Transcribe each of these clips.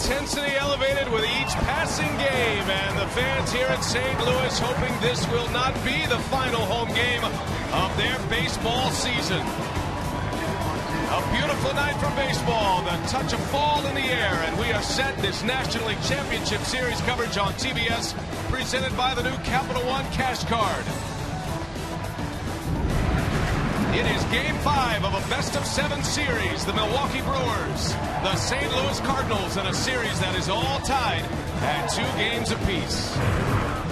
intensity elevated with each passing game, and the fans here in St. Louis hoping this will not be the final home game of their baseball season. A beautiful night for baseball, the touch of fall in the air, and we are set. This National League Championship Series coverage on TBS, presented by the new Capital One Cash Card. It is Game 5 of a best-of-7 series. The Milwaukee Brewers, the St. Louis Cardinals, in a series that is all tied at 2 games apiece.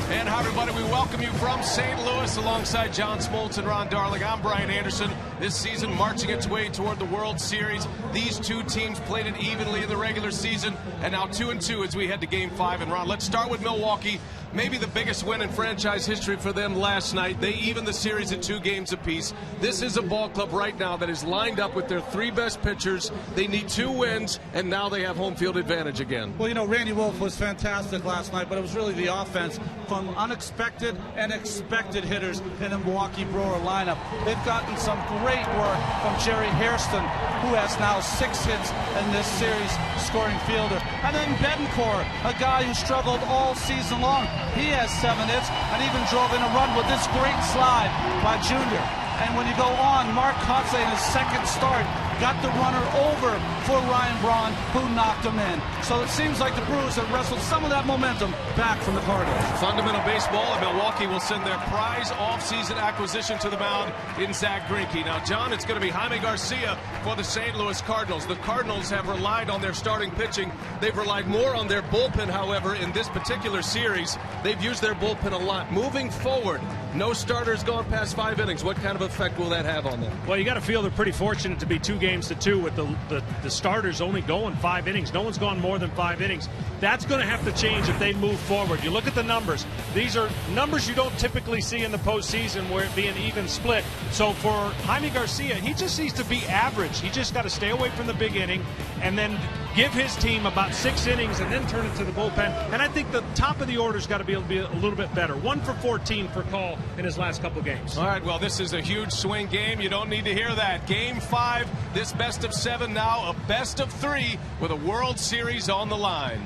And hi, everybody. We welcome you from St. Louis alongside John Smoltz and Ron Darling. I'm Brian Anderson. This season marching its way toward the World Series. These two teams played it evenly in the regular season, and now 2-2 as we head to Game 5. And Ron, let's start with Milwaukee. Maybe the biggest win in franchise history for them last night. They evened the series at 2 games apiece. This is a ball club right now that is lined up with their 3 best pitchers. They need 2 wins, and now they have home field advantage again. Well, you know, Randy Wolf was fantastic last night, but it was really the offense from unexpected and expected hitters in the Milwaukee Brewer lineup. They've gotten some great work from Jerry Hairston, who has now 6 hits in this series, scoring fielder. And then Betancourt, a guy who struggled all season long. He has 7 hits and even drove in a run with this great slide by Junior. And when you go on, Mark Kotze in his second start got the runner over for Ryan Braun, who knocked him in. So it seems like the Brewers have wrestled some of that momentum back from the Cardinals. Fundamental baseball, and Milwaukee will send their prize off-season acquisition to the mound in Zach Greinke. Now, John, it's going to be Jaime Garcia for the St. Louis Cardinals. The Cardinals have relied on their starting pitching. They've relied more on their bullpen, however, in this particular series. They've used their bullpen a lot. Moving forward, no starters gone past 5 innings. What kind of effect will that have on them? Well, you got to feel they're pretty fortunate to be 2 games to 2 with the starters only going 5 innings. No one's gone more than 5 innings. That's going to have to change if they move forward. You look at the numbers. These are numbers you don't typically see in the postseason where it be an even split. So for Jaime Garcia, he just needs to be average. He just got to stay away from the big inning and then give his team about 6 innings and then turn it to the bullpen. And I think the top of the order's got to be able to be a little bit better. 1 for 14 for Call in his last couple games. All right, well, this is a huge swing game. You don't need to hear that. Game 5, this best-of-7 now, a best-of-3 with a World Series on the line.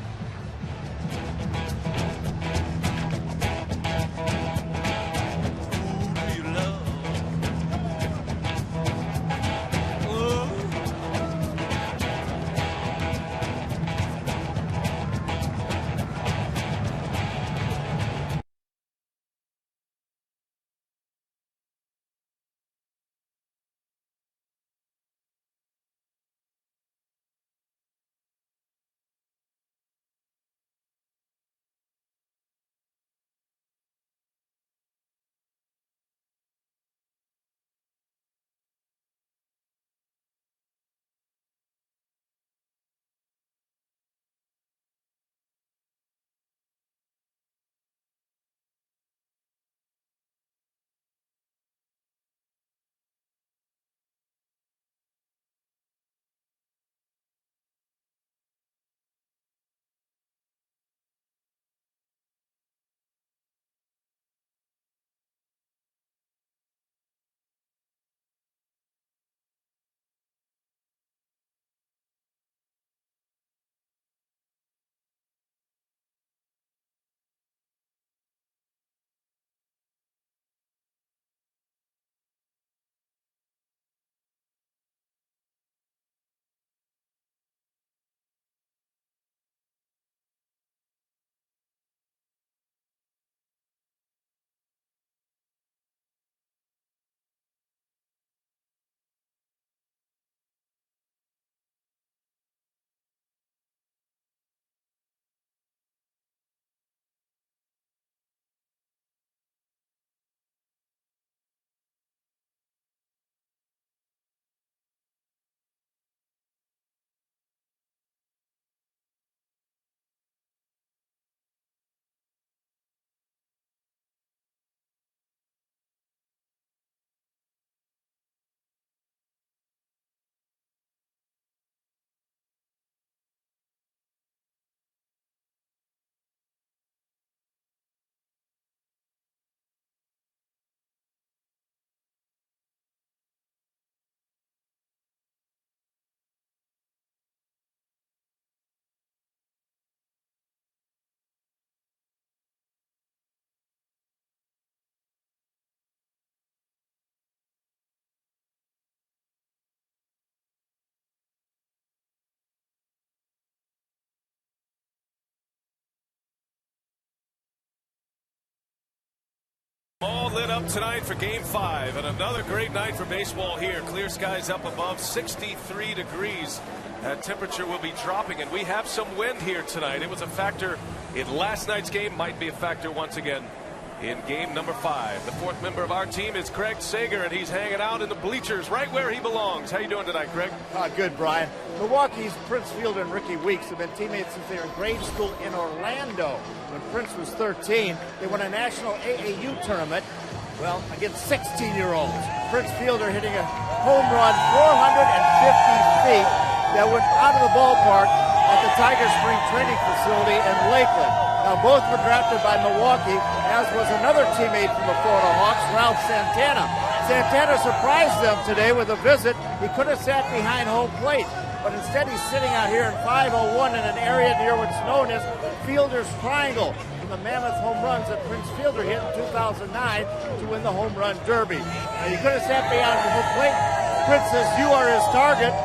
lit up tonight for Game 5, and another great night for baseball here. Clear skies up above, 63 degrees. That temperature will be dropping, and we have some wind here tonight. It was a factor in last night's game, might be a factor once again in game number 5. The fourth member of our team is Craig Sager, and he's hanging out in the bleachers right where he belongs. How you doing tonight, Craig? Good, Brian. Milwaukee's Prince Fielder and Ricky Weeks have been teammates since they were in grade school in Orlando. When Prince was 13, they won a national AAU tournament, well, against 16-year-olds. Prince Fielder hitting a home run 450 feet that went out of the ballpark at the Tiger Spring Training Facility in Lakeland. Now, both were drafted by Milwaukee, as was another teammate from the Florida Hawks, Ralph Santana. Santana surprised them today with a visit. He could have sat behind home plate, but instead he's sitting out here in 501 in an area near what's known as Fielder's Triangle, from the mammoth home runs that Prince Fielder hit in 2009 to win the Home Run Derby. Now, you could have sat behind home plate. Prince says you are his target.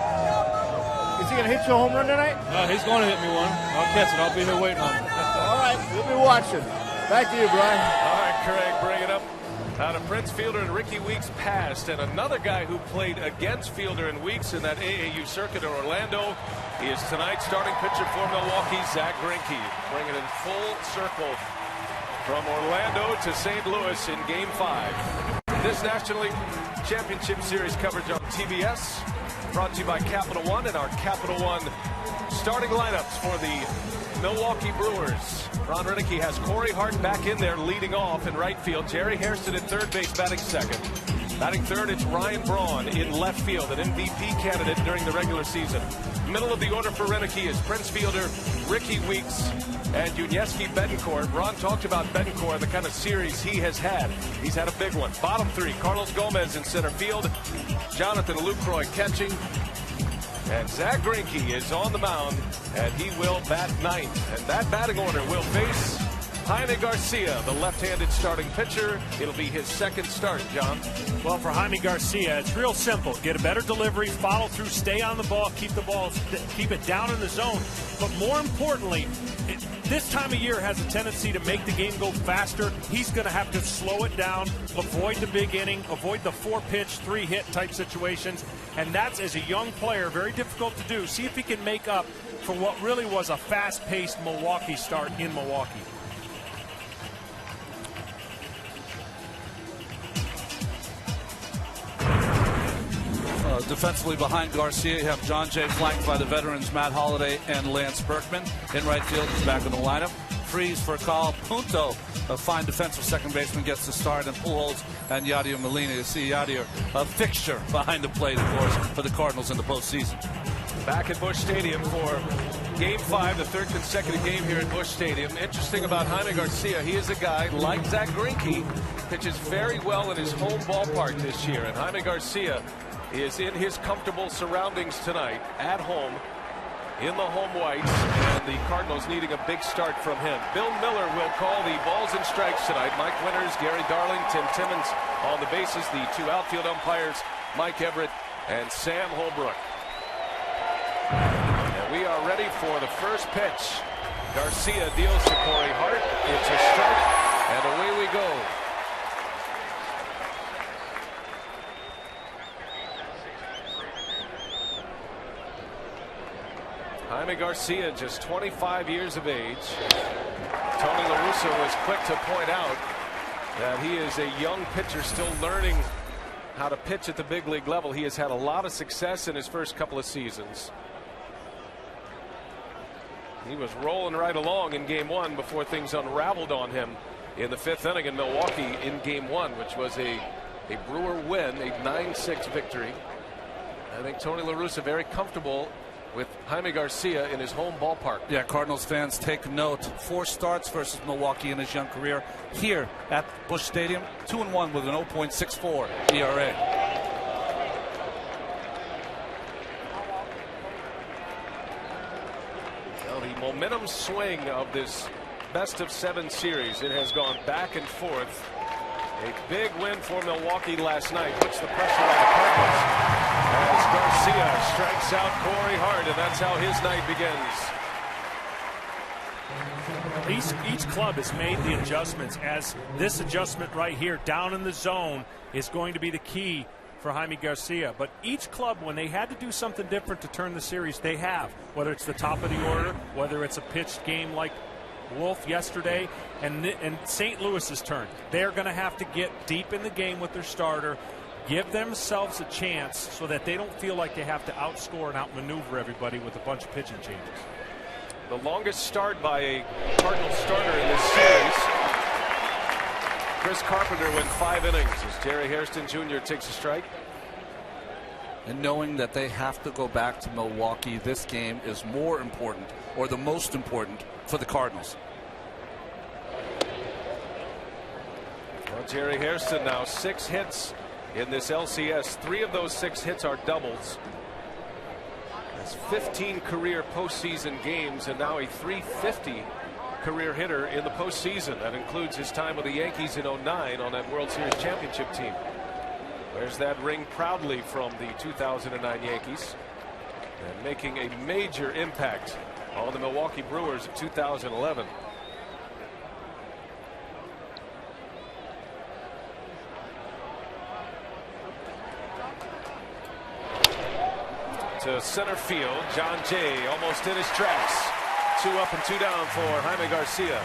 Is he going to hit you a home run tonight? He's going to hit me one. I'll catch it. I'll be here waiting on him. All right, we'll be watching. Back to you, Brian. All right, Craig, bring it up. Out of Prince Fielder and Ricky Weeks passed, and another guy who played against Fielder and Weeks in that AAU circuit in Orlando is tonight's starting pitcher for Milwaukee, Zach Greinke, bringing it full circle from Orlando to St. Louis in Game 5. This National League Championship Series coverage on TBS, brought to you by Capital One and our Capital One starting lineups for the Milwaukee Brewers. Ron Renicky has Corey Hart back in there leading off in right field. Jerry Hairston at third base batting second. Batting third, it's Ryan Braun in left field, an MVP candidate during the regular season. Middle of the order for Renicky is Prince Fielder, Ricky Weeks, and Yuniesky Betancourt. Ron talked about Betancourt, the kind of series he has had. He's had a big one. Bottom three, Carlos Gomez in center field, Jonathan Lucroy catching, and Zach Greinke is on the mound, and he will bat ninth. And that batting order will face Jaime Garcia, the left-handed starting pitcher. It'll be his second start, John. Well, for Jaime Garcia, it's real simple. Get a better delivery, follow through, stay on the ball, keep it down in the zone. But more importantly, this time of year has a tendency to make the game go faster. He's going to have to slow it down, avoid the big inning, avoid the 4-pitch, 3-hit type situations. And that's, as a young player, very difficult to do. See if he can make up for what really was a fast-paced Milwaukee start in Milwaukee. Defensively behind Garcia, you have John Jay flanked by the veterans Matt Holliday and Lance Berkman. In right field, he's back in the lineup. Freeze for Carl Punto, a fine defensive second baseman, gets the start, and Pujols and Yadier Molina. You see Yadier, a fixture behind the plate, of course, for the Cardinals in the postseason. Back at Busch Stadium for Game 5, the third consecutive game here at Busch Stadium. Interesting about Jaime Garcia, he is a guy like Zach Greinke, pitches very well in his home ballpark this year, and Jaime Garcia is in his comfortable surroundings tonight at home in the home whites, and the Cardinals needing a big start from him. Bill Miller will call the balls and strikes tonight. Mike Winters, Gary Darling, Tim Timmons on the bases. The two outfield umpires, Mike Everett and Sam Holbrook. And we are ready for the first pitch. Garcia deals to Corey Hart. It's a strike, and away we go. Jaime Garcia, just 25 years of age. Tony La Russa was quick to point out that he is a young pitcher still learning how to pitch at the big league level. He has had a lot of success in his first couple of seasons. He was rolling right along in Game 1 before things unraveled on him in the 5th inning in Milwaukee in Game 1, which was a Brewer win, a 9-6 victory. I think Tony La Russa very comfortable with Jaime Garcia in his home ballpark. Yeah, Cardinals fans take note. 4 starts versus Milwaukee in his young career here at Busch Stadium. 2-1 with an 0.64 ERA. Well, the momentum swing of this best-of-7 series, it has gone back and forth. A big win for Milwaukee last night puts the pressure on the Cardinals as Garcia strikes out Corey Hart, and that's how his night begins. each club has made the adjustments, as this adjustment right here down in the zone is going to be the key for Jaime Garcia. But each club, when they had to do something different to turn the series, they have, whether it's the top of the order, whether it's a pitched game like Wolf yesterday, and St. Louis's turn. They're going to have to get deep in the game with their starter, give themselves a chance so that they don't feel like they have to outscore and outmaneuver everybody with a bunch of pitching changes. The longest start by a Cardinals starter in this series. Chris Carpenter went 5 innings as Jerry Hairston Jr. takes a strike. And knowing that they have to go back to Milwaukee, this game is more important, or the most important, for the Cardinals. Well, Jerry Hairston now 6 hits in this LCS. 3 of those 6 hits are doubles. That's 15 career postseason games, and now a .350 career hitter in the postseason. That includes his time with the Yankees in '09 on that World Series championship team. There's that ring proudly from the 2009 Yankees, and making a major impact on the Milwaukee Brewers of 2011. To center field, John Jay almost in his tracks. 2 up and 2 down for Jaime Garcia.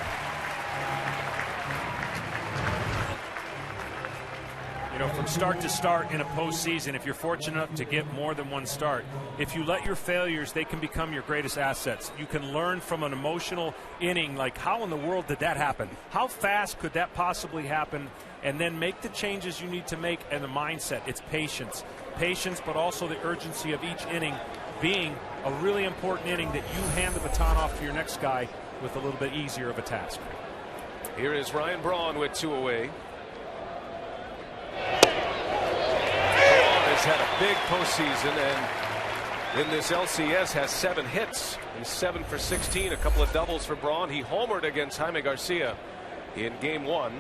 You know, from start to start in a postseason, if you're fortunate enough to get more than one start, if you let your failures, they can become your greatest assets. You can learn from an emotional inning, like how in the world did that happen? How fast could that possibly happen? And then make the changes you need to make, and the mindset. It's patience. Patience, but also the urgency of each inning being a really important inning that you hand the baton off to your next guy with a little bit easier of a task. Here is Ryan Braun with 2 away. Has had a big postseason, and in this LCS has 7 hits. He's 7 for 16, a couple of doubles for Braun. He homered against Jaime Garcia in game 1.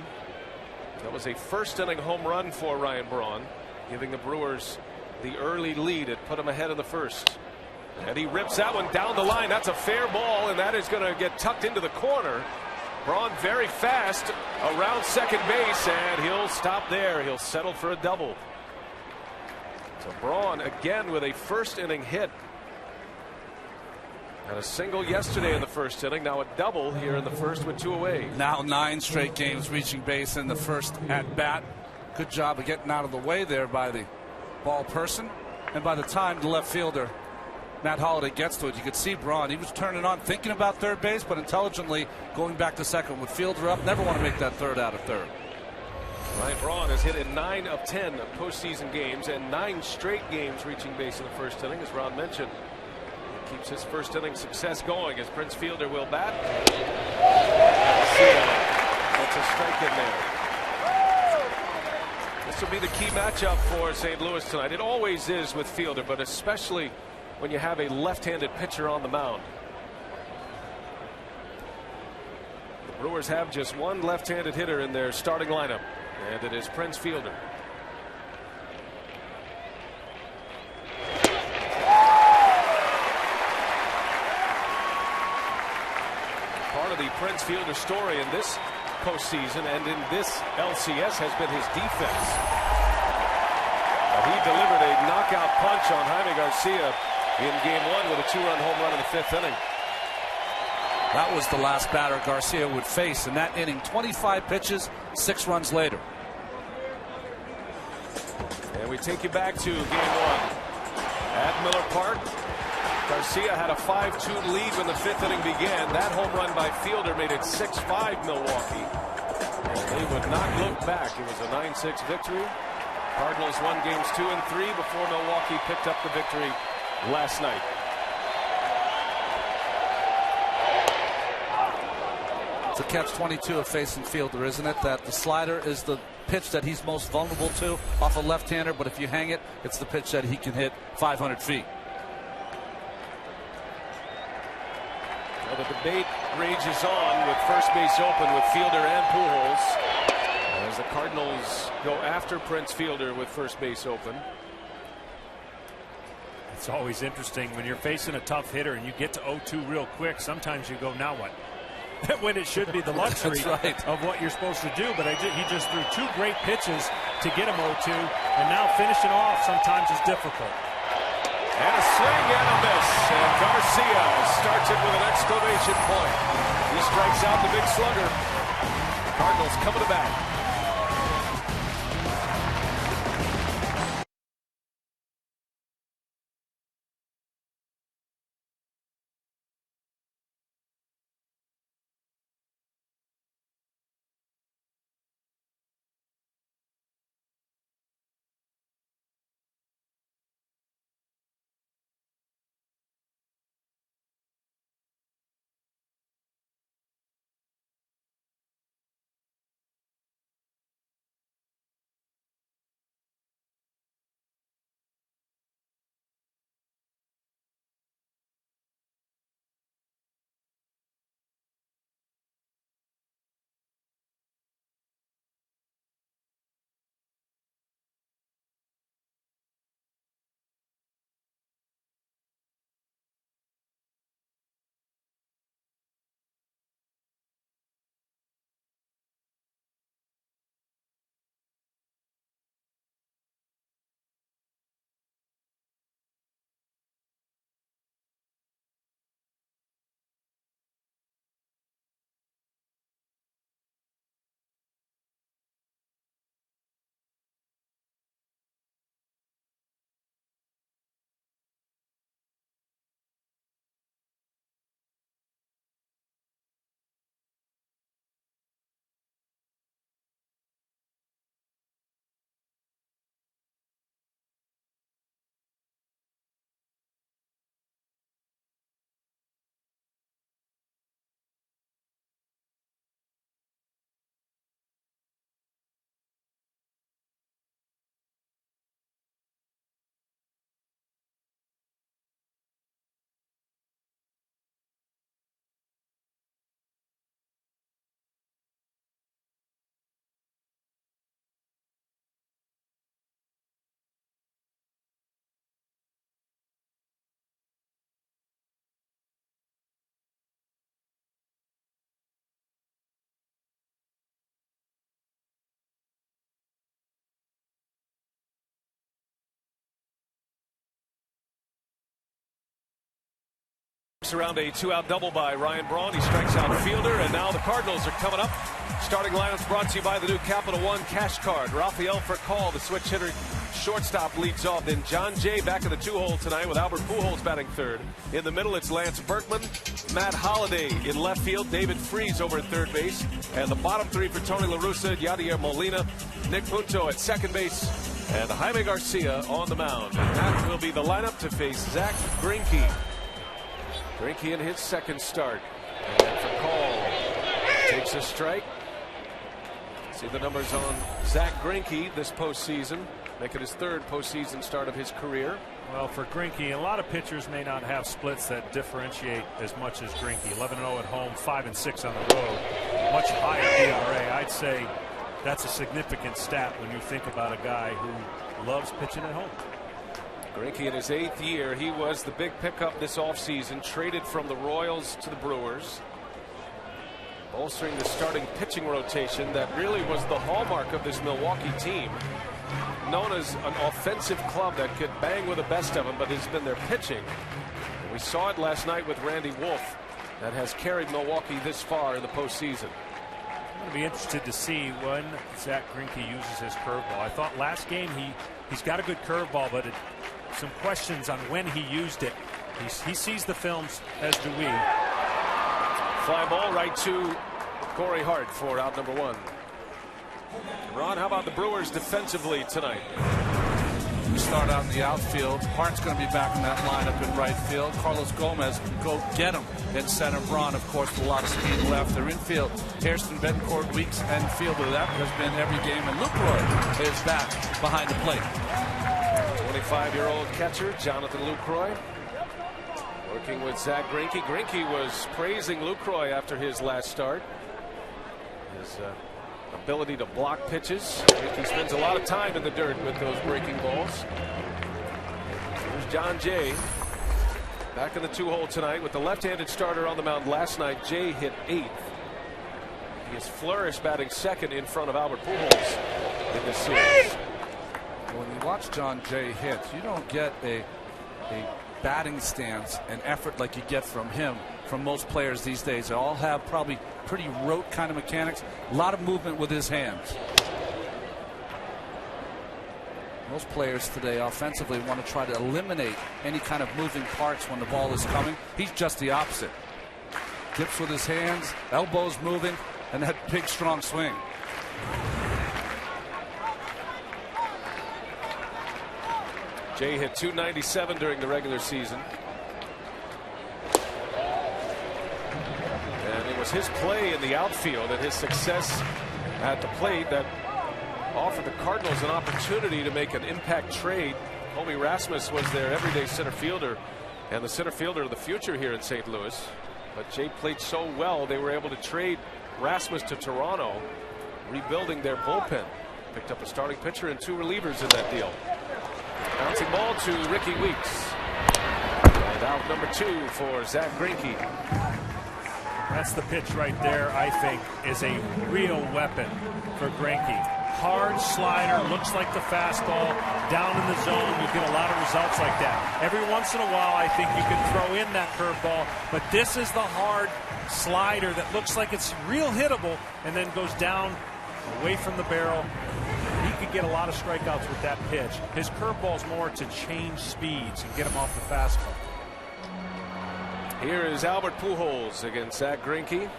That was a first inning home run for Ryan Braun, giving the Brewers the early lead. It put him ahead in the first, and he rips that one down the line. That's a fair ball, and that is going to get tucked into the corner. Braun very fast around second base, and he'll stop there. He'll settle for a double. So Braun again with a first inning hit, and a single yesterday in the first inning. Now a double here in the first with 2 away. Now 9 straight games reaching base in the first at bat. Good job of getting out of the way there by the ball person, and by the time the left fielder Matt Holliday gets to it, you could see Braun. He was turning on, thinking about third base, but intelligently going back to second with fielder up. Never want to make that third out of third. Ryan Braun has hit in 9 of 10 postseason games, and 9 straight games reaching base in the first inning, as Ron mentioned. He keeps his first inning success going as Prince Fielder will bat. That's a strike in there. This will be the key matchup for St. Louis tonight. It always is with Fielder, but especially when you have a left-handed pitcher on the mound. The Brewers have just one left-handed hitter in their starting lineup, and it is Prince Fielder. Part of the Prince Fielder story in this postseason and in this LCS has been his defense. He delivered a knockout punch on Jaime Garcia in game 1 with a 2-run home run in the 5th inning. That was the last batter Garcia would face in that inning. 25 pitches, 6 runs later. And we take you back to game 1 at Miller Park. Garcia had a 5-2 lead when the 5th inning began. That home run by Fielder made it 6-5 Milwaukee. And they would not look back. It was a 9-6 victory. Cardinals won games 2 and 3 before Milwaukee picked up the victory last night. It's a catch-22 of facing Fielder, isn't it? That the slider is the pitch that he's most vulnerable to off a left-hander, but if you hang it, it's the pitch that he can hit 500 feet. Well, the debate rages on with first base open with Fielder and Pujols, as the Cardinals go after Prince Fielder with first base open. It's always interesting when you're facing a tough hitter and you get to 0-2 real quick. Sometimes you go, now what? when it should be the luxury of what you're supposed to do. But he just threw 2 great pitches to get him 0-2, and now finishing off sometimes is difficult. And a swing and a miss. And Garcia starts it with an exclamation point. He strikes out the big slugger. Cardinals coming to bat. Around a 2-out double by Ryan Braun. He strikes out fielder, and now the Cardinals are coming up. Starting lineups brought to you by the new Capital One Cash Card. Rafael Furcal, the switch hitter, shortstop, leads off. Then John Jay back in the 2-hole tonight with Albert Pujols batting third. In the middle, it's Lance Berkman, Matt Holliday in left field, David Freese over at third base, and the bottom 3 for Tony La Russa, Yadier Molina, Nick Punto at second base, and Jaime Garcia on the mound. And that will be the lineup to face Zach Greinke. Greinke in his second start. And Furcal takes a strike. See the numbers on Zach Greinke this postseason, making his 3rd postseason start of his career. Well, for Greinke, a lot of pitchers may not have splits that differentiate as much as Greinke. 11-0 at home, 5-6 on the road. Much higher ERA. I'd say that's a significant stat when you think about a guy who loves pitching at home. Greinke in his 8th year, he was the big pickup this offseason, traded from the Royals to the Brewers, bolstering the starting pitching rotation that really was the hallmark of this Milwaukee team, known as an offensive club that could bang with the best of them, but has been their pitching. And we saw it last night with Randy Wolf, that has carried Milwaukee this far in the postseason. I'm going to be interested to see when Zach Greinke uses his curveball. I thought last game he's got a good curveball, but some questions on when he used it. He sees the films, as do we. Fly ball right to Corey Hart for out number 1. Ron, how about the Brewers defensively tonight? We start out in the outfield. Hart's going to be back in that lineup in right field. Carlos Gomez can go get him in center. Braun, of course, with a lot of speed left. Their infield, Hairston, Betancourt, Weeks, and fielder. That has been every game. And Lucroy is back behind the plate. 25-year-old catcher Jonathan Lucroy working with Zach Greinke. Greinke was praising Lucroy after his last start. His ability to block pitches. Greinke spends a lot of time in the dirt with those breaking balls. Here's John Jay back in the 2-hole tonight with the left-handed starter on the mound last night. Jay hit 8th. He has flourished batting second in front of Albert Pujols in this series. When you watch John Jay hit, you don't get a batting stance and effort like you get from him from most players these days. They all have probably pretty rote kind of mechanics, a lot of movement with his hands. Most players today offensively want to try to eliminate any kind of moving parts when the ball is coming. He's just the opposite. Tips with his hands, elbows moving, and that big strong swing. Jay hit .297 during the regular season. And it was his play in the outfield and his success at the plate that offered the Cardinals an opportunity to make an impact trade. Homie Rasmus was their everyday center fielder and the center fielder of the future here in St. Louis. But Jay played so well they were able to trade Rasmus to Toronto, rebuilding their bullpen. Picked up a starting pitcher and 2 relievers in that deal. Bouncing ball to Ricky Weeks. And out number 2 for Zach Greinke. That's the pitch right there, I think, is a real weapon for Greinke. Hard slider, looks like the fastball, down in the zone. You get a lot of results like that. Every once in a while, I think you can throw in that curveball, but this is the hard slider that looks like it's real hittable and then goes down away from the barrel. He could get a lot of strikeouts with that pitch. His curveball's more to change speeds and get him off the fastball. Here is Albert Pujols against Zach Greinke,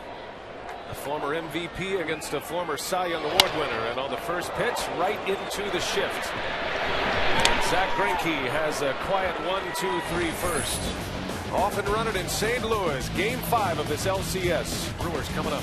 a former MVP against a former Cy Young Award winner, and on the first pitch, right into the shift. And Zach Greinke has a quiet 1-2-3 first. Off and running in St. Louis. Game 5 of this LCS. Brewers coming up.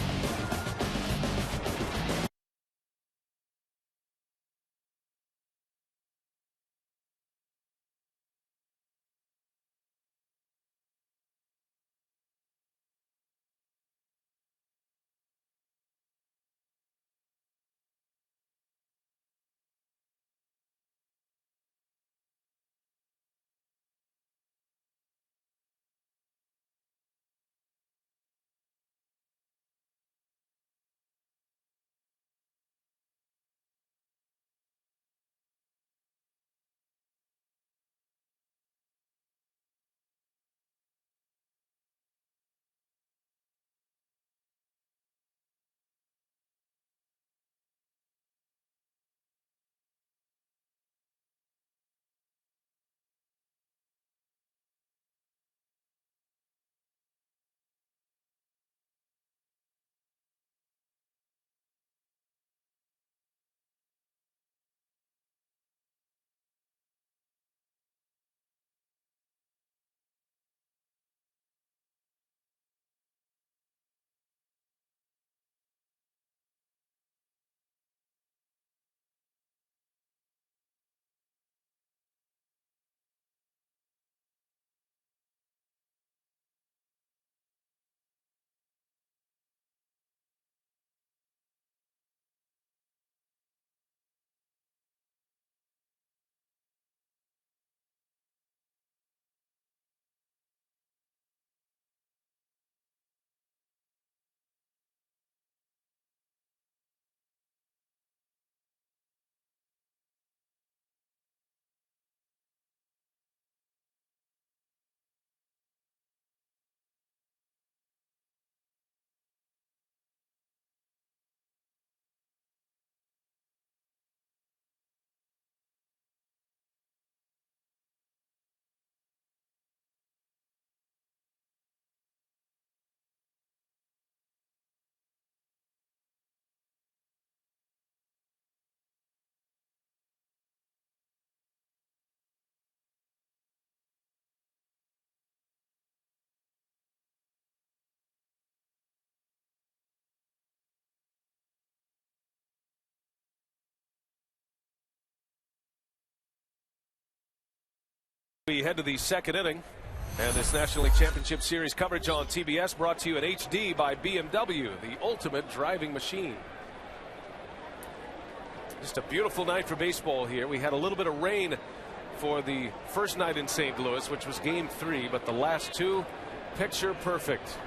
We head to the second inning, and this National League Championship Series coverage on TBS brought to you in HD by BMW, the ultimate driving machine. Just a beautiful night for baseball here. We had a little bit of rain for the first night in St. Louis, which was Game 3, but the last 2, picture perfect.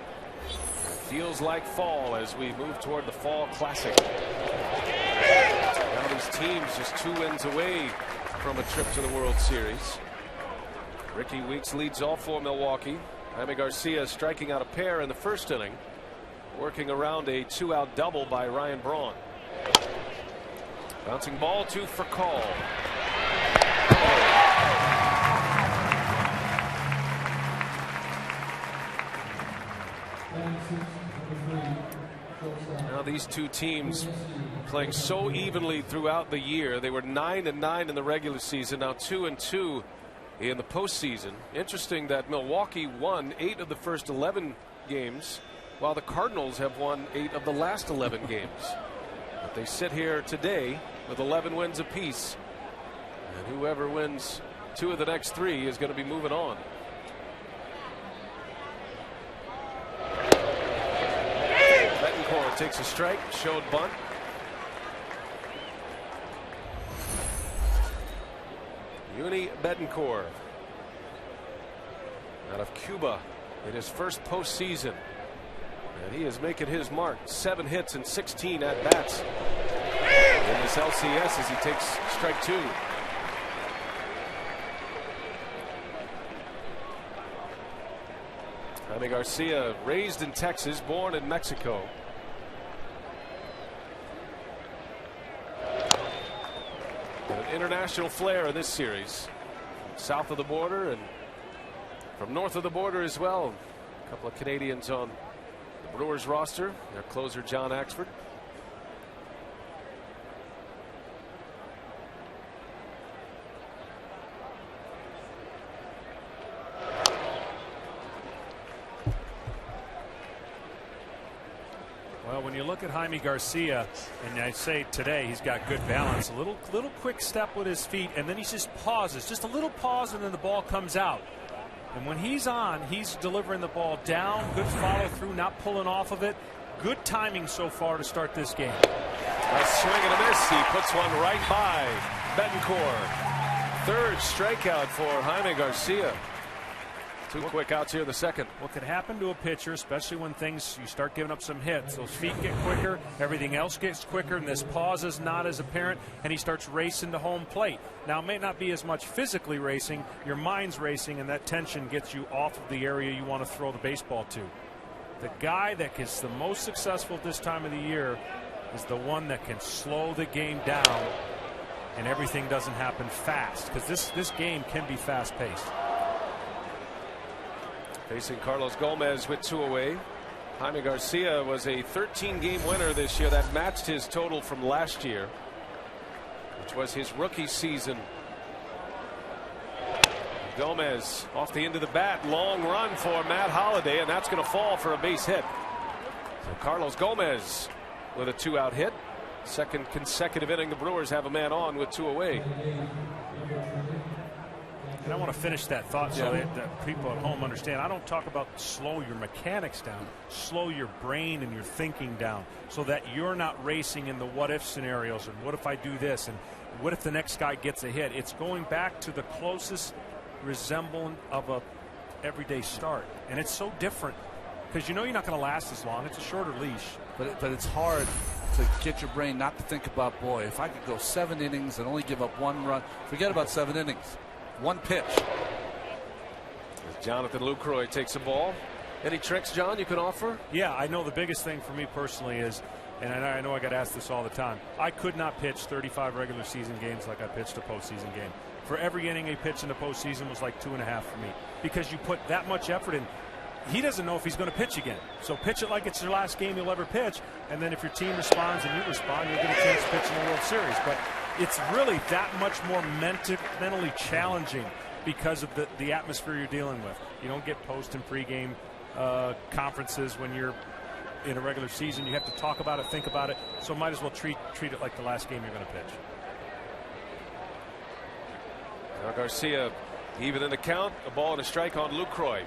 feels like fall as we move toward the Fall Classic. Now these teams just 2 wins away from a trip to the World Series. Ricky Weeks leads all for Milwaukee. Jaime Garcia striking out a pair in the first inning, working around a 2-out double by Ryan Braun. Bouncing ball to Furcal. Now these two teams playing so evenly throughout the year. They were 9-9 in the regular season, now 2-2 in the postseason. Interesting that Milwaukee won 8 of the first 11 games, while the Cardinals have won 8 of the last 11 games. But they sit here today with 11 wins apiece, and whoever wins 2 of the next 3 is going to be moving on. Betancourt takes a strike, showed bunt. Yuni Betancourt out of Cuba in his first postseason, and he is making his mark. 7 hits and 16 at bats in this LCS as he takes strike 2. Jaime Garcia, raised in Texas, born in Mexico. And an international flair in this series. South of the border and from north of the border as well. A couple of Canadians on the Brewers roster. Their closer, John Axford. Well, when you look at Jaime Garcia, and I say today he's got good balance, a little quick step with his feet, and then he just pauses, just a little pause, and then the ball comes out. And when he's on, he's delivering the ball down, good follow through, not pulling off of it. Good timing so far to start this game. A swing and a miss. He puts one right by Betancourt. Third strikeout for Jaime Garcia. 2 quick outs here in the second. What could happen to a pitcher, especially when you start giving up some hits, those feet get quicker, everything else gets quicker, and this pause is not as apparent, and he starts racing to home plate. Now, it may not be as much physically racing, your mind's racing, and that tension gets you off of the area you want to throw the baseball to. The guy that gets the most successful at this time of the year is the one that can slow the game down, and everything doesn't happen fast, because this game can be fast-paced. Facing Carlos Gomez with 2 away. Jaime Garcia was a 13-game winner this year. That matched his total from last year, which was his rookie season. Gomez off the end of the bat. Long run for Matt Holliday, and that's going to fall for a base hit. So Carlos Gomez with a 2-out hit. Second consecutive inning the Brewers have a man on with 2 away. And I want to finish that thought so that people at home understand. I don't talk about slow your mechanics down, slow your brain and your thinking down so that you're not racing in the what if scenarios and what if I do this and what if the next guy gets a hit. It's going back to the closest resemblance of a everyday start, and it's so different because you know you're not going to last as long. It's a shorter leash, but it's hard to get your brain not to think about, boy, if I could go 7 innings and only give up 1 run. Forget about 7 innings. 1 pitch. As Jonathan Lucroy takes the ball. Any tricks, John, you can offer? Yeah, I know the biggest thing for me personally is, and I know I got asked this all the time, I could not pitch 35 regular season games like I pitched a postseason game. For every inning he pitched in the postseason was like 2.5 for me because you put that much effort in. He doesn't know if he's going to pitch again. So pitch it like it's your last game you'll ever pitch, and then if your team responds and you respond, you'll get a chance to pitch in the World Series. But it's really that much more mentally challenging because of the atmosphere you're dealing with. You don't get post and pregame conferences when you're in a regular season. You have to talk about it, think about it, so might as well treat it like the last game you're going to pitch. Now Garcia even in the count, a ball and a strike on Lucroy.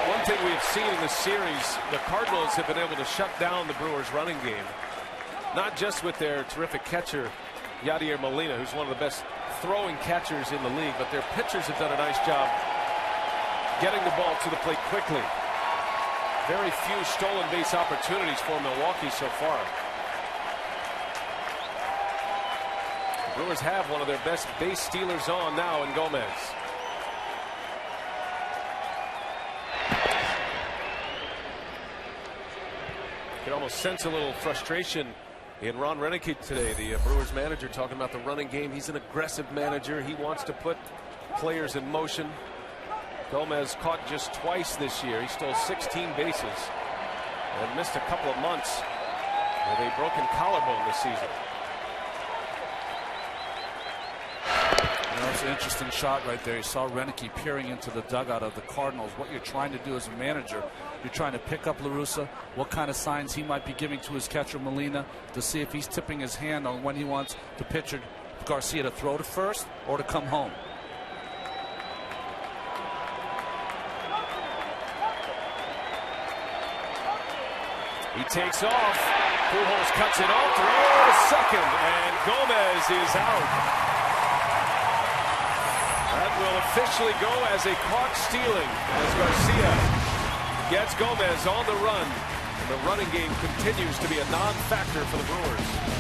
One thing we've seen in this series, the Cardinals have been able to shut down the Brewers running game, not just with their terrific catcher Yadier Molina, who's one of the best throwing catchers in the league, but their pitchers have done a nice job getting the ball to the plate quickly. Very few stolen base opportunities for Milwaukee so far. The Brewers have one of their best base stealers on now in Gomez. You can almost sense a little frustration in Ron Renick today, the Brewers manager, talking about the running game. He's an aggressive manager. He wants to put players in motion. Gomez caught just twice this year. He stole 16 bases and missed a couple of months with a broken collarbone this season. That's an interesting shot right there. You saw Renick peering into the dugout of the Cardinals. What you're trying to do as a manager, you're trying to pick up La Russa, what kind of signs he might be giving to his catcher Molina to see if he's tipping his hand on when he wants the pitcher Garcia to throw to first or to come home. He takes off. Pujols cuts it off. Throw to second, and Gomez is out. That will officially go as a caught stealing as Garcia gets Gomez on the run. And the running game continues to be a non-factor for the Brewers.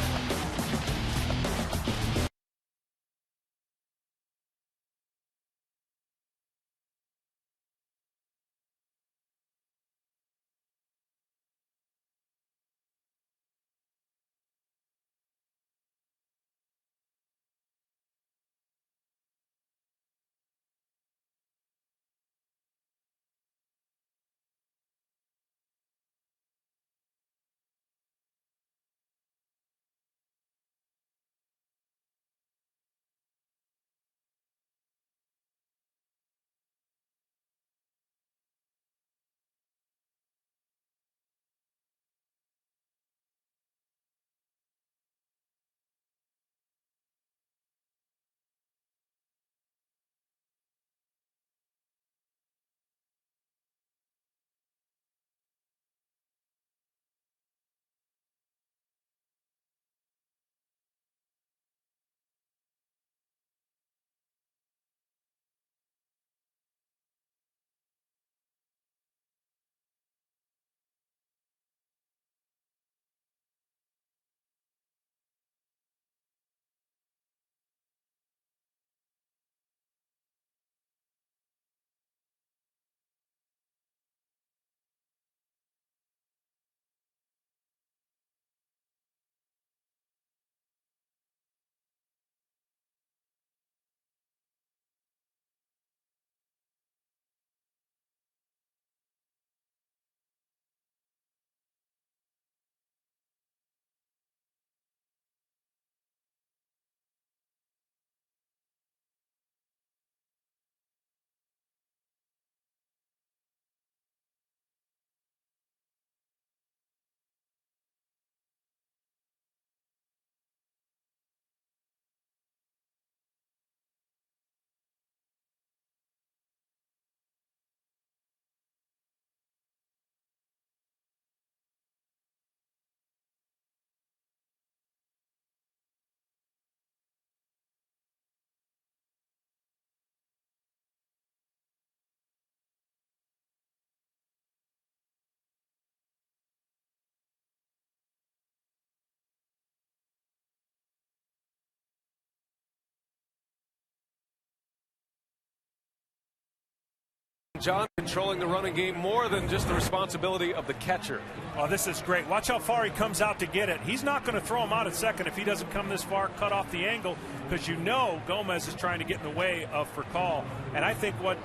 John controlling the running game more than just the responsibility of the catcher. Oh, this is great. Watch how far he comes out to get it. He's not going to throw him out at second if he doesn't come this far, cut off the angle, because you know Gomez is trying to get in the way of Furcal. And I think what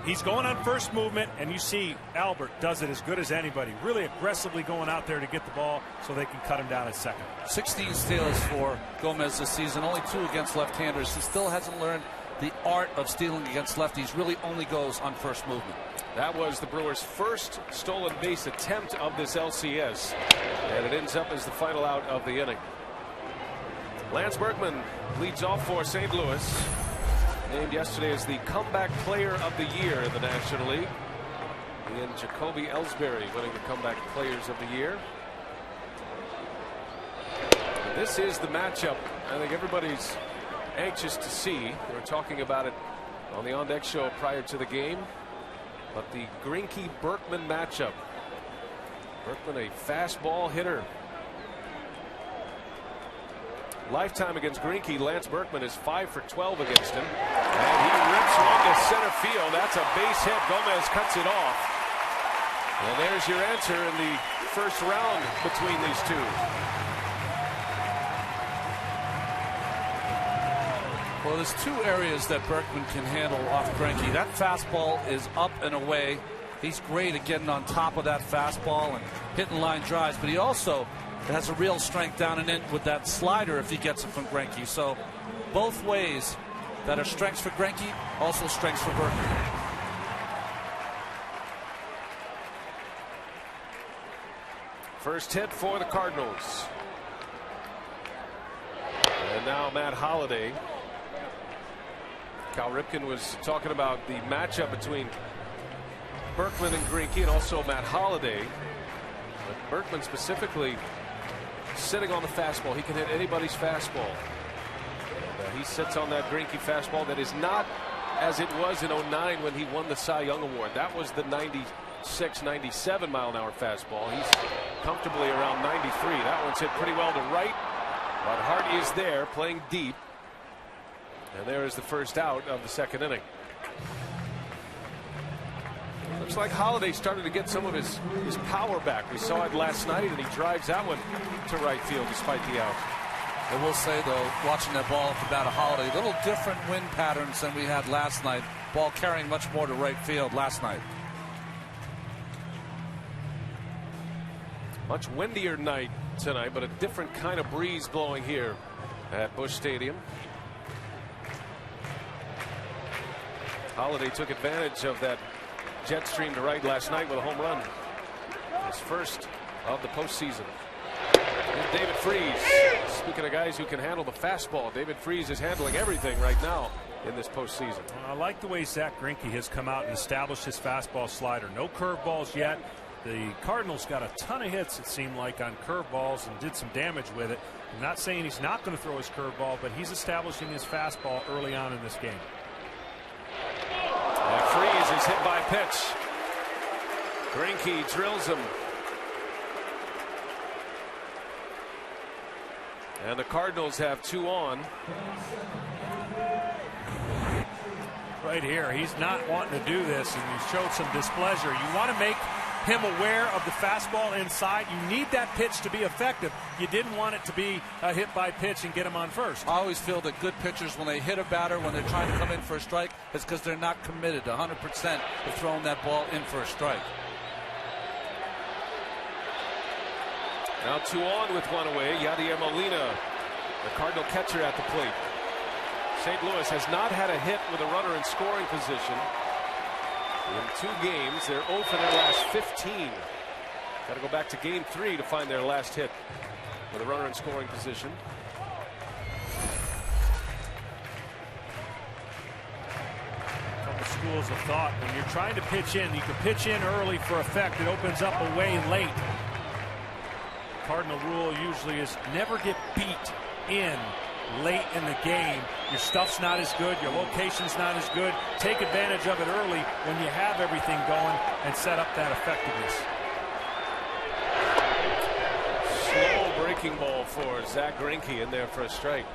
he's going on first movement, and you see Albert does it as good as anybody, really aggressively going out there to get the ball so they can cut him down at second. 16 steals for Gomez this season, only 2 against left-handers. He still hasn't learned the art of stealing against lefties, really only goes on first movement. That was the Brewers' first stolen base attempt of this LCS, and it ends up as the final out of the inning. Lance Berkman leads off for St. Louis, named yesterday as the comeback player of the year in the National League. And Jacoby Ellsbury winning the comeback players of the year. And this is the matchup I think everybody's anxious to see. They were talking about it on the On Deck show prior to the game, but the Greinke-Berkman matchup Berkman, a fastball hitter. Lifetime against Greinke, Lance Berkman is 5 for 12 against him. And he rips one to center field. That's a base hit. Gomez cuts it off. And there's your answer in the first round between these two. Well, there's two areas that Berkman can handle off Greinke. That fastball is up and away. He's great at getting on top of that fastball and hitting line drives, but he also has a real strength down and in with that slider if he gets it from Greinke. So both ways that are strengths for Greinke, also strengths for Berkman. First hit for the Cardinals. And now Matt Holliday. Cal Ripken was talking about the matchup between Berkman and Greinke, and also Matt Holliday. But Berkman specifically sitting on the fastball. He can hit anybody's fastball. And, he sits on that Greinke fastball that is not as it was in '09 when he won the Cy Young Award. That was the 96, 97 mile an hour fastball. He's comfortably around 93. That one's hit pretty well to right, but Hardy is there playing deep. And there is the first out of the second inning. Looks like Holliday started to get some of his power back. We saw it last night, and he drives that one to right field despite the out. I will say, though, watching that ball at the bat of Holliday, a little different wind patterns than we had last night. Ball carrying much more to right field last night. Much windier night tonight, but a different kind of breeze blowing here at Busch Stadium. Holliday took advantage of that jet stream to right last night with a home run. His first of the postseason. Here's David Freese. Speaking of guys who can handle the fastball, David Freese is handling everything right now in this postseason. I like the way Zach Greinke has come out and established his fastball slider. No curveballs yet. The Cardinals got a ton of hits, it seemed like, on curveballs and did some damage with it. I'm not saying he's not going to throw his curveball, but he's establishing his fastball early on in this game. And Freese is hit by pitch. Greinke drills him. And the Cardinals have 2 on. Right here, he's not wanting to do this, and he showed some displeasure. You want to make him aware of the fastball inside. You need that pitch to be effective. You didn't want it to be a hit by pitch and get him on first. I always feel that good pitchers, when they hit a batter, when they're trying to come in for a strike, it's because they're not committed 100% to throwing that ball in for a strike. Now 2 on with 1 away. Yadier Molina, the Cardinal catcher, at the plate. St. Louis has not had a hit with a runner in scoring position in 2 games. They're 0 for their last 15. Got to go back to game 3 to find their last hit with a runner in scoring position. Couple schools of thought. When you're trying to pitch in, you can pitch in early for effect. It opens up away late. Cardinal rule usually is never get beat in late in the game. Your stuff's not as good, your location's not as good. Take advantage of it early when you have everything going and set up that effectiveness. Slow breaking ball for Zach Greinke in there for a strike.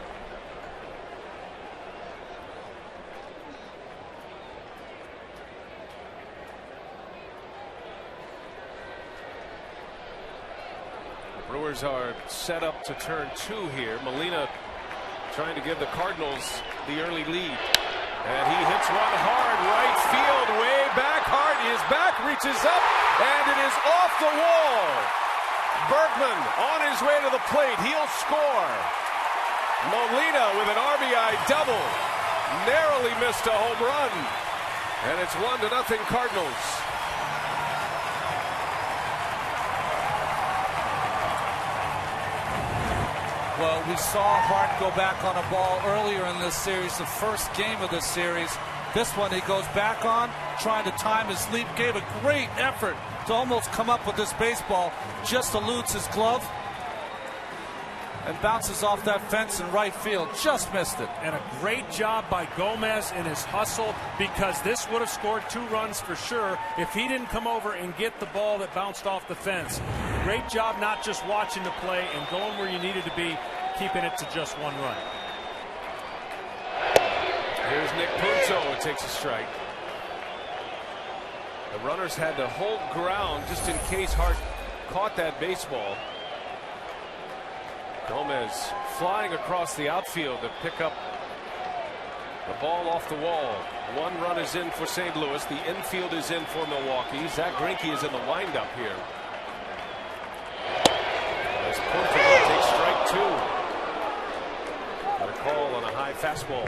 The Brewers are set up to turn 2 here. Molina trying to give the Cardinals the early lead. And he hits one hard right field, way back. Hardy is back, reaches up, and it is off the wall. Berkman on his way to the plate. He'll score. Molina with an RBI double. Narrowly missed a home run. And it's 1-0 Cardinals. Well, we saw Hart go back on a ball earlier in this series, the first game of this series. This one he goes back on, trying to time his leap, gave a great effort to almost come up with this baseball, just eludes his glove and bounces off that fence in right field. Just missed it. And a great job by Gomez in his hustle, because this would have scored 2 runs for sure if he didn't come over and get the ball that bounced off the fence. Great job not just watching the play and going where you needed to be, keeping it to just one run. Here's Nick Punto who takes a strike. The runners had to hold ground just in case Hart caught that baseball. Gomez flying across the outfield to pick up the ball off the wall. One run is in for St. Louis. The infield is in for Milwaukee. Zach Greinke is in the windup here. As Punto takes strike two. Got a call on a high fastball.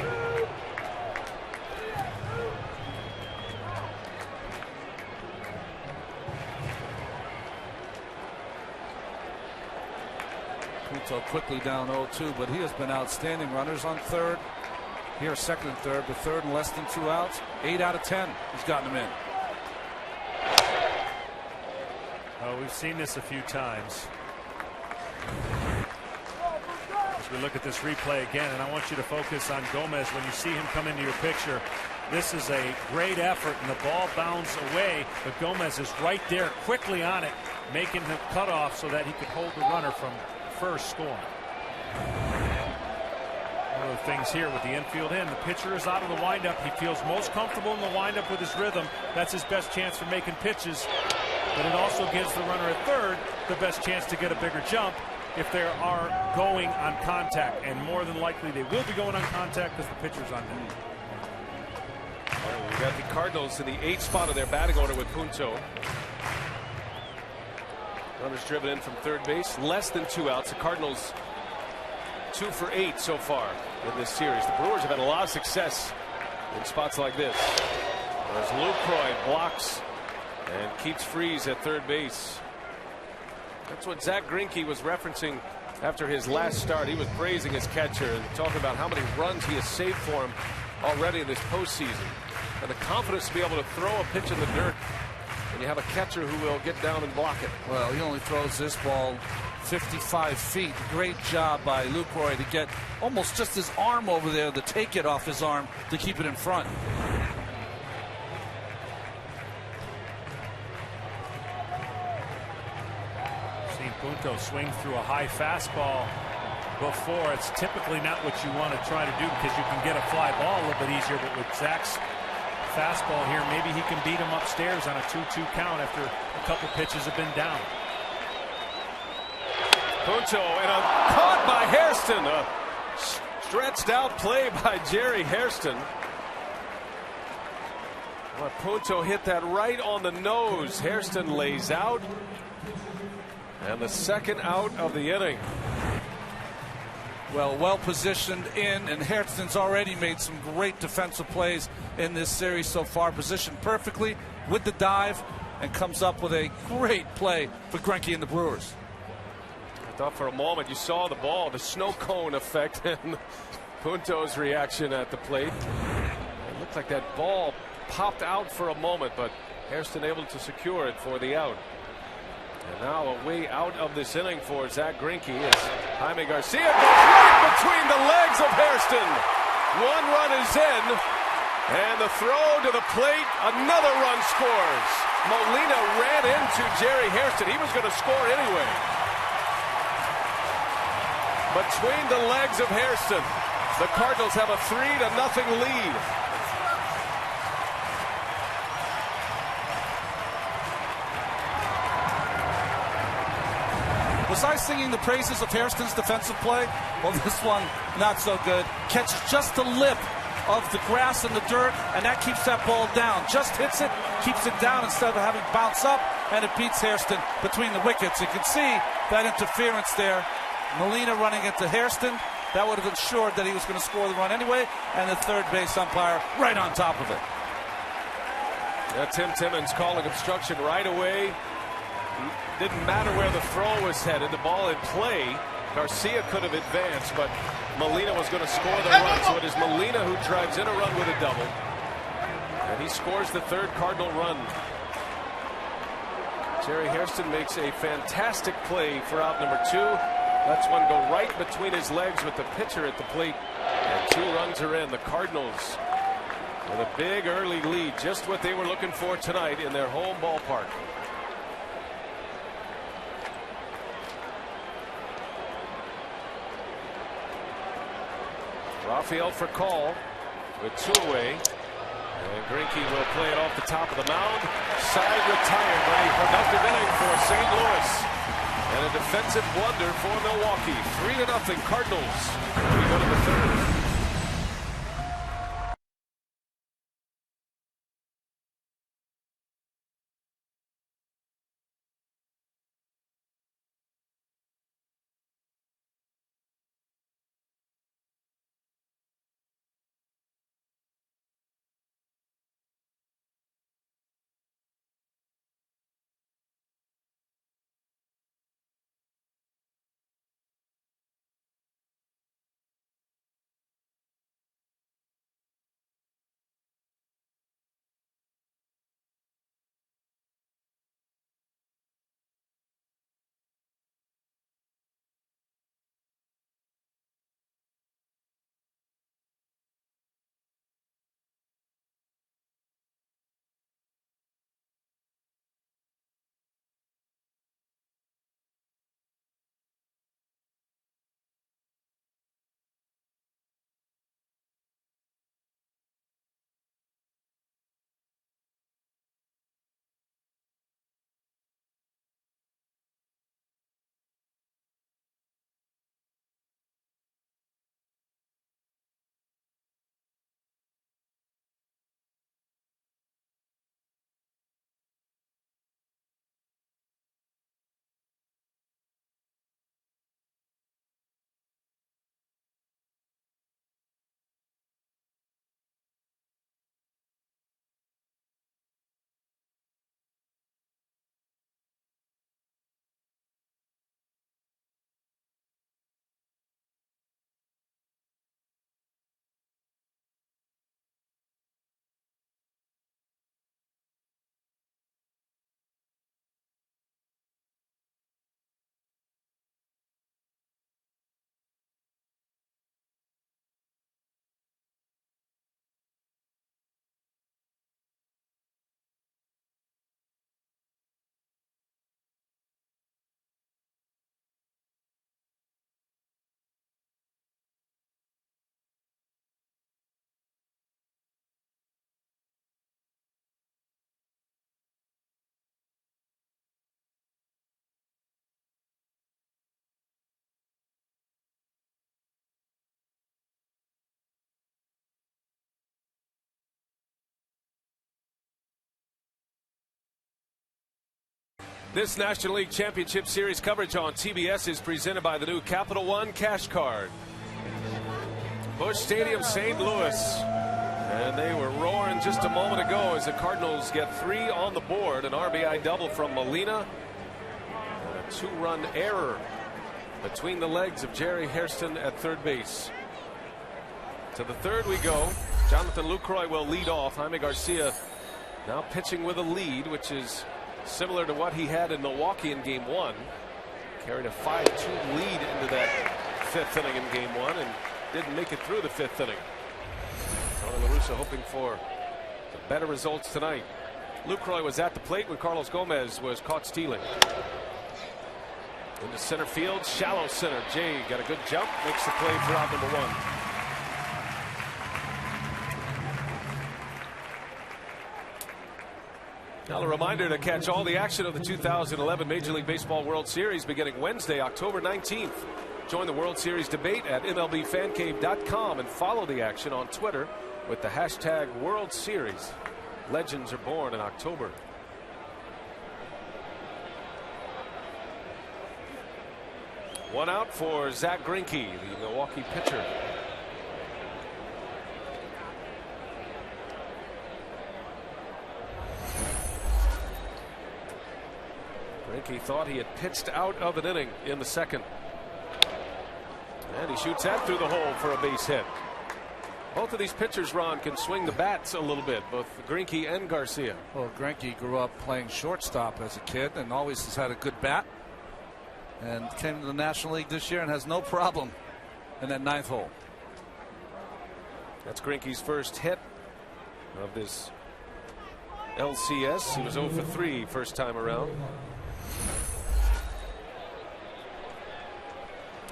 Punto quickly down 0-2, but he has been outstanding. Runners on third. Here, second and third, but third and less than 2 outs. 8 out of 10. He's gotten them in. Oh, we've seen this a few times. As we look at this replay again, and I want you to focus on Gomez when you see him come into your picture. This is a great effort, and the ball bounds away, but Gomez is right there quickly on it, making the cutoff so that he could hold the runner from first scoring. One of the things here with the infield in, the pitcher is out of the windup. He feels most comfortable in the windup with his rhythm. That's his best chance for making pitches. But it also gives the runner at third the best chance to get a bigger jump if they are going on contact. And more than likely they will be going on contact because the pitcher's on deck. We got the Cardinals in the 8th spot of their batting order with Punto. Runners driven in from third base, less than 2 outs. The Cardinals 2 for 8 so far in this series. The Brewers have had a lot of success in spots like this. As Lucroy blocks and keeps Freese at third base. That's what Zach Greinke was referencing after his last start. He was praising his catcher and talking about how many runs he has saved for him already in this postseason. And the confidence to be able to throw a pitch in the dirt when you have a catcher who will get down and block it. Well, he only throws this ball 55 feet. Great job by Lucroy to get almost just his arm over there to take it off his arm to keep it in front. Seen Punto swing through a high fastball before. It's typically not what you want to try to do because you can get a fly ball a little bit easier, but with Zach's fastball here, maybe he can beat him upstairs on a 2-2 count after a couple pitches have been down. Punto and a caught by Hairston. A stretched out play by Jerry Hairston. Well, Punto hit that right on the nose. Hairston lays out. And the second out of the inning. Well positioned in, and Hairston's already made some great defensive plays in this series so far. Positioned perfectly with the dive and comes up with a great play for Greinke and the Brewers. I thought for a moment you saw the ball, the snow cone effect, and Punto's reaction at the plate. It looked like that ball popped out for a moment, but Hairston able to secure it for the out. And now a way out of this inning for Zach Greinke is Jaime Garcia goes right between the legs of Hairston. One run is in, and the throw to the plate, another run scores. Molina ran into Jerry Hairston. He was going to score anyway. Between the legs of Hairston, the Cardinals have a 3-0 lead. Was I singing the praises of Hairston's defensive play? Well, this one, not so good. Catches just the lip of the grass and the dirt, and that keeps that ball down. Just hits it, keeps it down instead of having bounce up, and it beats Hairston between the wickets. You can see that interference there. Molina running into Hairston. That would have ensured that he was going to score the run anyway, and the third base umpire right on top of it. Yeah, Tim Timmons calling obstruction right away. Didn't matter where the throw was headed. The ball in play. Garcia could have advanced, but Molina was going to score the run. So it is Molina who drives in a run with a double. And he scores the third Cardinal run. Jerry Hairston makes a fantastic play for out number 2. Lets one go right between his legs with the pitcher at the plate. And 2 runs are in. The Cardinals with a big early lead. Just what they were looking for tonight in their home ballpark. Raphael for call with 2 away. And Greinke will play it off the top of the mound. Side retired by a productive inning for St. Louis. And a defensive blunder for Milwaukee. 3-0 Cardinals. We go to the third. This National League Championship Series coverage on TBS is presented by the new Capital One Cash Card. Busch Stadium, St. Louis. And they were roaring just a moment ago as the Cardinals get 3 on the board. An RBI double from Molina. And a 2-run error between the legs of Jerry Hairston at third base. To the third we go. Jonathan Lucroy will lead off. Jaime Garcia now pitching with a lead, which is similar to what he had in Milwaukee in Game 1. Carried a 5-2 lead into that 5th inning in Game 1 and didn't make it through the 5th inning. Tony La Russa hoping for better results tonight. Lucroy was at the plate when Carlos Gomez was caught stealing. Into center field, shallow center. Jay got a good jump, makes the play for out number 1. Now a reminder to catch all the action of the 2011 Major League Baseball World Series beginning Wednesday, October 19th. Join the World Series debate at MLBFancave.com and follow the action on Twitter with the hashtag World Series. Legends are born in October. One out for Zach Greinke, the Milwaukee pitcher. Greinke thought he had pitched out of an inning in the second. And he shoots that through the hole for a base hit. Both of these pitchers, Ron, can swing the bats a little bit, both Greinke and Garcia. Well, Greinke grew up playing shortstop as a kid and always has had a good bat. And came to the National League this year and has no problem in that 9th hole. That's Greinke's first hit of this LCS. He was 0 for 3 first time around.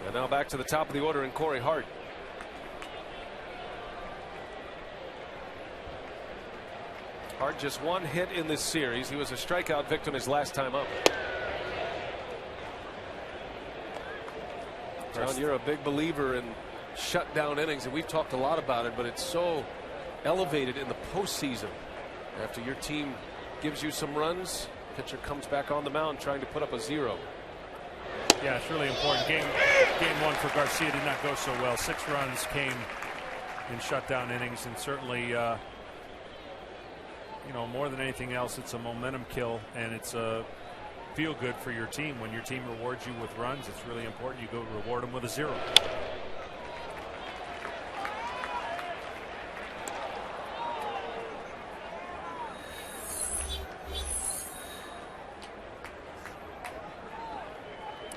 And now back to the top of the order in Corey Hart. Hart just one hit in this series. He was a strikeout victim his last time up. John, you're a big believer in shutdown innings, and we've talked a lot about it, but it's so elevated in the postseason. After your team gives you some runs, pitcher comes back on the mound trying to put up a 0. Yeah, it's really important. Game one for Garcia did not go so well. 6 runs came in shutdown innings, and certainly, you know, more than anything else, it's a momentum kill, and it's a feel good for your team. When your team rewards you with runs, it's really important you go reward them with a 0.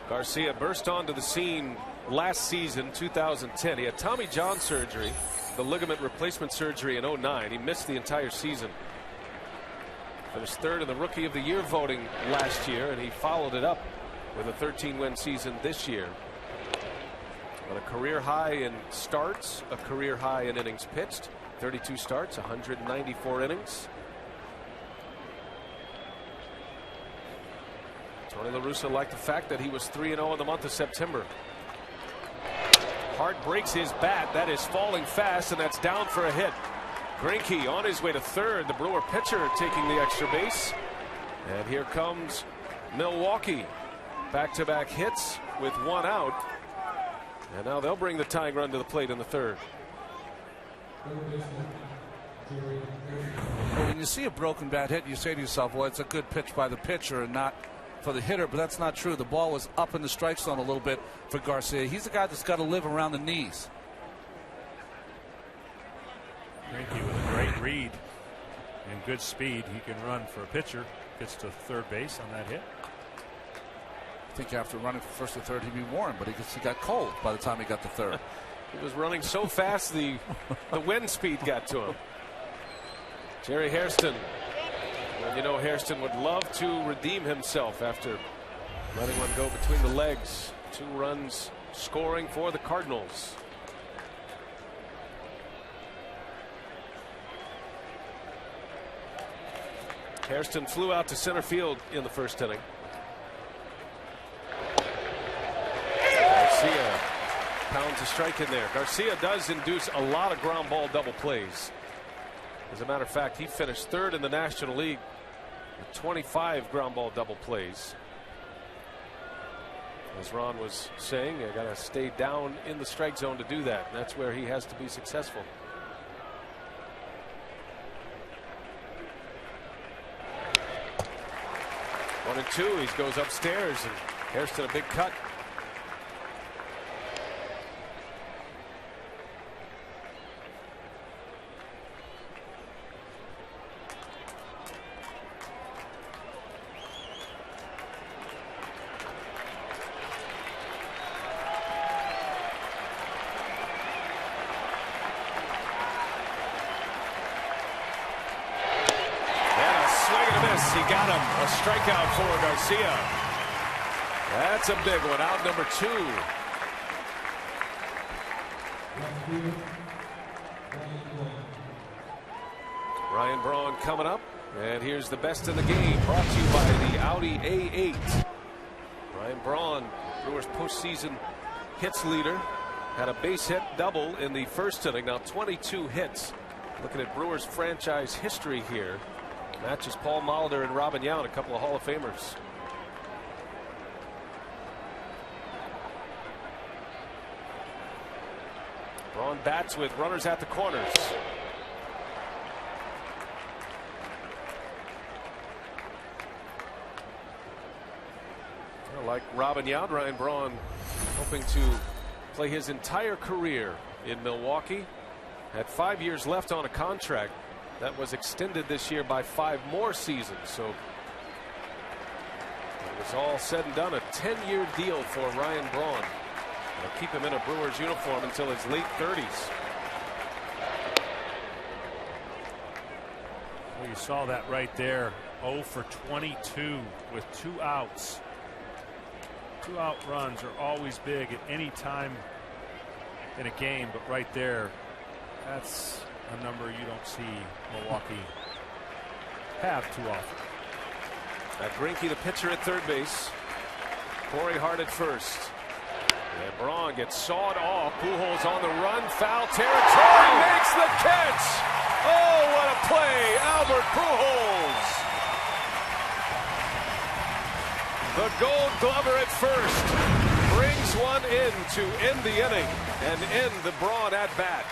Garcia burst onto the scene last season, 2010. He had Tommy John surgery, the ligament replacement surgery in 09. He missed the entire season. Finished 3rd in the Rookie of the Year voting last year, and he followed it up with a 13-win season this year. But a career high in starts, a career high in innings pitched, 32 starts, 194 innings. Tony La Russa liked the fact that he was 3-0 in the month of September. Hart breaks his bat. That is falling fast, and that's down for a hit. Greinke on his way to 3rd. The Brewer pitcher taking the extra base. And here comes Milwaukee. Back-to-back hits with 1 out. And now they'll bring the tying run to the plate in the 3rd. Well, when you see a broken bat hit, you say to yourself, well, it's a good pitch by the pitcher and not for the hitter, but that's not true. The ball was up in the strike zone a little bit for Garcia. He's a guy that's got to live around the knees. Greinke with a great read and good speed. He can run for a pitcher. Gets to 3rd base on that hit. I think after running from 1st to 3rd, he'd be warm, but he got cold by the time he got to 3rd. He was running so fast the wind speed got to him. Jerry Hairston. Well, you know, Hairston would love to redeem himself after letting one go between the legs. 2 runs scoring for the Cardinals. Hairston flew out to center field in the 1st inning. Garcia pounds a strike in there. Garcia does induce a lot of ground ball double plays. As a matter of fact, he finished 3rd in the National League with 25 ground ball double plays. As Ron was saying, you got to stay down in the strike zone to do that. And that's where he has to be successful. One and 2. He goes upstairs, and Hairston a big cut. He got him. A strikeout for Garcia. That's a big one. Out number 2. Ryan Braun coming up. And here's the best in the game, brought to you by the Audi A8. Ryan Braun, Brewers postseason hits leader, had a base hit double in the 1st inning. Now 22 hits. Looking at Brewers franchise history here. Matches Paul Molitor and Robin Yount, a couple of Hall of Famers. Braun bats with runners at the corners. Well, like Robin Yount, Ryan Braun hoping to play his entire career in Milwaukee. Had 5 years left on a contract. That was extended this year by 5 more seasons. So it was all said and done, a 10-year deal for Ryan Braun. They'll keep him in a Brewers uniform until his late 30s. Well, you saw that right there. 0 for 22 with 2 outs. 2-out runs are always big at any time in a game, but right there, that's a number you don't see Milwaukee have too often. Greinke, the pitcher, at third base. Corey Hart at first. And Braun gets sawed off. Pujols on the run. Foul territory. Makes the catch. Oh, what a play. Albert Pujols. The Gold Glover at first brings one in to end the inning and end the Braun at bat.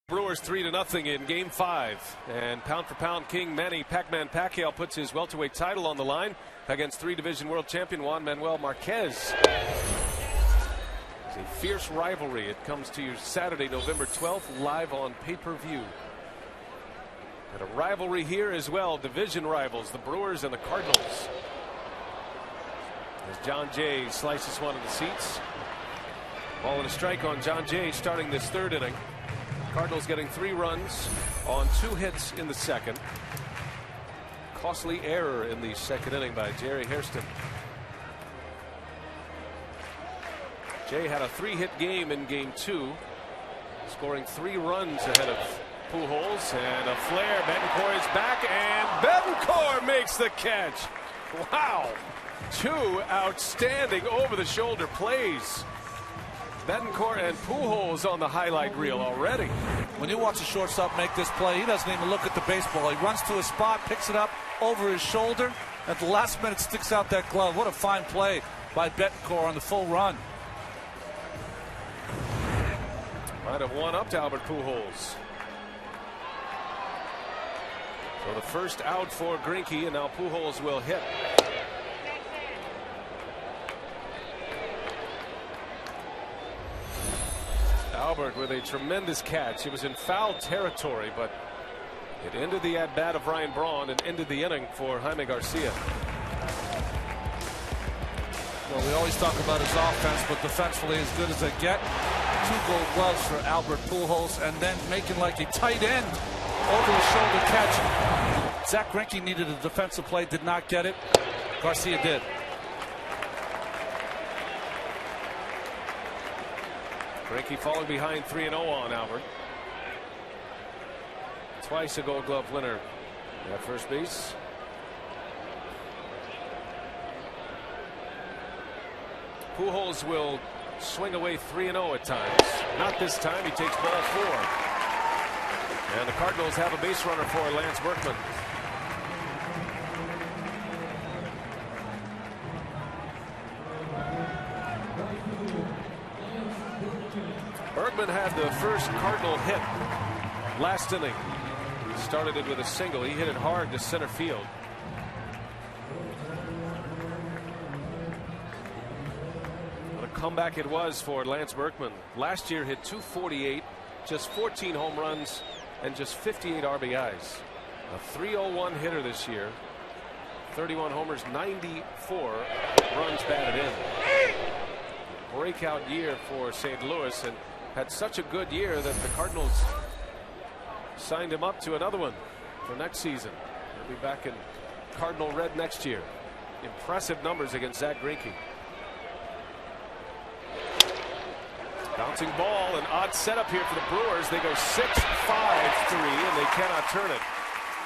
Brewers 3-0 in Game 5, and pound-for-pound king Manny Pac-Man Pacquiao puts his welterweight title on the line against three-division world champion Juan Manuel Marquez. It's a fierce rivalry. It comes to you Saturday, November 12th, live on pay-per-view. And a rivalry here as well, division rivals, the Brewers and the Cardinals. As John Jay slices one of the seats. Ball and a strike on John Jay starting this third inning. Cardinals getting 3 runs on 2 hits in the second. Costly error in the second inning by Jerry Hairston. Jay had a 3-hit game in Game 2, scoring 3 runs ahead of Pujols, and a flare. Betancourt is back, and Betancourt makes the catch. Wow, 2 outstanding over-the-shoulder plays. Betancourt and Pujols on the highlight reel already. When you watch a shortstop make this play, he doesn't even look at the baseball. He runs to a spot, picks it up over his shoulder. At the last minute, sticks out that glove. What a fine play by Betancourt on the full run. Might have one-upped Albert Pujols. So the first out for Greinke, and now Pujols will hit. Albert with a tremendous catch. It was in foul territory, but it ended the at-bat of Ryan Braun and ended the inning for Jaime Garcia. Well, we always talk about his offense, but defensively as good as they get. 2 gold gloves for Albert Pujols, and then making like a tight end over the shoulder catch. Zach Greinke needed a defensive play, did not get it. Garcia did. Greinke falling behind 3-0 on Albert. Twice a Gold Glove winner at first base. Pujols will swing away 3-0 at times. Not this time. He takes ball 4. And the Cardinals have a base runner for Lance Berkman. Berkman had the first Cardinal hit last inning. Started it with a single. He hit it hard to center field. What a comeback it was for Lance Berkman. Last year hit .248, just 14 home runs and just 58 RBIs. A .301 hitter this year. 31 homers, 94 runs batted in. Breakout year for St. Louis, and had such a good year that the Cardinals signed him up to another one for next season. He'll be back in Cardinal red next year. Impressive numbers against Zach Greinke. Bouncing ball, an odd setup here for the Brewers. They go 6-5-3 and they cannot turn it.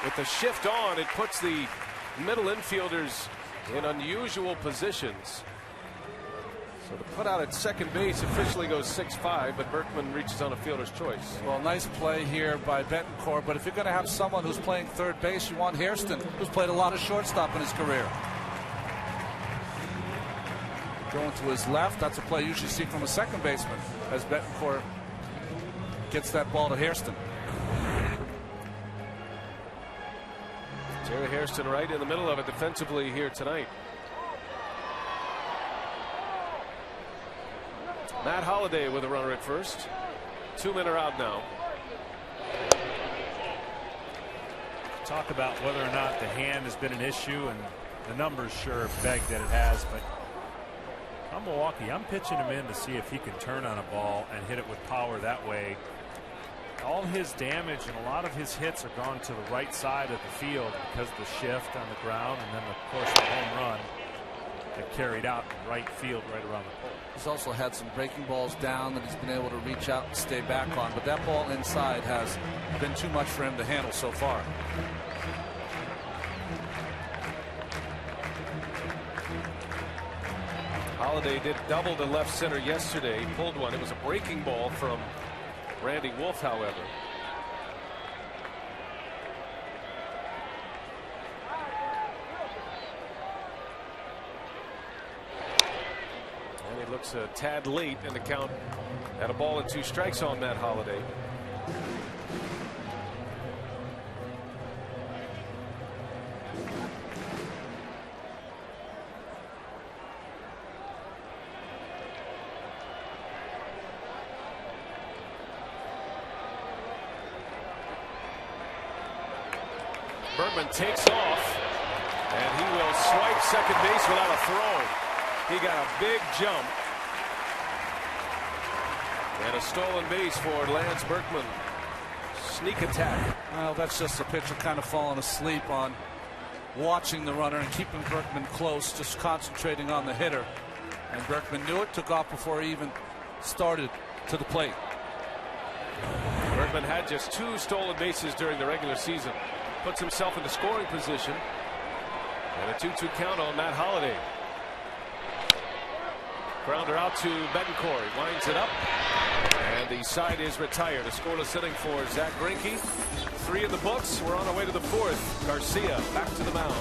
With the shift on, it puts the middle infielders in unusual positions. So the put out at second base officially goes 6-5, but Berkman reaches on a fielder's choice. Well, nice play here by Betancourt, but if you're going to have someone who's playing third base, you want Hairston, who's played a lot of shortstop in his career. Going to his left, that's a play you usually see from a second baseman as Betancourt gets that ball to Hairston. Jerry Hairston right in the middle of it defensively here tonight. Matt Holliday with a runner at first. 2 men are out now. Talk about whether or not the hand has been an issue, and the numbers sure beg that it has, but I'm Milwaukee. I'm pitching him in to see if he can turn on a ball and hit it with power that way. All his damage and a lot of his hits are gone to the right side of the field because of the shift on the ground, and then of course the home run that carried out in right field right around the pole. He's also had some breaking balls down that he's been able to reach out and stay back on, but that ball inside has been too much for him to handle so far. Holliday did double to left center yesterday. He pulled one. It was a breaking ball from Randy Wolf, however. And he looks a tad late in the count at a ball and 2 strikes on Matt Holliday. Berkman takes off, and he will swipe second base without a throw. He got a big jump. And a stolen base for Lance Berkman. Sneak attack. Well, that's just the pitcher kind of falling asleep on watching the runner and keeping Berkman close, just concentrating on the hitter. And Berkman knew it, took off before he even started to the plate. Berkman had just 2 stolen bases during the regular season. Puts himself into scoring position. And a 2-2 count on Matt Holliday. Grounder out to Betancourt. He winds it up. And the side is retired. A scoreless inning for Zach Greinke. 3 in the books. We're on our way to the 4th. Garcia back to the mound.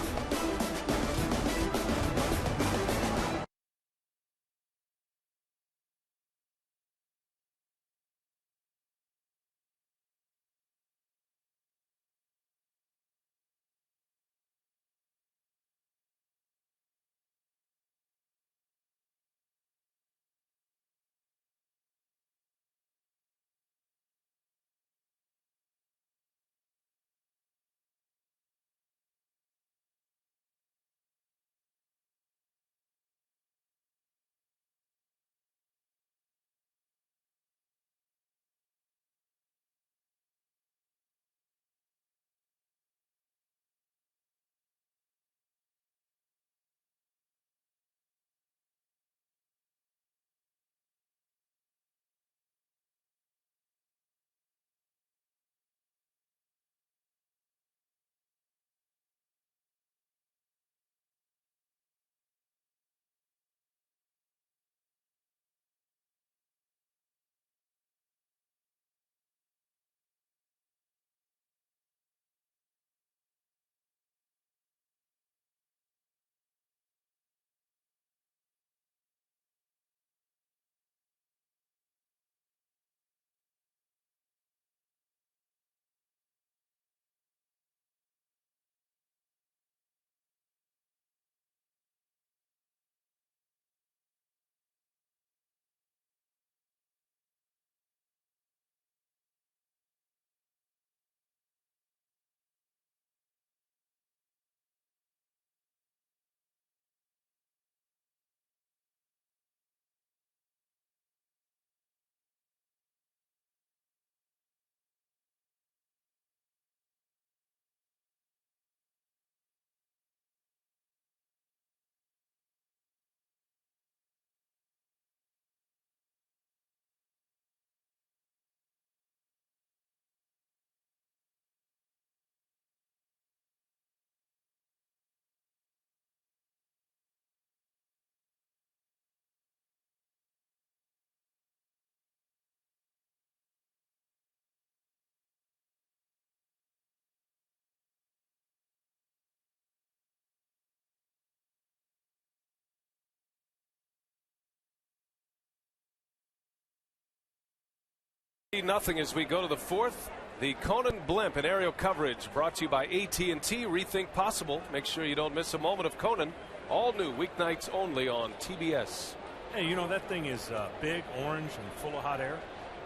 Nothing as we go to the fourth. The Conan Blimp and aerial coverage brought to you by AT&T. Rethink possible. Make sure you don't miss a moment of Conan. All new weeknights only on TBS. Hey, you know that thing is big, orange, and full of hot air.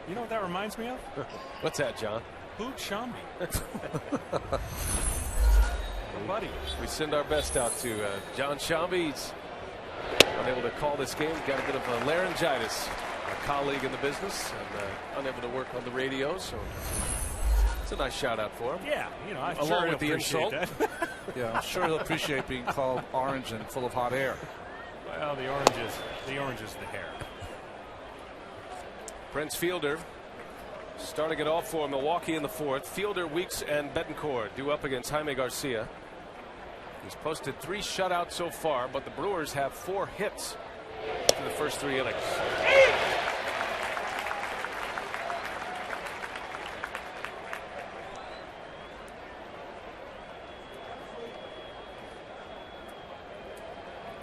You know what that reminds me of? What's that, John? Boot Shambi. Buddy. We send our best out to John Shambi. He's unable to call this game. Got a bit of a laryngitis. A colleague in the business and unable to work on the radio, so it's a nice shout out for him. Yeah, you know, I'm along sure with the insult. that. Yeah, I'm sure he'll appreciate being called orange and full of hot air. Well, the orange is the hair. Prince Fielder starting it off for Milwaukee in the fourth. Fielder, Weeks, and Betancourt due up against Jaime Garcia. He's posted 3 shutouts so far, but the Brewers have 4 hits in the first 3 innings.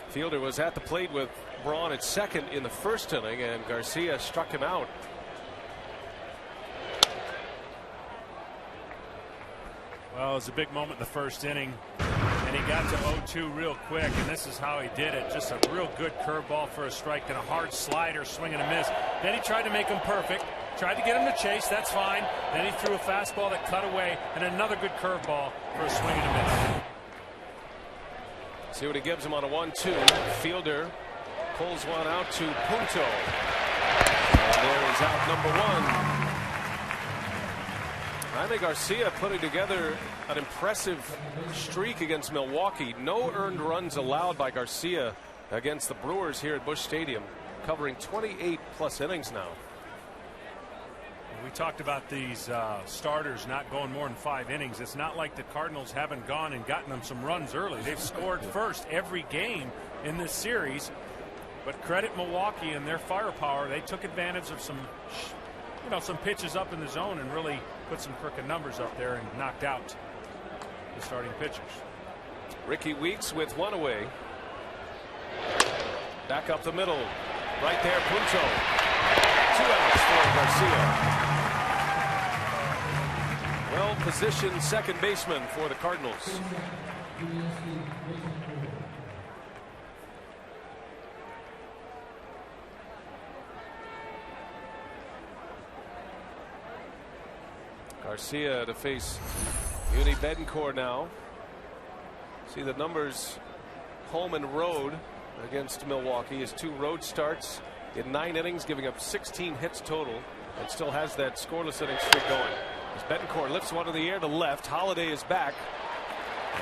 Fielder was at the plate with Braun at second in the first inning, and Garcia struck him out. Well, it was a big moment in the first inning, and he got to 0-2 real quick, and this is how he did it. Just a real good curveball for a strike and a hard slider, swing and a miss. Then he tried to make him perfect, tried to get him to chase, that's fine. Then he threw a fastball that cut away, and another good curveball for a swing and a miss. See what he gives him on a 1-2. Fielder pulls one out to Punto. And there is out number 1. Jaime Garcia putting together an impressive streak against Milwaukee. No earned runs allowed by Garcia against the Brewers here at Busch Stadium, covering 28 plus innings now. We talked about these starters not going more than 5 innings. It's not like the Cardinals haven't gone and gotten them some runs early. They've scored first every game in this series. But credit Milwaukee and their firepower. They took advantage of some pitches up in the zone and really put some crooked numbers up there and knocked out the starting pitchers. Ricky Weeks with 1 away. Back up the middle. Right there, Punto. 2 outs for Garcia. Well positioned second baseman for the Cardinals. Garcia to face Uni Betancourt now. See the numbers home and road against Milwaukee. His 2 road starts in 9 innings, giving up 16 hits total, and still has that scoreless inning streak going. As Betancourt lifts one in the air to left, Holiday is back.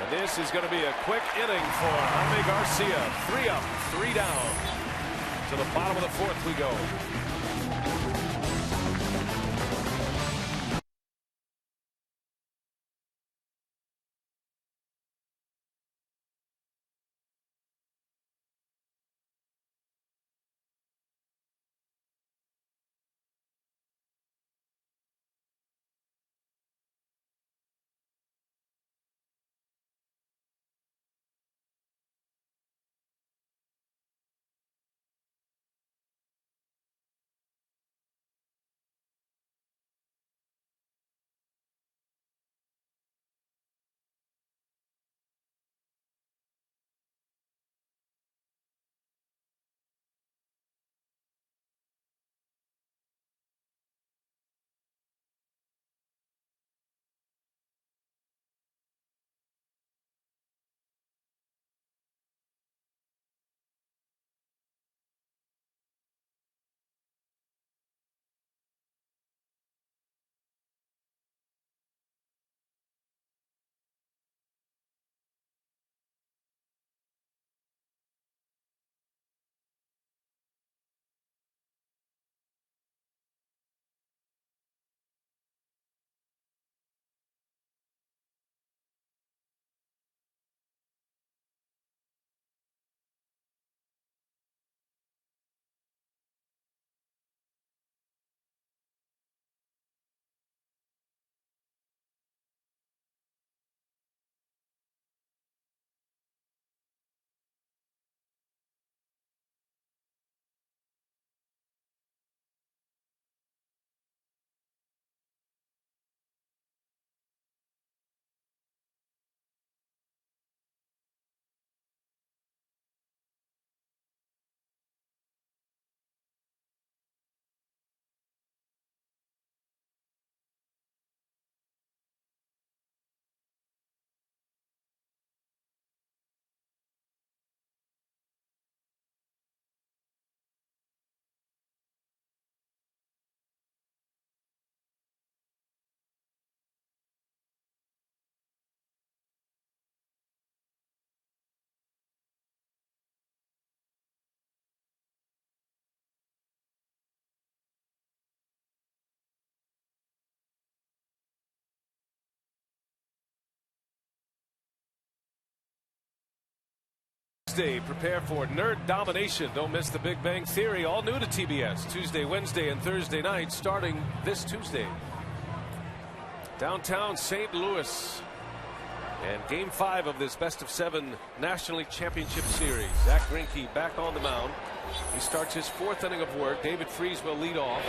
And this is going to be a quick inning for Jaime Garcia. 3 up, 3 down. To the bottom of the fourth we go. Tuesday, prepare for nerd domination. Don't miss the Big Bang Theory, all new to TBS. Tuesday, Wednesday, and Thursday night, starting this Tuesday. Downtown St. Louis. And Game 5 of this best-of-7 National League Championship Series. Zach Greinke back on the mound. He starts his 4th inning of work. David Freese will lead off.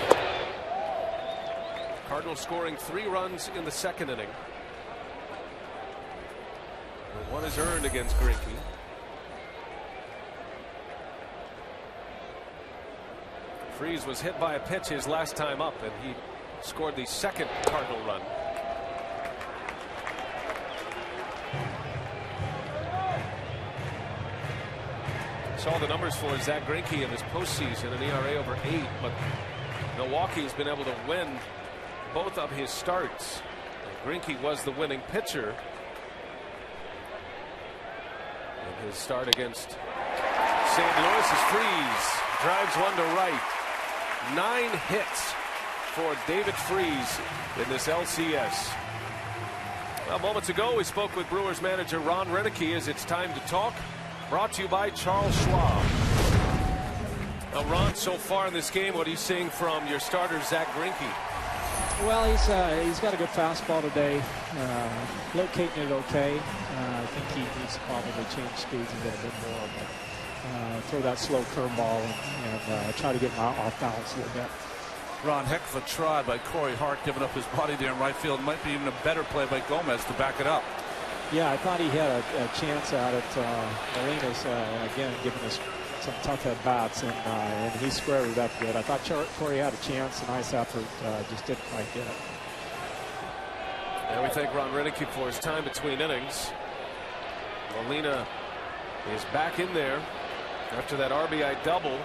Cardinals scoring 3 runs in the 2nd inning. And 1 is earned against Greinke. Freese was hit by a pitch his last time up, and he scored the 2nd Cardinal run. Saw the numbers for Zach Greinke in his postseason, an ERA over 8, but Milwaukee's been able to win both of his starts. Greinke was the winning pitcher in his start against St. Louis. As Freese drives 1 to right. 9 hits for David Freese in this LCS. Well, moments ago we spoke with Brewers manager Ron Roenicke as it's time to talk. Brought to you by Charles Schwab. Now, Ron, so far in this game, what are you seeing from your starter, Zach Greinke? Well, he's got a good fastball today. Locating it okay. I think he needs to probably change speeds a little bit more. But throw that slow curveball and try to get him off balance a little bit. Ron, heck of a try by Corey Hart, giving up his body there in right field. Might be even a better play by Gomez to back it up. Yeah, I thought he had a chance at it. Molina's, again, giving us some tough at bats, and he squared it up good. I thought Corey had a chance, a nice effort, just didn't quite get it. And we thank Ron Roenicke for his time between innings. Molina is back in there after that RBI double.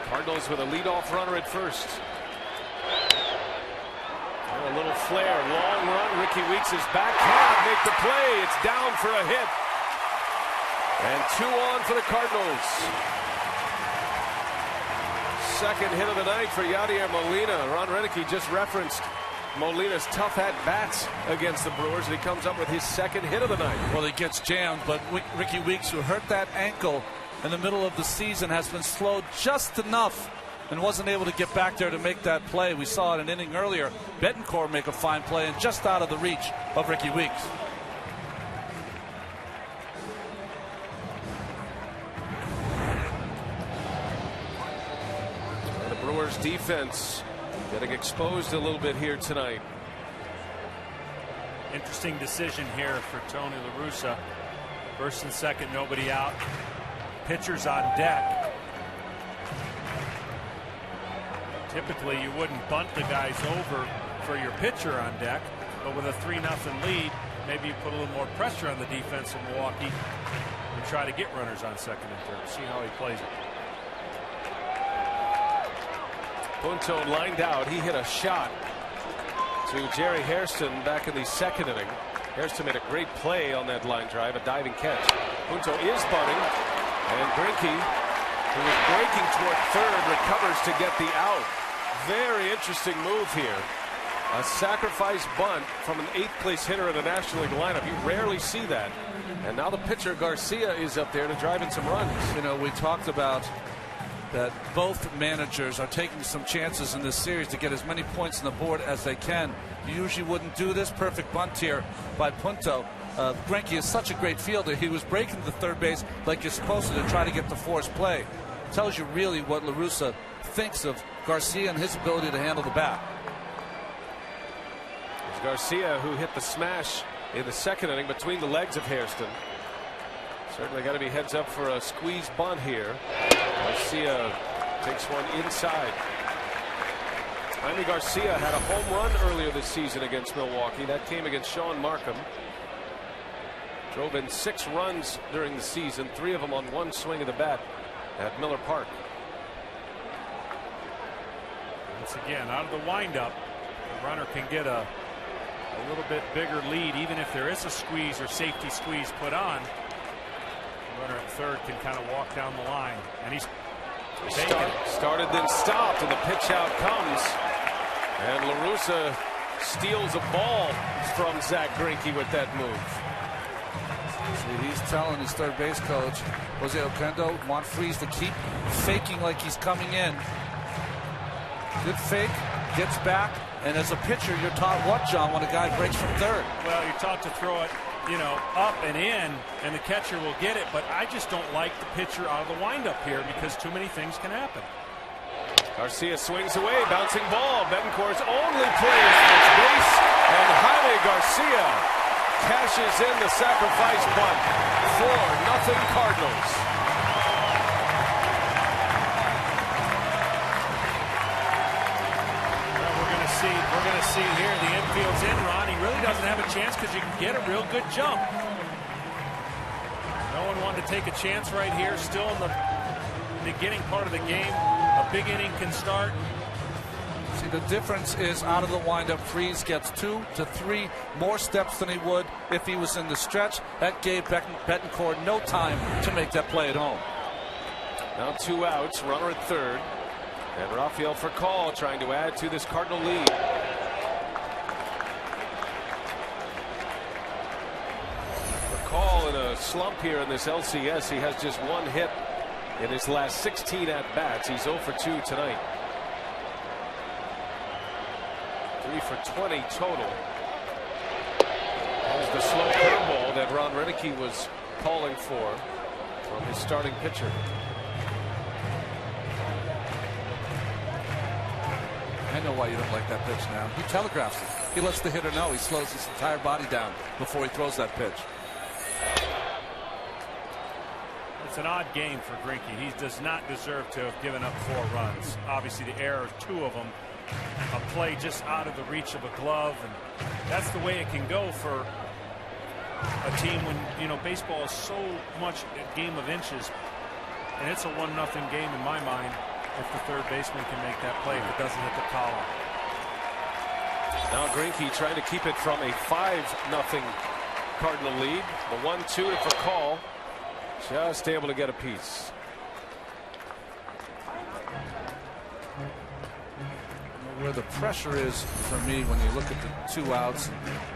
Cardinals with a leadoff runner at first. A little flare, long run. Ricky Weeks is back. Cannot make the play. It's down for a hit. And 2 on for the Cardinals. 2nd hit of the night for Yadier Molina. Ron Roenicke just referenced Molina's tough at-bats against the Brewers, and he comes up with his 2nd hit of the night. Well, he gets jammed, but Ricky Weeks, who hurt that ankle in the middle of the season, has been slowed just enough and wasn't able to get back there to make that play. We saw it an inning earlier. Bettencourt make a fine play and just out of the reach of Ricky Weeks. The Brewers defense getting exposed a little bit here tonight. Interesting decision here for Tony La Russa. 1st and 2nd, nobody out. Pitchers on deck. Typically, you wouldn't bunt the guys over for your pitcher on deck, but with a 3-0 lead, maybe you put a little more pressure on the defense in Milwaukee and try to get runners on 2nd and 3rd. See how he plays it. Punto lined out. He hit a shot to Jerry Hairston back in the 2nd inning. Hairston made a great play on that line drive, a diving catch. Punto is bunting, and Greinke, who is breaking toward 3rd, recovers to get the out. Very interesting move here. A sacrifice bunt from an 8th place hitter in the National League lineup. You rarely see that. And now the pitcher Garcia is up there to drive in some runs. You know, we talked about that both managers are taking some chances in this series to get as many points on the board as they can. You usually wouldn't do this. Perfect bunt here by Punto. Greinke is such a great fielder. He was breaking the 3rd base like you're supposed to try to get the force play. Tells you really what La Russa thinks of Garcia and his ability to handle the bat. It's Garcia who hit the smash in the 2nd inning between the legs of Hairston. Certainly got to be heads up for a squeeze bunt here. Garcia takes one inside. Jaime Garcia had a home run earlier this season against Milwaukee. That came against Sean Markham. Drove in 6 runs during the season, 3 of them on 1 swing of the bat at Miller Park. Once again, out of the windup, the runner can get a little bit bigger lead, even if there is a squeeze or safety squeeze put on. The runner at 3rd can kind of walk down the line, and he's started then stopped, and the pitch out comes, and La Russa steals a ball from Zach Greinke with that move. telling his third base coach, Jose Oquendo, want Freese to keep faking like he's coming in. Good fake, gets back, and as a pitcher, you're taught what, John, when a guy breaks from third? Well, you're taught to throw it, up and in, and the catcher will get it, but I just don't like the pitcher out of the windup here because too many things can happen. Garcia swings away, bouncing ball. Betancourt's only play is first base, and Jaime Garcia cashes in the sacrifice bunt. 4-0 Cardinals. Well, we're going to see here the infield's in, Ron. He really doesn't have a chance because you can get a real good jump. No one wanted to take a chance right here. Still in the beginning part of the game. A big inning can start. See, the difference is out of the windup, Freese gets 2 to 3 more steps than he would if he was in the stretch. That gave Betancourt no time to make that play at home. Now 2 outs, runner at third. And Rafael Furcal trying to add to this Cardinal lead. Furcal in a slump here in this LCS. He has just 1 hit in his last 16 at-bats. He's 0 for 2 tonight. 3 for 20 total. That was the slow curveball that Ron Renicky was calling for from his starting pitcher. I know why you don't like that pitch now. He telegraphs it. He lets the hitter know. He slows his entire body down before he throws that pitch. It's an odd game for Greinke. He does not deserve to have given up 4 runs. Obviously, the error, 2 of them. A play just out of the reach of a glove, and that's the way it can go for a team when baseball is so much a game of inches, and it's a 1-0 game in my mind if the third baseman can make that play if it doesn't hit the column. Now Greinke trying to keep it from a 5-0 Cardinal lead. The 1-2 for call. Just able to get a piece. Where the pressure is for me when you look at the 2 outs,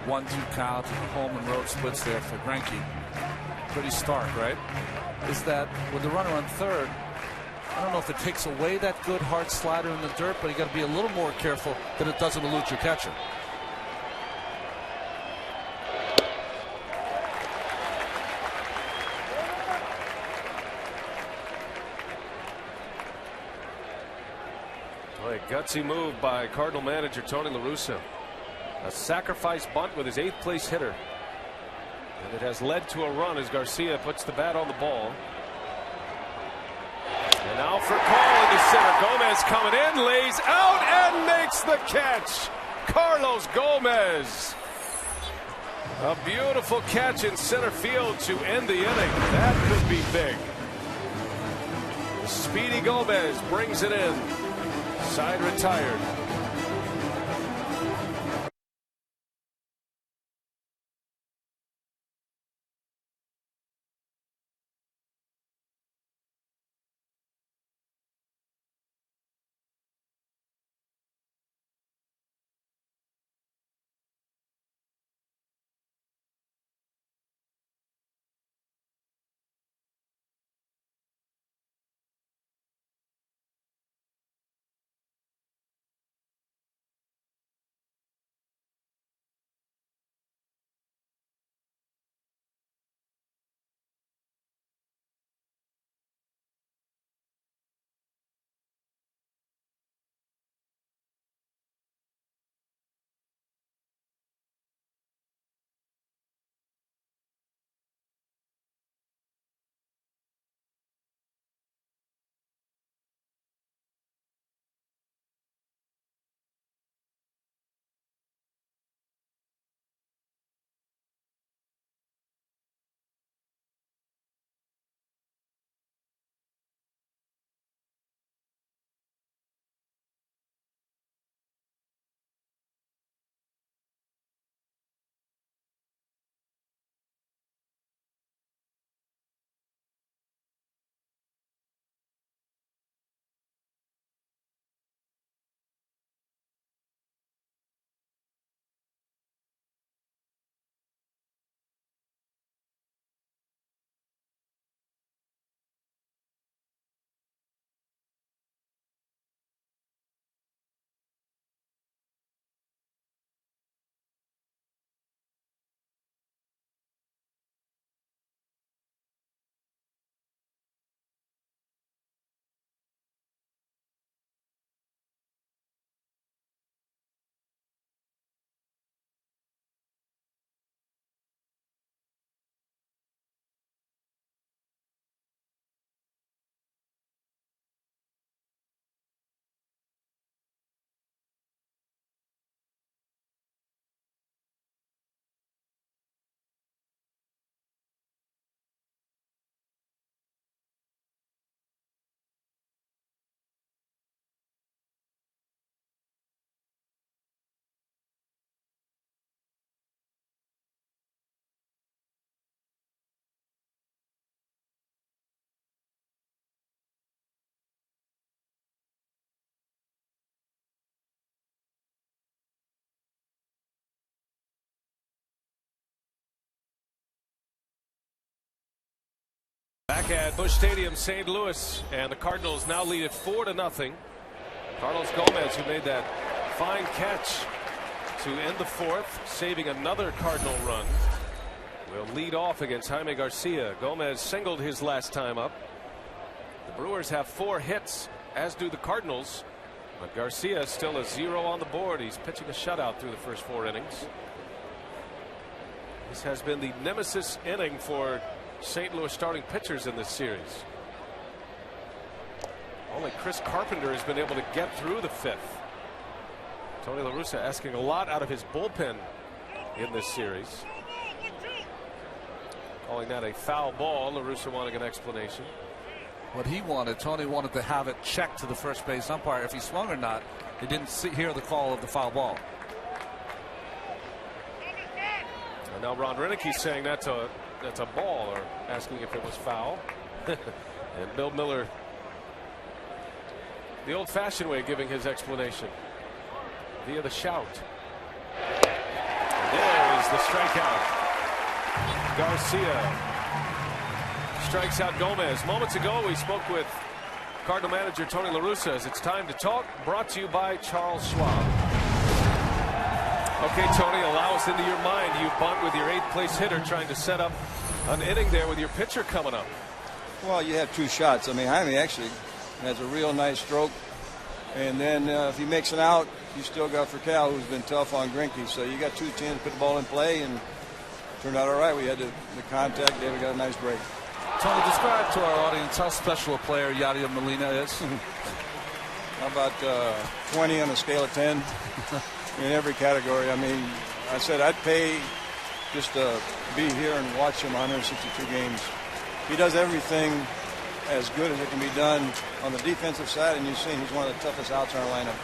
1-2 count, and home and road splits there for Greinke, pretty stark, right? Is that with the runner on third, I don't know if it takes away that good hard slider in the dirt, but you got to be a little more careful that it doesn't elude your catcher. A gutsy move by Cardinal manager Tony La Russa. A sacrifice bunt with his 8th place hitter. And it has led to a run as Garcia puts the bat on the ball. And now for call into center. Gomez coming in, lays out and makes the catch. Carlos Gomez. A beautiful catch in center field to end the inning. That could be big. Speedy Gomez brings it in. Side retired. Back at Busch Stadium, St. Louis, and the Cardinals now lead it 4-0. Carlos Gomez, who made that fine catch to end the fourth, saving another Cardinal run, will lead off against Jaime Garcia. Gomez singled his last time up. The Brewers have 4 hits, as do the Cardinals, but Garcia still a 0 on the board. He's pitching a shutout through the first 4 innings. This has been the nemesis inning for St. Louis starting pitchers in this series. Only Chris Carpenter has been able to get through the 5th. Tony La Russa asking a lot out of his bullpen in this series. Calling that a foul ball. La Russa wanting an explanation. What he wanted, Tony wanted to have it checked to the first base umpire if he swung or not. He didn't hear the call of the foul ball. And now Ron Renick's saying that's a ball, or asking if it was foul. And Bill Miller, the old-fashioned way, giving his explanation via the shout. And there is the strikeout. Garcia strikes out Gomez. Moments ago, we spoke with Cardinal manager Tony La Russa. As it's time to talk, brought to you by Charles Schwab. Okay, Tony, allow us into your mind. You bunt with your 8th place hitter, trying to set up an inning there with your pitcher coming up. Well, you have 2 shots. I mean, Jaime actually has a real nice stroke. And then if he makes an out, you still got Cal, who's been tough on Greinke. So you got 2 chances to put the ball in play, and it turned out all right. We had the contact. David got a nice break. Tony, describe to our audience how special a player Yadier Molina is. How about 20 on a scale of 10 in every category? I mean, I said I'd pay just to be here and watch him 162 games. He does everything as good as it can be done on the defensive side, and you've seen he's one of the toughest outs in our lineup.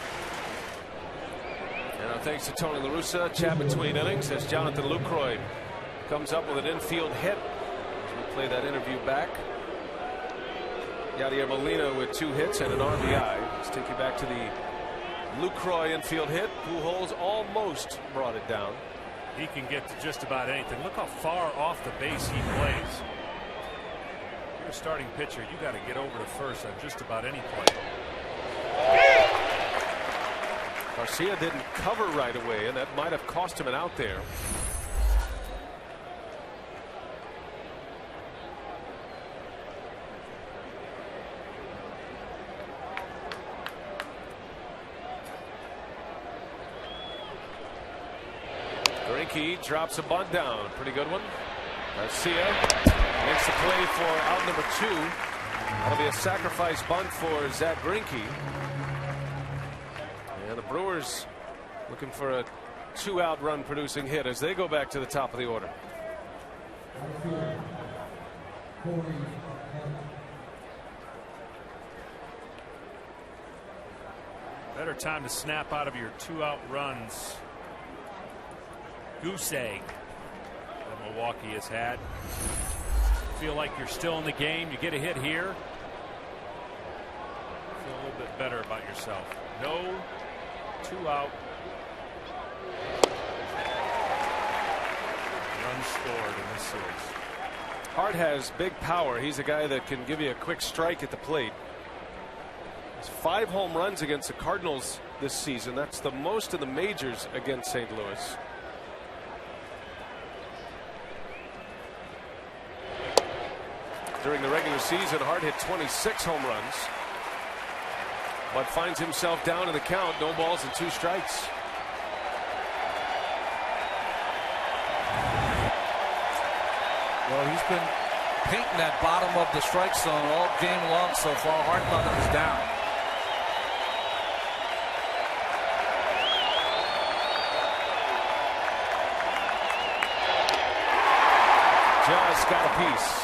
And thanks to Tony La Russa, chat between innings as Jonathan Lucroy comes up with an infield hit. We'll play that interview back. Yadier Molina with 2 hits and an RBI. Let's take you back to the Lucroy infield hit. Pujols almost brought it down. He can get to just about anything. Look how far off the base he plays. You're a starting pitcher. You got to get over to first on just about any play. Garcia didn't cover right away, and that might have cost him an out there. Greinke drops a bunt down. Pretty good one. Garcia makes the play for out number 2. That'll be a sacrifice bunt for Zach Greinke. And the Brewers looking for a 2-out run producing hit as they go back to the top of the order. Better time to snap out of your 2-out runs. Goose egg that Milwaukee has had. Feel like you're still in the game. You get a hit here. Feel a little bit better about yourself. No 2-out runs scored in this series. Hart has big power. He's a guy that can give you a quick strike at the plate. He's 5 home runs against the Cardinals this season. That's the most in the majors against St. Louis. During the regular season, Hart hit 26 home runs, but finds himself down in the count. No balls and 2 strikes. Well, he's been painting that bottom of the strike zone all game long so far. Hart thought it was down. Just got a piece.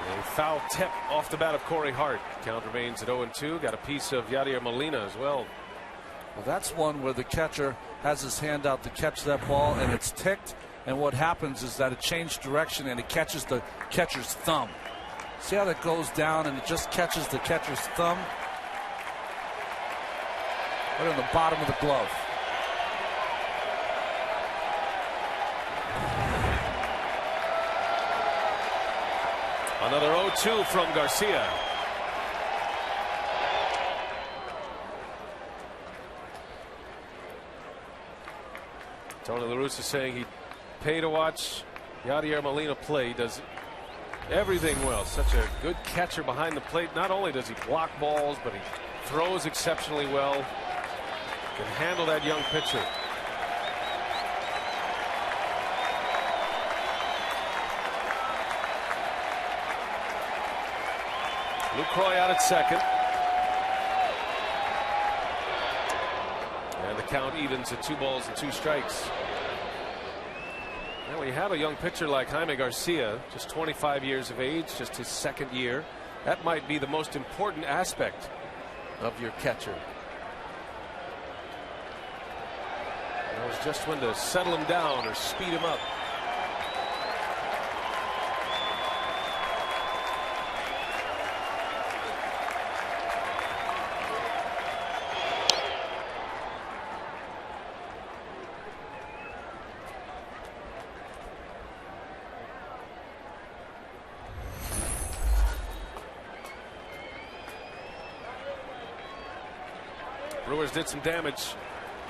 A foul tip off the bat of Corey Hart. Count remains at 0-2. Got a piece of Yadier Molina as well. Well, that's one where the catcher has his hand out to catch that ball, and it's ticked. And what happens is that it changed direction, and it catches the catcher's thumb. See how that goes down, and it just catches the catcher's thumb right on the bottom of the glove. Another 0-2 from Garcia. Tony La Russa saying he'd pay to watch Yadier Molina play. He does everything well. Such a good catcher behind the plate. Not only does he block balls, but he throws exceptionally well. Can handle that young pitcher. Lucroy out at second. And the count evens at 2 balls and 2 strikes. Now, when you have a young pitcher like Jaime Garcia, just 25 years of age, just his 2nd year, that might be the most important aspect of your catcher. Knows just when to settle him down or speed him up. Brewers did some damage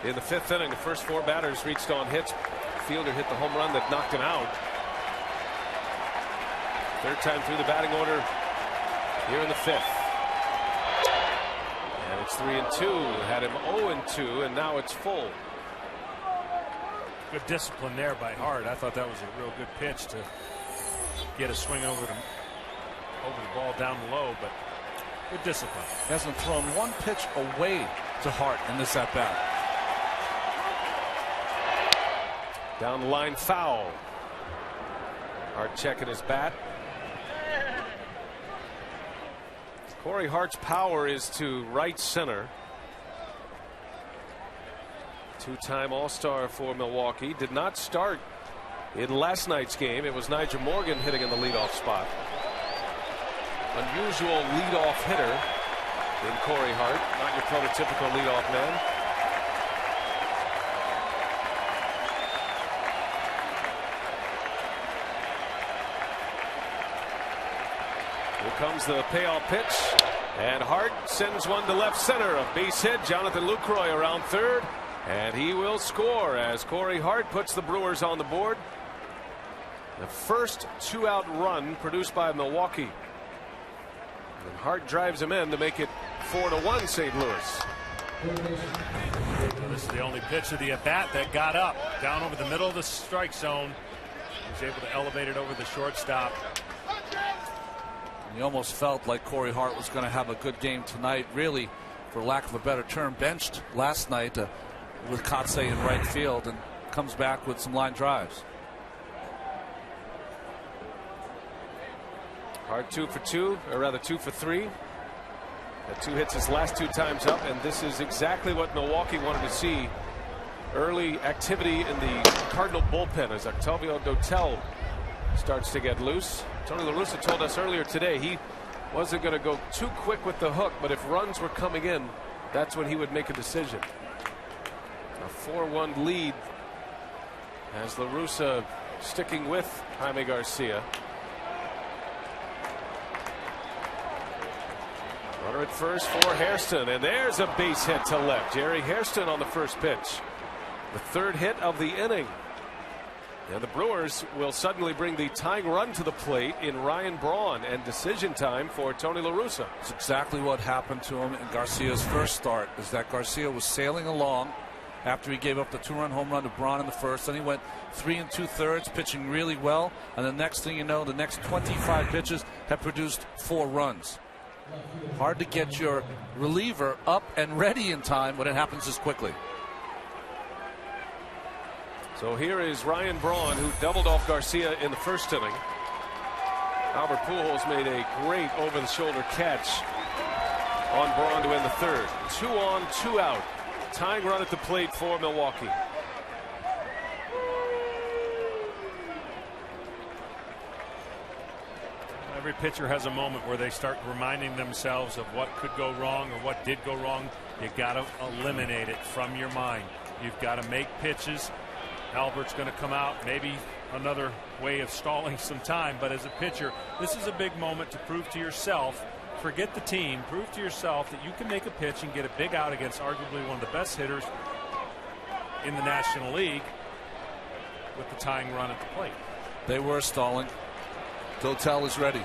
in the 5th inning. The first 4 batters reached on hits. Fielder hit the home run that knocked him out. 3rd time through the batting order here in the 5th. And it's 3-2. Had him 0-2, and now it's full. Good discipline there by Hart. I thought that was a real good pitch to get a swing over the ball down low, but good discipline. Hasn't thrown one pitch away to Hart in this at bat. Down the line, foul. Hart checking his bat. Corey Hart's power is to right center. 2-time All-Star for Milwaukee. Did not start in last night's game. It was Nigel Morgan hitting in the leadoff spot. Unusual leadoff hitter in Corey Hart. Not your prototypical leadoff man. Here comes the payoff pitch, and Hart sends one to left center. A base hit. Jonathan Lucroy around 3rd, and he will score as Corey Hart puts the Brewers on the board. The first 2-out run produced by Milwaukee. And Hart drives him in to make it 4-1 St. Louis. This is the only pitch of the at bat that got up down over the middle of the strike zone. He was able to elevate it over the shortstop. You almost felt like Corey Hart was going to have a good game tonight. Really, for lack of a better term, benched last night with Kotze in right field, and comes back with some line drives. Hart 2 for 2, or rather 2 for 3. Had 2 hits his last 2 times up, and this is exactly what Milwaukee wanted to see. Early activity in the Cardinal bullpen as Octavio Dotel starts to get loose. Tony La Russa told us earlier today he wasn't going to go too quick with the hook, but if runs were coming in, that's when he would make a decision. A 4-1 lead as La Russa sticking with Jaime Garcia. Runner at first for Hairston, and there's a base hit to left. Jerry Hairston on the first pitch. The 3rd hit of the inning. And the Brewers will suddenly bring the tying run to the plate in Ryan Braun, and decision time for Tony La Russa. It's exactly what happened to him in Garcia's first start, is that Garcia was sailing along after he gave up the 2-run home run to Braun in the first. Then he went 3 2/3, pitching really well. And the next thing you know, the next 25 pitches have produced 4 runs. Hard to get your reliever up and ready in time when it happens this quickly. So here is Ryan Braun, who doubled off Garcia in the first inning. Albert Pujols made a great over-the-shoulder catch on Braun to end the 3rd. 2 on, 2 out. Tying run at the plate for Milwaukee. Every pitcher has a moment where they start reminding themselves of what could go wrong or what did go wrong. You got to eliminate it from your mind. You've got to make pitches. Albert's going to come out. Maybe another way of stalling some time. But as a pitcher, this is a big moment to prove to yourself, forget the team, prove to yourself that you can make a pitch and get a big out against arguably one of the best hitters in the National League with the tying run at the plate. They were stalling. Dotel is ready.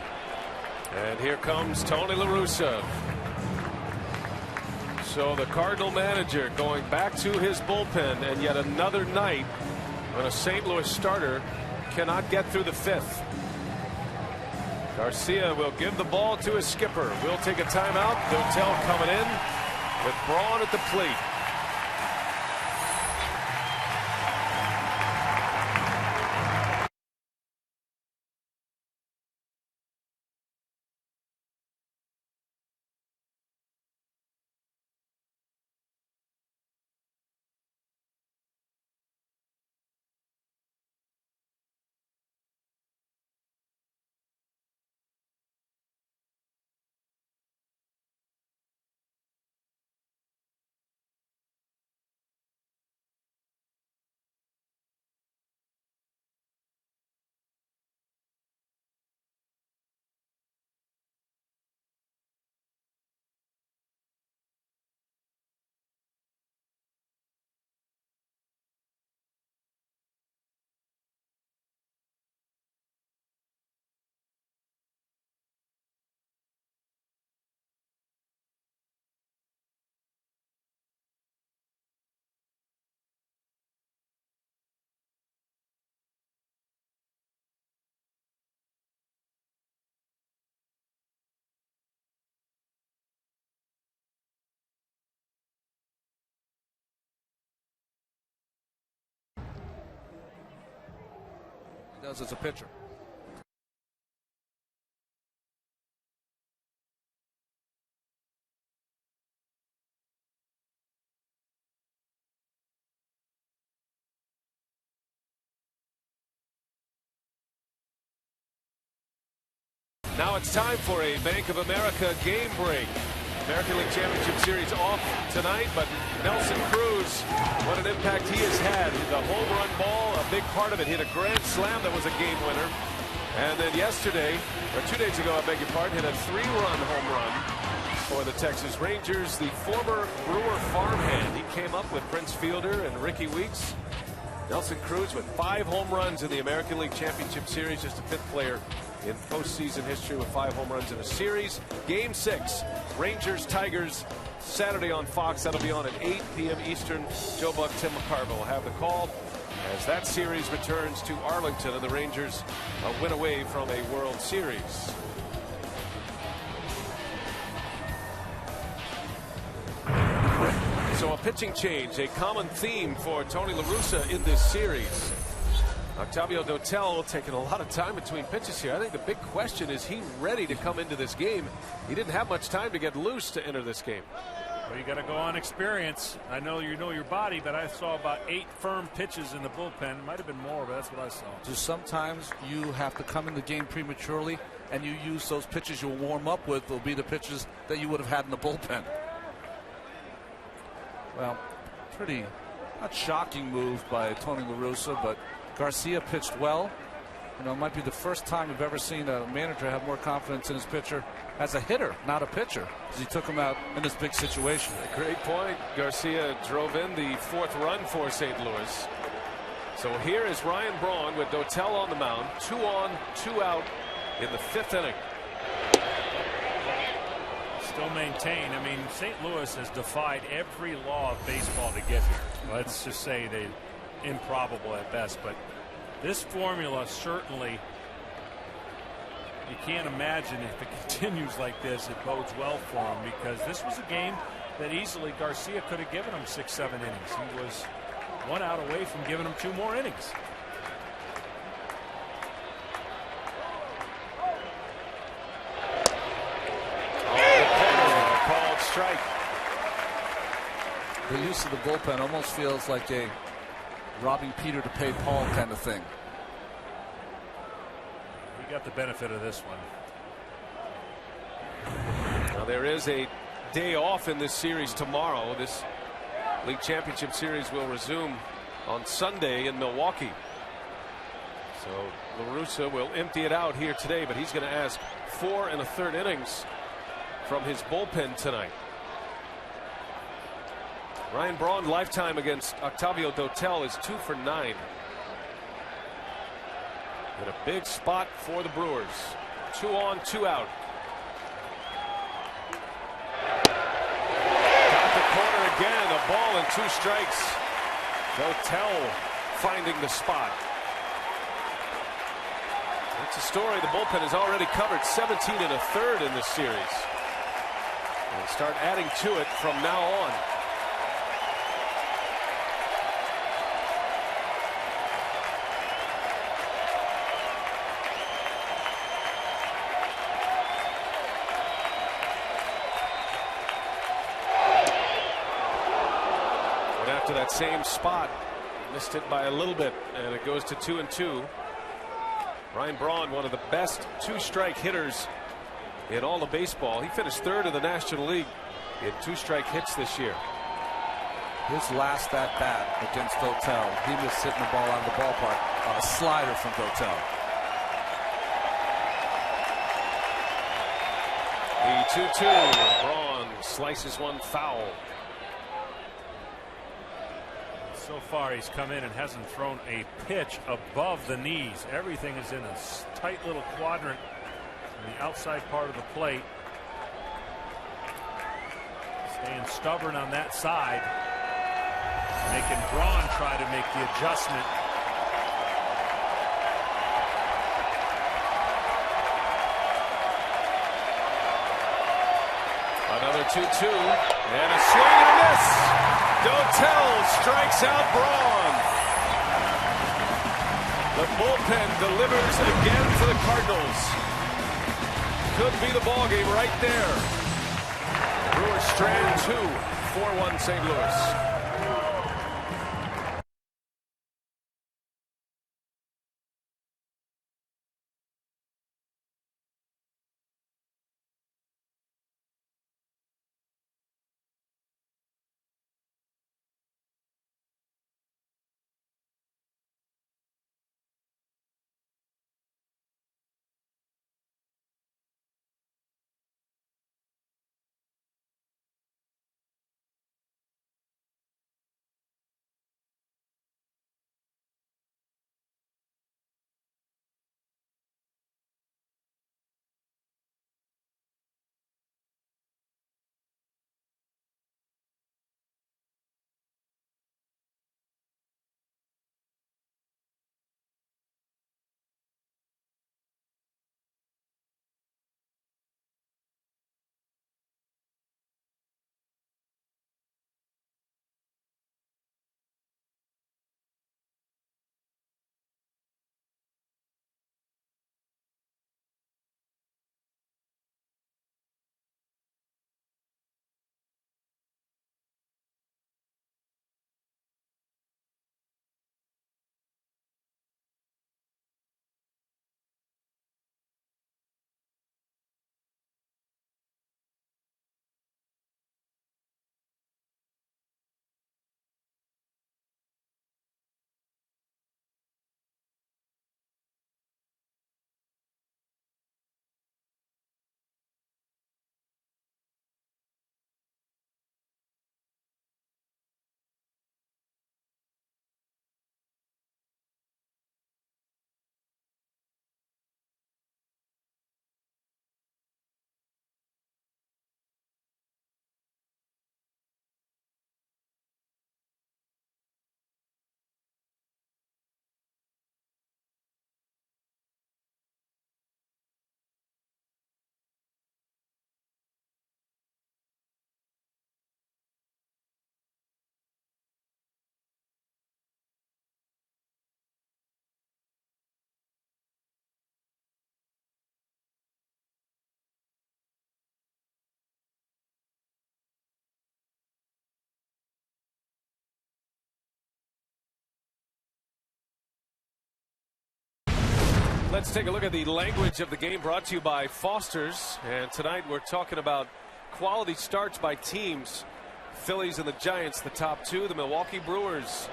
And here comes Tony La Russa. So the Cardinal manager going back to his bullpen, and yet another night when a St. Louis starter cannot get through the fifth. Garcia will give the ball to his skipper. We'll take a timeout. Dotel coming in with Braun at the plate. Does as a pitcher. Now it's time for a Bank of America game break. American League Championship Series off tonight, but Nelson Cruz, what an impact he has had. The home run ball, a big part of it, hit a grand slam that was a game winner. And then yesterday, or 2 days ago, I beg your pardon, hit a 3-run home run for the Texas Rangers. The former Brewer farmhand, he came up with Prince Fielder and Ricky Weeks. Nelson Cruz with 5 home runs in the American League Championship Series, just a 5th player in postseason history with 5 home runs in a series. Game 6, Rangers-Tigers, Saturday on Fox. That'll be on at 8 p.m. Eastern. Joe Buck, Tim McCarville will have the call as that series returns to Arlington, and the Rangers a win away from a World Series. So a pitching change, a common theme for Tony La Russa in this series. Octavio Dotel taking a lot of time between pitches here. I think the big question is, he ready to come into this game? He didn't have much time to get loose to enter this game. Well, you got to go on experience. I know you know your body, but I saw about 8 firm pitches in the bullpen. It might have been more, but that's what I saw. Just sometimes you have to come in the game prematurely, and you use those pitches you'll warm up with will be the pitches that you would have had in the bullpen. Well, pretty not shocking move by Tony La Russa, but Garcia pitched well. You know, it might be the first time we've ever seen a manager have more confidence in his pitcher as a hitter, not a pitcher, because he took him out in this big situation. Great point. Garcia drove in the 4th run for St. Louis. So here is Ryan Braun with Dotel on the mound. 2 on, 2 out in the 5th inning. Still maintain. I mean, St. Louis has defied every law of baseball to get here. Let's just say they improbable at best, but this formula certainly, you can't imagine if it continues like this, it bodes well for him, because this was a game that easily Garcia could have given him 6-7 innings. He was 1 out away from giving him 2 more innings. Called strike. The use of the bullpen almost feels like a robbing Peter to pay Paul kind of thing. We got the benefit of this one. Now there is a day off in this series tomorrow. This league championship series will resume on Sunday in Milwaukee. So La Russa will empty it out here today, but he's going to ask 4 1/3 innings from his bullpen tonight. Ryan Braun lifetime against Octavio Dotel is 2 for 9. In a big spot for the Brewers. 2 on, 2 out. Got the corner again. A ball and 2 strikes. Dotel finding the spot. That's a story the bullpen has already covered 17 1/3 in this series. And start adding to it from now on. To that same spot, missed it by a little bit, and it goes to 2-2. Ryan Braun, one of the best 2-strike hitters in all of baseball. He finished 3rd in the National League in 2-strike hits this year. His last at bat against Dotel, he was hitting the ball out of the ballpark on a slider from Dotel. The 2-2. Braun slices one foul. So far he's come in and hasn't thrown a pitch above the knees. Everything is in a tight little quadrant in the outside part of the plate. Staying stubborn on that side. Making Braun try to make the adjustment. Another 2-2 and a swing and a miss. Dotel strikes out Braun. The bullpen delivers again for the Cardinals. Could be the ball game right there. Brewers strand 2, 4-1 St. Louis. Let's take a look at the language of the game brought to you by Foster's. And tonight we're talking about quality starts by teams. Phillies and the Giants, the top two. The Milwaukee Brewers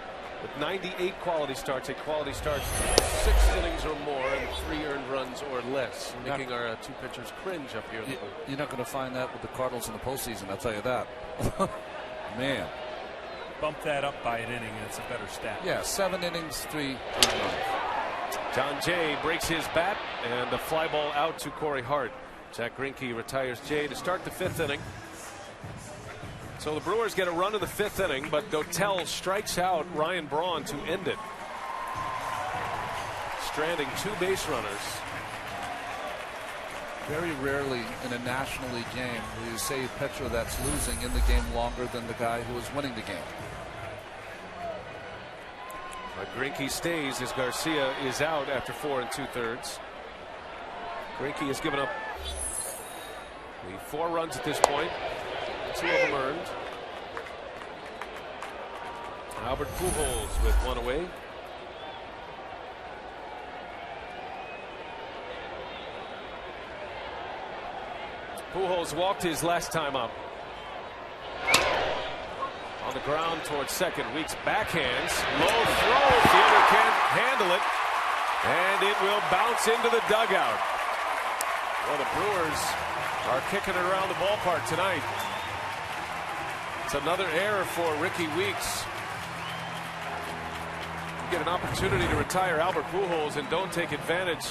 with 98 quality starts, a quality start 6 innings or more and 3 earned runs or less, making our 2 pitchers cringe up here. You're not going to find that with the Cardinals in the postseason, I'll tell you that. Man. Bump that up by an inning and it's a better stat. Yeah, 7 innings, 3 runs. John Jay breaks his bat and a fly ball out to Corey Hart. Zach Greinke retires Jay to start the 5th inning. So the Brewers get a run in the 5th inning, but Dotel strikes out Ryan Braun to end it, stranding 2 base runners. Very rarely in a National League game will you say a pitcher that's losing in the game longer than the guy who is winning the game. But Greinke stays as Garcia is out after 4 2/3. Greinke has given up the 4 runs at this point, 2 of them earned. Albert Pujols with 1 away. Pujols walked his last time up. On the ground towards second. Weeks backhands. Low throw. Fielder can't handle it. And it will bounce into the dugout. Well, the Brewers are kicking it around the ballpark tonight. It's another error for Ricky Weeks. You get an opportunity to retire Albert Pujols and don't take advantage.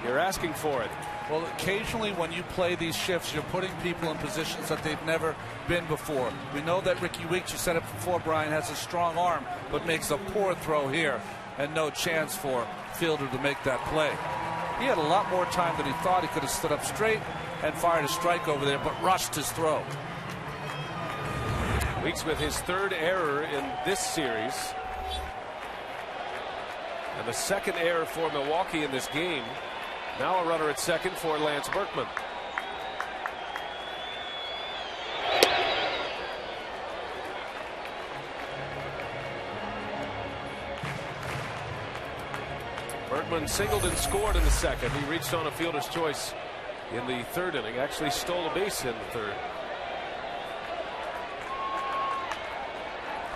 You're asking for it. Well, occasionally when you play these shifts, you're putting people in positions that they've never been before. We know that Ricky Weeks, you said it before, Brian, has a strong arm, but makes a poor throw here and no chance for Fielder to make that play. He had a lot more time than he thought. He could have stood up straight and fired a strike over there, but rushed his throw. Weeks with his 3rd error in this series. And the 2nd error for Milwaukee in this game. Now a runner at second for Lance Berkman. Berkman singled and scored in the 2nd. He reached on a fielder's choice in the 3rd inning. Actually stole a base in the 3rd.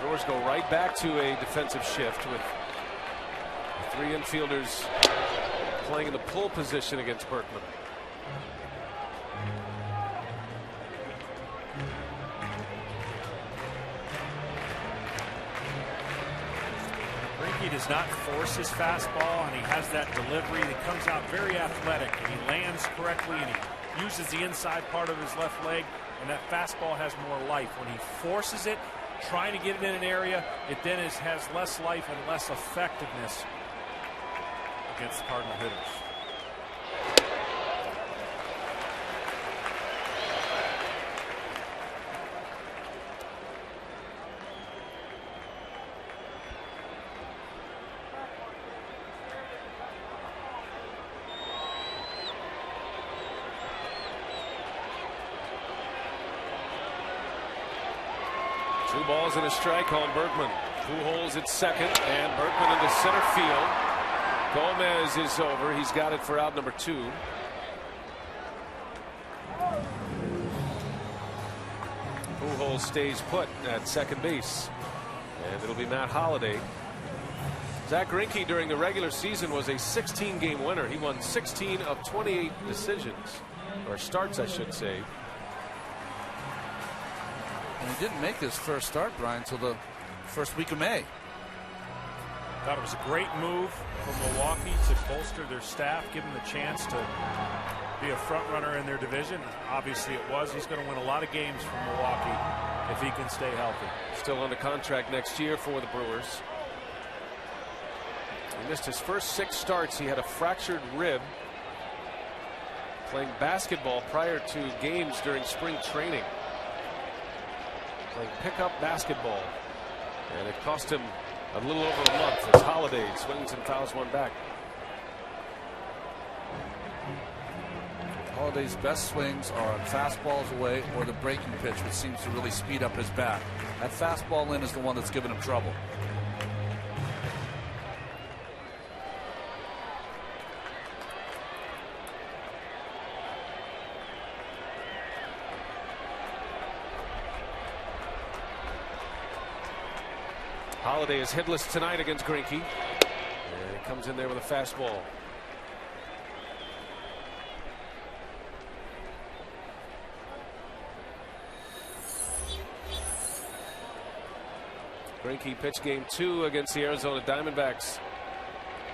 Brewers go right back to a defensive shift with 3 infielders playing in the pull position against Berkman. Greinke does not force his fastball, and he has that delivery that comes out very athletic, and he lands correctly, and he uses the inside part of his left leg, and that fastball has more life. When he forces it, trying to get it in an area, it then has less life and less effectiveness against the Cardinal hitters. Two balls and a strike on Berkman. Pujols at second, and Berkman into center field. Gomez is over. He's got it for out number 2. Pujols stays put at second base, and it'll be Matt Holliday. Zach Greinke during the regular season was a 16-game winner. He won 16 of 28 decisions, or starts, I should say. And he didn't make his first start, Brian, until the first week of May. Thought it was a great move from Milwaukee to bolster their staff, give them the chance to be a front runner in their division. Obviously it was. He's going to win a lot of games from Milwaukee if he can stay healthy. Still under contract next year for the Brewers. He missed his first 6 starts. He had a fractured rib playing basketball prior to games during spring training. Playing pickup basketball, and it cost him a little over a month as Holliday swings and fouls one back. Holliday's best swings are on fastballs away or the breaking pitch, which seems to really speed up his bat. That fastball in is the one that's giving him trouble. Holiday is hitless tonight against Greinke. And he comes in there with a fastball. Greinke pitched game 2 against the Arizona Diamondbacks.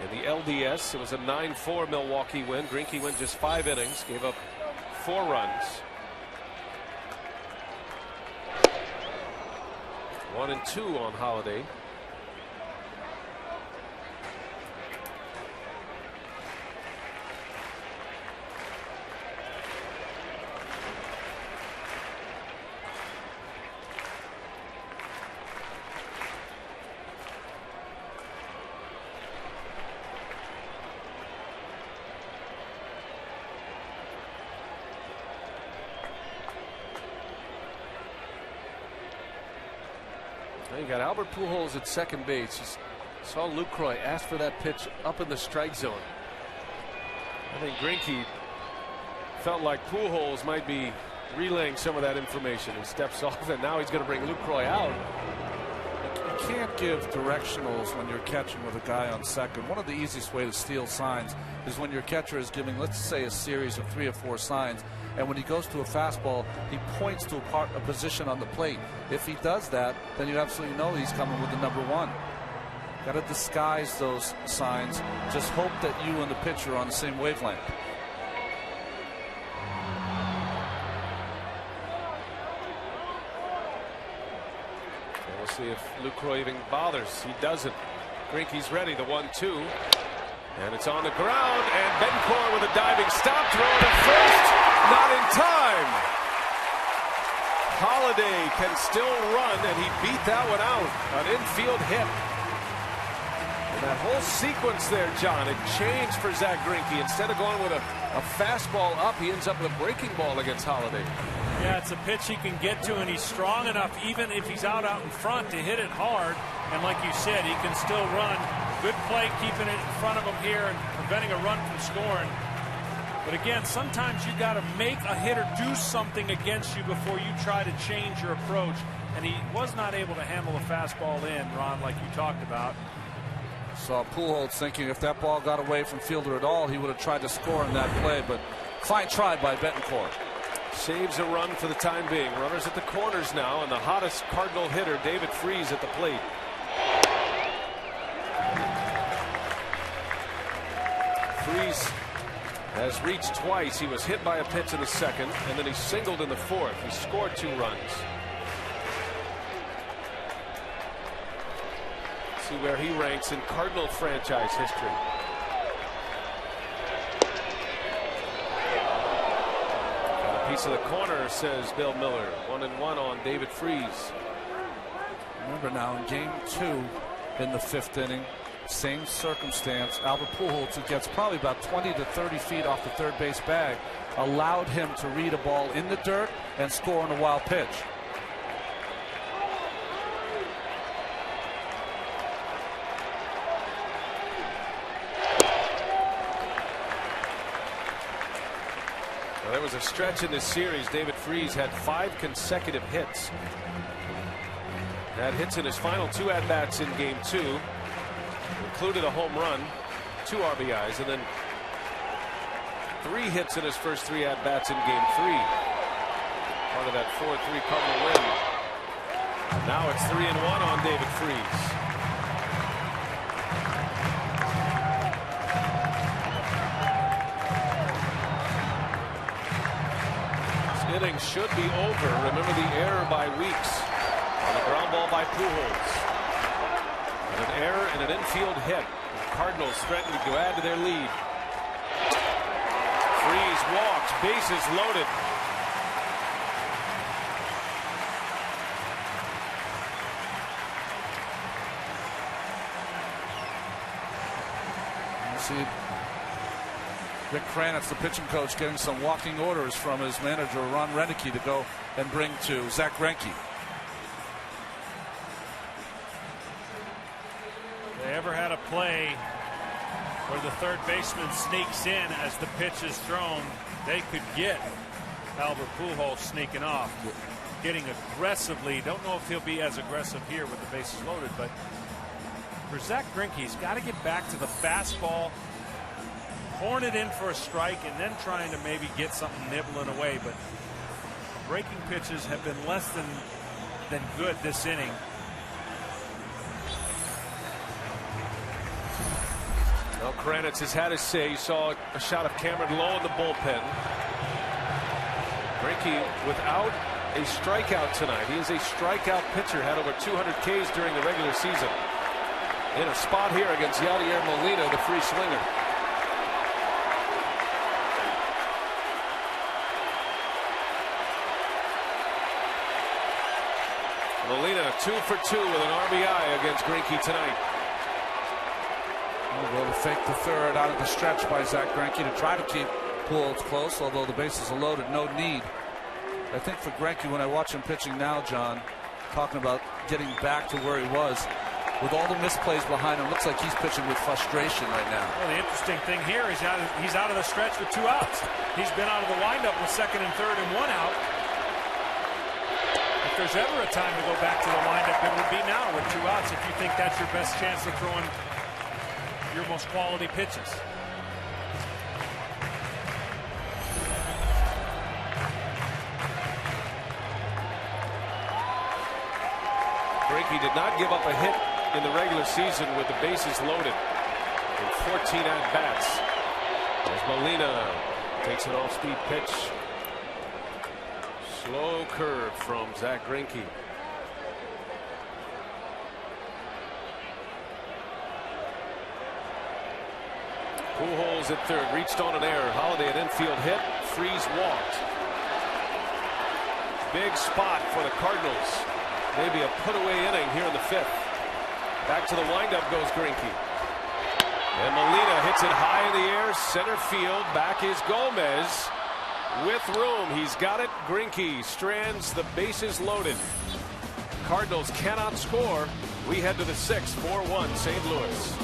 In the LDS, it was a 9-4 Milwaukee win. Greinke went just 5 innings, gave up 4 runs. 1 and 2 on Holiday. You got Albert Pujols at second base. You saw Lucroy ask for that pitch up in the strike zone. I think Greinke felt like Pujols might be relaying some of that information. He steps off, and now he's going to bring Lucroy out. You can't give directionals when you're catching with a guy on second. One of the easiest way to steal signs is when your catcher is giving, let's say, a series of 3 or 4 signs, and when he goes to a fastball, he points to a position on the plate. If he does that, then you absolutely know he's coming with the number 1. Got to disguise those signs. Just hope that you and the pitcher are on the same wavelength. We'll see if Lucroy even bothers. He doesn't. Greinke's ready. The 1-2. And it's on the ground. And Betancourt with a diving stop. Throw to first. Not in time. Holiday can still run, and he beat that one out. An infield hit. And that whole sequence there, John, it changed for Zach Greinke. Instead of going with a fastball up, he ends up with a breaking ball against Holiday. Yeah, it's a pitch he can get to, and he's strong enough, even if he's out in front, to hit it hard. And like you said, he can still run. Good play keeping it in front of him here and preventing a run from scoring. But again, sometimes you got to make a hitter do something against you before you try to change your approach. And he was not able to handle the fastball in, Ron, like you talked about. Saw Pujols thinking if that ball got away from fielder at all, he would have tried to score in that play. But fine try by Betancourt. Saves a run for the time being. Runners at the corners now, and the hottest Cardinal hitter, David Freese, at the plate. Freese has reached twice. He was hit by a pitch in the second, and then he singled in the fourth. He scored 2 runs. See where he ranks in Cardinal franchise history. Got a piece of the corner, says Bill Miller. 1-1 on David Freese. Remember now, in game 2 in the 5th inning, same circumstance. Albert Pujols, who gets probably about 20 to 30 feet off the third base bag, allowed him to read a ball in the dirt and score on a wild pitch. Well, there was a stretch in this series. David Freese had 5 consecutive hits. Had hits in his final 2 at-bats in game 2. Included a home run, 2 RBIs, and then 3 hits in his first 3 at-bats in game 3. Part of that 4-3 Cardinal win. And now it's 3-1 on David Freese. This inning should be over. Remember the error by Weeks on the ground ball by Pujols. An error and an infield hit. The Cardinals threatening to add to their lead. Freese walks, bases loaded. You see Rick Kranitz, the pitching coach, getting some walking orders from his manager, Ron Renicky, to go and bring to Zach Greinke. They ever had a play where the third baseman sneaks in as the pitch is thrown, they could get Albert Pujols sneaking off, getting aggressively. Don't know if he'll be as aggressive here with the bases loaded, but For Zach Greinke, he's got to get back to the fastball, horn it in for a strike, and then trying to maybe get something nibbling away. But breaking pitches have been less than good this inning. Well, Kranitz has had his say. You saw a shot of Cameron Lowe in the bullpen. Greinke without a strikeout tonight. He is a strikeout pitcher. Had over 200 Ks during the regular season. In a spot here against Yadier Molina, the free swinger. Molina 2 for 2 with an RBI against Greinke tonight. Well, to fake the third out of the stretch by Zach Greinke to try to keep Pujols close, although the bases are loaded, no need. I think for Greinke, when I watch him pitching now, John, talking about getting back to where he was, with all the misplays behind him, looks like he's pitching with frustration right now. Well, the interesting thing here is he's out of the stretch with 2 outs. He's been out of the windup with 2nd and 3rd and 1 out. If there's ever a time to go back to the windup, it would be now with 2 outs if you think that's your best chance of throwing your most quality pitches. Greinke did not give up a hit in the regular season with the bases loaded in 14 at-bats. As Molina takes an off-speed pitch. Slow curve from Zach Greinke. Pujols at third, reached on an error. Holiday an infield hit. Freeze walked. Big spot for the Cardinals. Maybe a put-away inning here in the 5th. Back to the windup goes Greinke. And Molina hits it high in the air, center field. Back is Gomez with room. He's got it. Greinke strands the bases loaded. Cardinals cannot score. We head to the 6th, 4-1 St. Louis.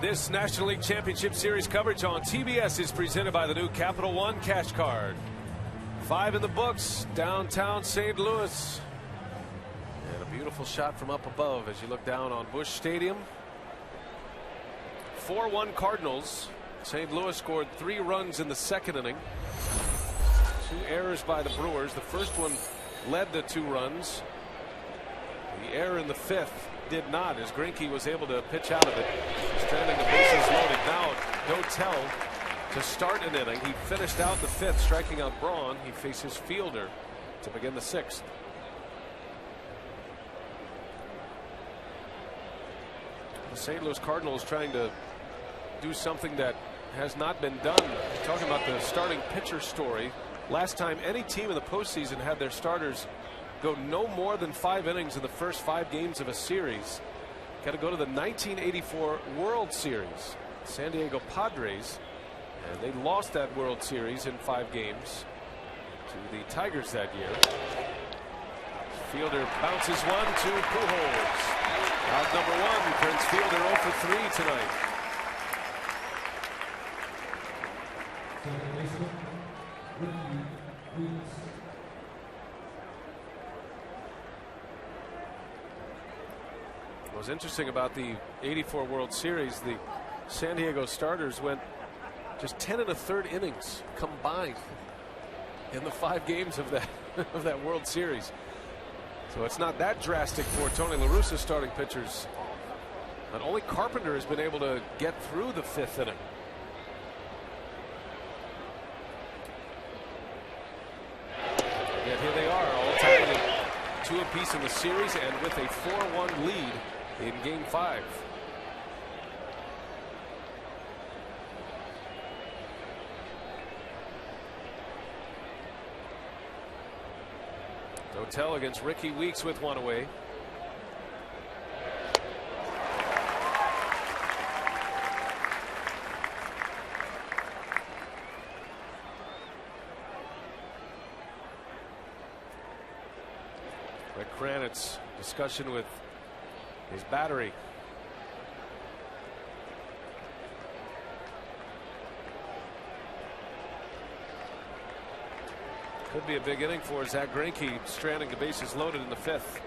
This National League Championship Series coverage on TBS is presented by the new Capital One Cash Card. 5 in the books, downtown St. Louis. And a beautiful shot from up above as you look down on Busch Stadium. 4-1 Cardinals. St. Louis scored 3 runs in the second inning. 2 errors by the Brewers. The first one led to 2 runs. The error in the 5th did not, as Greinke was able to pitch out of it. Stranding the bases loaded. Now Dotel to start an inning. He finished out the 5th, striking out Braun. He faces Fielder to begin the 6th. The St. Louis Cardinals trying to do something that has not been done. Talking about the starting pitcher story. Last time any team in the postseason had their starters go no more than 5 innings in the first 5 games of a series. Got to go to the 1984 World Series. San Diego Padres, and they lost that World Series in 5 games to the Tigers that year. Fielder bounces one to Pujols. Out number 1, Prince Fielder 0 for 3 tonight. What was interesting about the '84 World Series, the San Diego starters went just 10 1/3 innings combined in the 5 games of that of that World Series. So it's not that drastic for Tony La Russa's starting pitchers. But only Carpenter has been able to get through the 5th inning. Yet here they are, all tied at 2 apiece in the series and with a 4-1 lead in Game 5. Dotel against Ricky Weeks with 1 away. Rick Kranitz discussion with his battery. Could be a big inning for Zach Greinke, stranding the bases loaded in the 5th.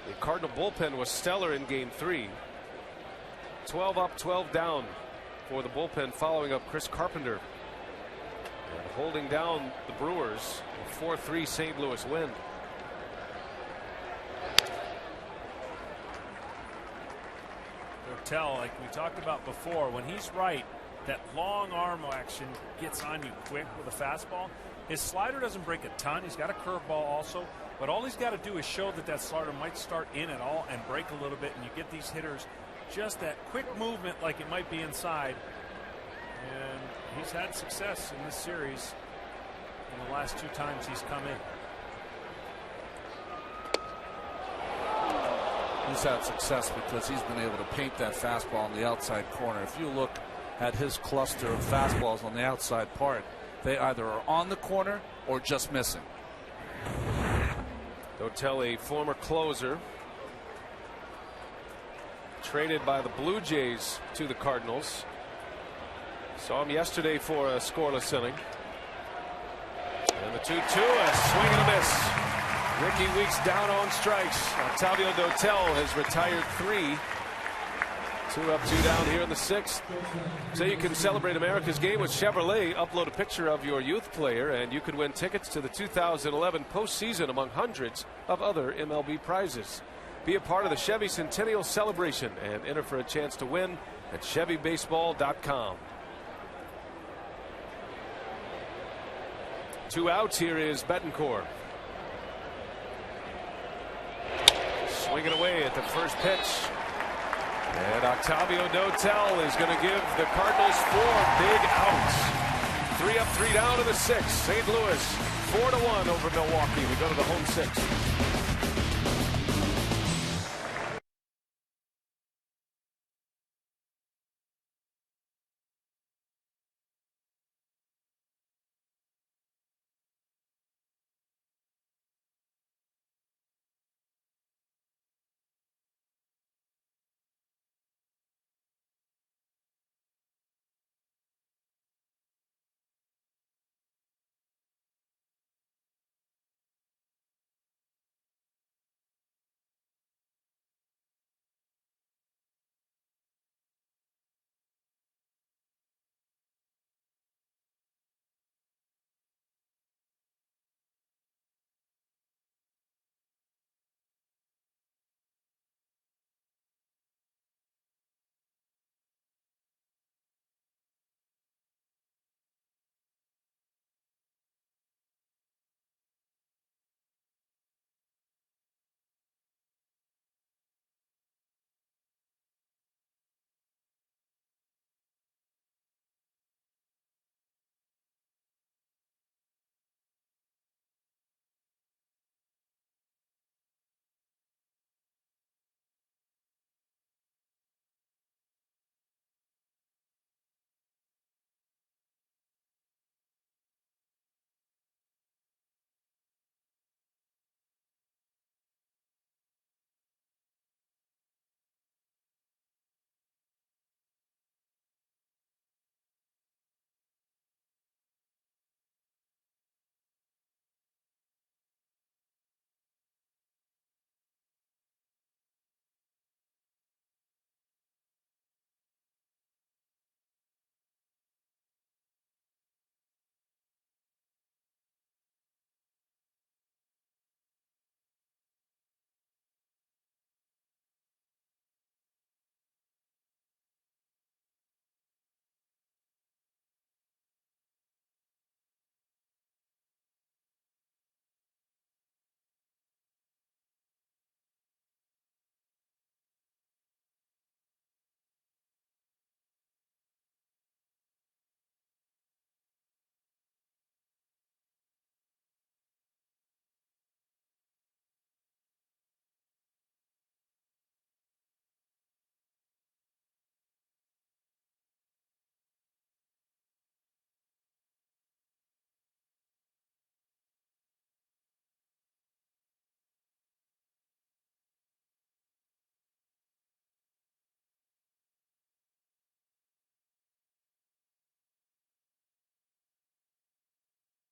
The Cardinal bullpen was stellar in Game 3. 12 up, 12 down for the bullpen following up Chris Carpenter. And holding down the Brewers, a 4-3 St. Louis win. Tell, like we talked about before, when he's right, that long arm action gets on you quick with a fastball. His slider doesn't break a ton. He's got a curveball also, but all he's got to do is show that that slider might start in at all and break a little bit, and you get these hitters just that quick movement like it might be inside. And he's had success in this series in the last 2 times he's come in. He's had success because he's been able to paint that fastball on the outside corner. If you look at his cluster of fastballs on the outside part, they either are on the corner or just missing. Dotel, a former closer, traded by the Blue Jays to the Cardinals. Saw him yesterday for a scoreless inning. And the 2-2, a swing and a miss. Ricky Weeks down on strikes. Octavio Dotel has retired 3. 2 up, 2 down here in the 6th. So you can celebrate America's game with Chevrolet. Upload a picture of your youth player and you could win tickets to the 2011 postseason among hundreds of other MLB prizes. Be a part of the Chevy Centennial celebration and enter for a chance to win at ChevyBaseball.com. 2 outs. Here is Betancourt. Swinging away at the first pitch. And Octavio Dotel is going to give the Cardinals 4 big outs. 3 up, 3 down to the 6th. St. Louis 4-1 over Milwaukee. We go to the home 6.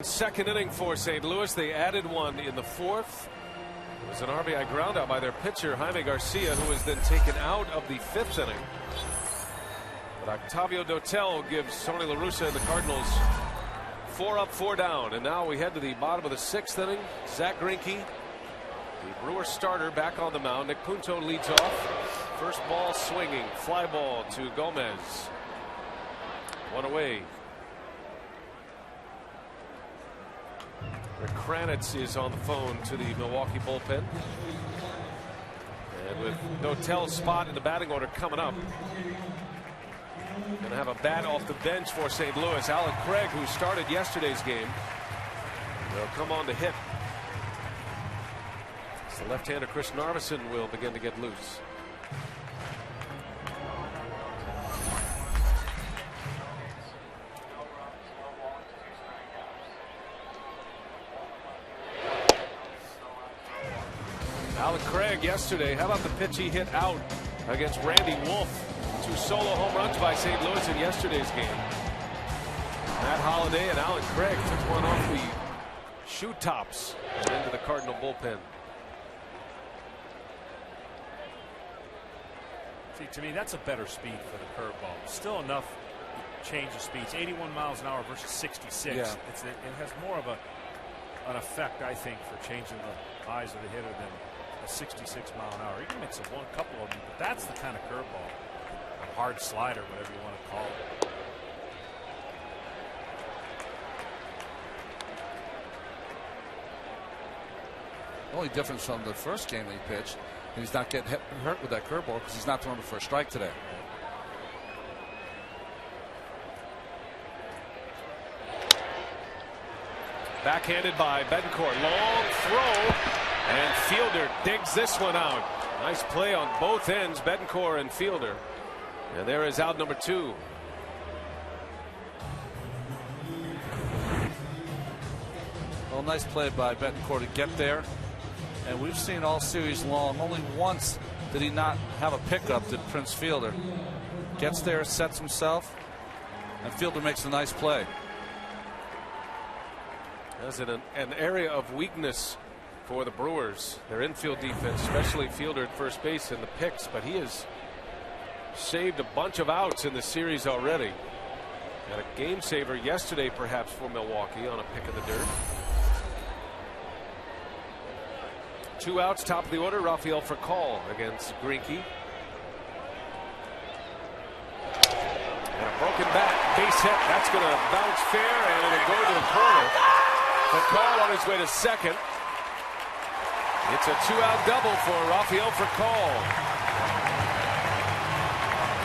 Second inning for St. Louis. They added one in the fourth. It was an RBI groundout by their pitcher, Jaime Garcia, who was then taken out of the fifth inning. But Octavio Dotel gives Tony La Russa and the Cardinals 4 up, 4 down. And now we head to the bottom of the sixth inning. Zach Greinke, the Brewers starter, back on the mound. Nick Punto leads off. First ball swinging. Fly ball to Gomez. One away. Rick Kranitz is on the phone to the Milwaukee bullpen. And with Dotel's spot in the batting order coming up, going to have a bat off the bench for St. Louis. Alan Craig, who started yesterday's game, will come on to hit. So the left-hander Chris Narveson will begin to get loose. Alan Craig yesterday. How about the pitch he hit out against Randy Wolf? 2 solo home runs by St. Louis in yesterday's game. Matt Holliday and Alan Craig took one off the shoe tops and into the Cardinal bullpen. See, to me, that's a better speed for the curveball. Still enough change of speeds. 81 miles an hour versus 66. Yeah. It has more of an effect, I think, for changing the eyes of the hitter than a 66 mile an hour. You can mix a couple of them, but that's the kind of curveball. A hard slider, whatever you want to call it. The only difference from the first game that he pitched, he's not getting hurt with that curveball because he's not throwing the first strike today. Backhanded by Betancourt. Long throw, and Fielder digs this one out. Nice play on both ends, Betancourt and Fielder. And there is out number 2. Well, nice play by Betancourt to get there. And we've seen all series long, only once did he not have a pickup, did Prince Fielder. Gets there, sets himself, and Fielder makes a nice play. That's an area of weakness for the Brewers. Their infield defense, especially Fielder at first base and the picks, but he has saved a bunch of outs in the series already. Had a game saver yesterday, perhaps, for Milwaukee on a pick in the dirt. 2 outs, top of the order. Rafael Furcal against Greinke. And a broken bat, base hit. That's going to bounce fair, and it'll go to the corner. Furcal on his way to second. It's a 2-out double for Rafael Furcal.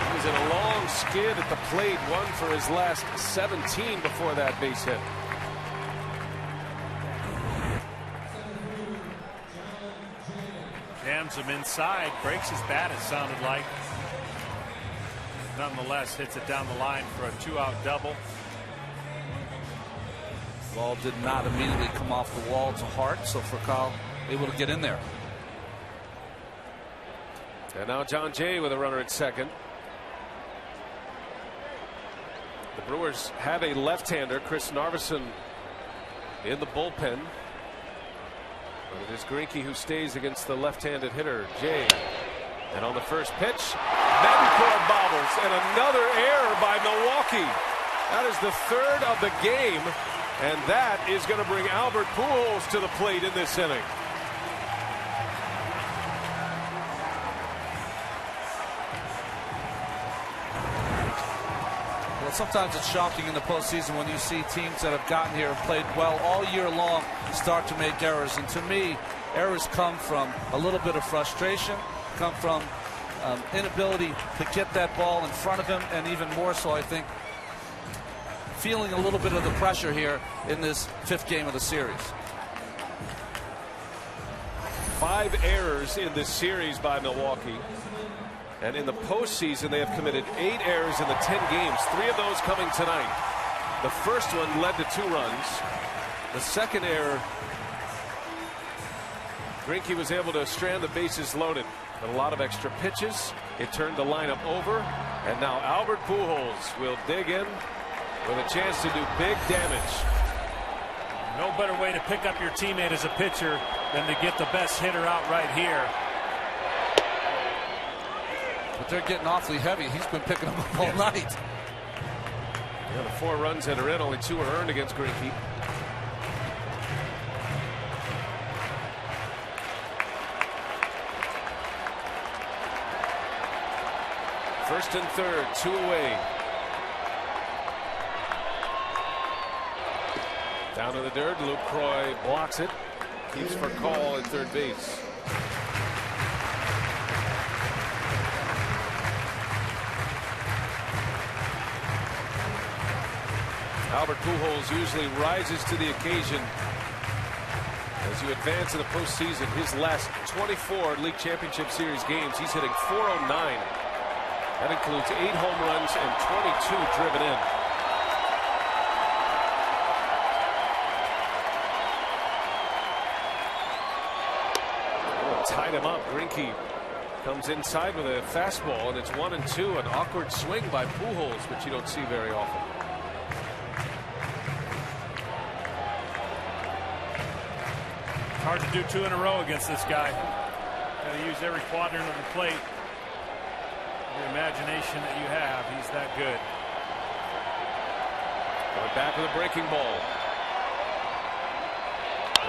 He was in a long skid at the plate, one for his last 17 before that base hit. Jams him inside, breaks his bat, it sounded like. Nonetheless, hits it down the line for a 2-out double. Ball did not immediately come off the wall to Hart, so Furcal able to get in there. And now John Jay with a runner at second. The Brewers have a left-hander, Chris Narveson, in the bullpen. But it is Greinke who stays against the left-handed hitter, Jay. And on the first pitch, Betancourt bobbles, and another error by Milwaukee. That is the 3rd of the game, and that is going to bring Albert Pujols to the plate in this inning. Well, sometimes it's shocking in the postseason when you see teams that have gotten here and played well all year long start to make errors. And to me, errors come from a little bit of frustration, come from inability to get that ball in front of him, and even more so, I think, feeling a little bit of the pressure here in this 5th game of the series. 5 errors in this series by Milwaukee. And in the postseason, they have committed 8 errors in the 10 games, 3 of those coming tonight. The first one led to 2 runs. The second error, Greinke was able to strand the bases loaded. But a lot of extra pitches. It turned the lineup over. And now Albert Pujols will dig in with a chance to do big damage. No better way to pick up your teammate as a pitcher than to get the best hitter out right here. But they're getting awfully heavy. He's been picking them up all night. Yeah, the 4 runs that are in, only 2 are earned against Greinke. First and third, 2 away. Down to the dirt, Luke Croy blocks it. Keeps for call at third base. Albert Pujols usually rises to the occasion as you advance in the postseason. His last 24 League Championship Series games, he's hitting .409. That includes 8 home runs and 22 driven in. Tied him up. Greinke comes inside with a fastball, and it's 1-2. An awkward swing by Pujols, which you don't see very often. Hard to do 2 in a row against this guy. Got to use every quadrant of the plate. The imagination that you have, he's that good. Going back with a breaking ball.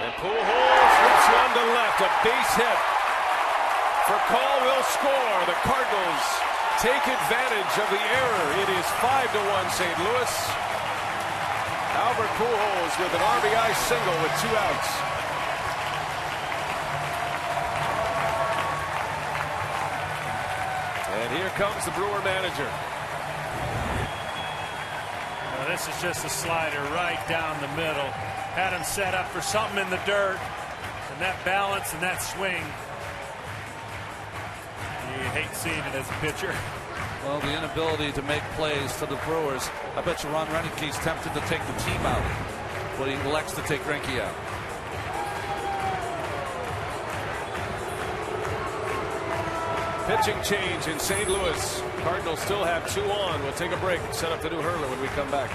And Pujols rips one to left. A base hit. For call will score. The Cardinals take advantage of the error. It is 5-1 St. Louis. Albert Pujols with an RBI single with 2 outs. And here comes the Brewer manager. Now this is just a slider right down the middle. Had him set up for something in the dirt. And that balance and that swing. You hate seeing it as a pitcher. Well, the inability to make plays to the Brewers. I bet you Ron Rennike's tempted to take the team out, but he elects to take Greinke out. Pitching change in St. Louis. Cardinals still have 2 on. We'll take a break and set up the new hurler when we come back.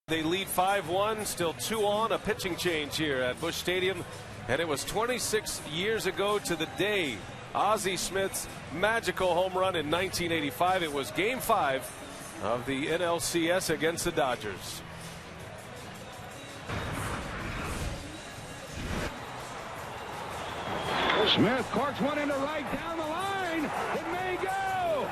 They lead 5-1, still 2 on, a pitching change here at Busch Stadium. And it was 26 years ago to the day. Ozzie Smith's magical home run in 1985. It was Game 5 of the NLCS against the Dodgers. Smith corks one into right down the line. It may go.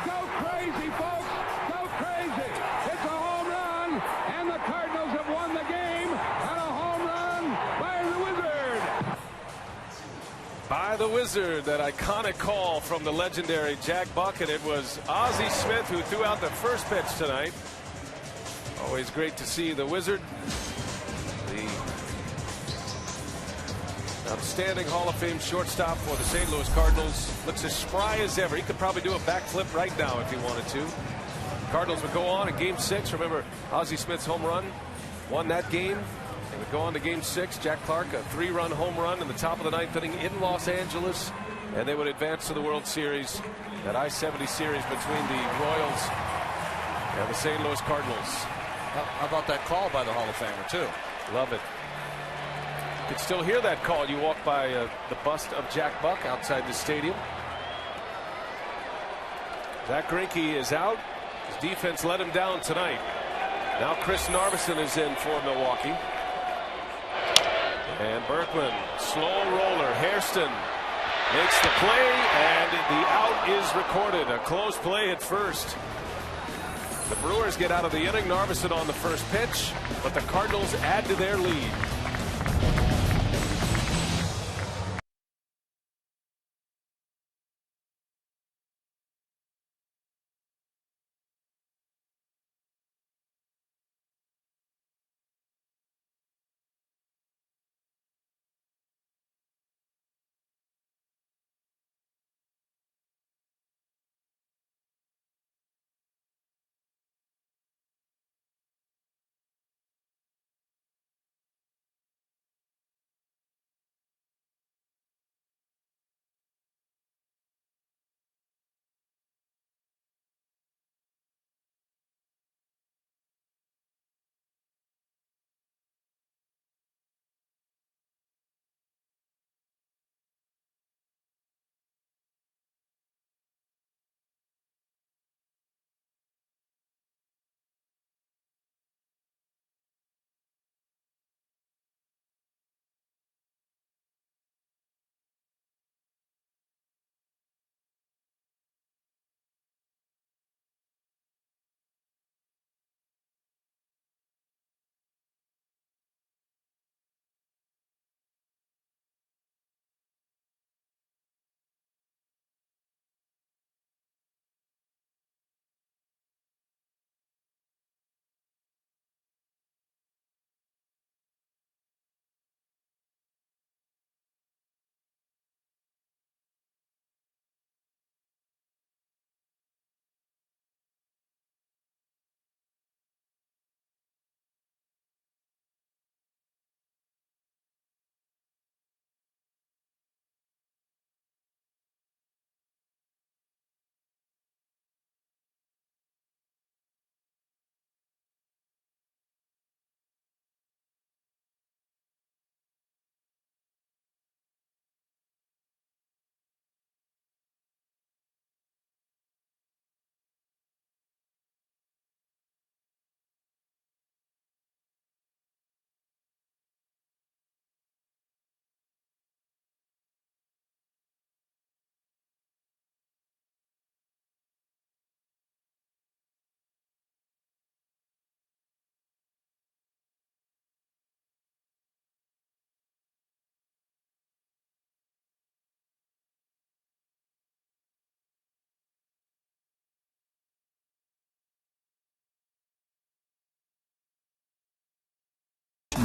Go crazy, folks. Go crazy. It's a home run, and the Cardinals have won the game on a home run by the Wizard. By the Wizard, that iconic call from the legendary Jack Buck, and it was Ozzie Smith who threw out the first pitch tonight. Always great to see the Wizard. The Outstanding Hall of Fame shortstop for the St. Louis Cardinals. Looks as spry as ever. He could probably do a backflip right now if he wanted to. Cardinals would go on in Game 6. Remember, Ozzie Smith's home run won that game. They would go on to Game 6. Jack Clark, a 3-run home run in the top of the 9th inning in Los Angeles. And they would advance to the World Series. That I-70 series between the Royals and the St. Louis Cardinals. How about that call by the Hall of Famer, too? Love it. You can still hear that call. You walk by the bust of Jack Buck outside the stadium. Zach Greinke is out. His defense let him down tonight. Now Chris Narveson is in for Milwaukee. And Berkman, slow roller. Hairston makes the play, and the out is recorded. A close play at first. The Brewers get out of the inning. Narveson on the first pitch, but the Cardinals add to their lead.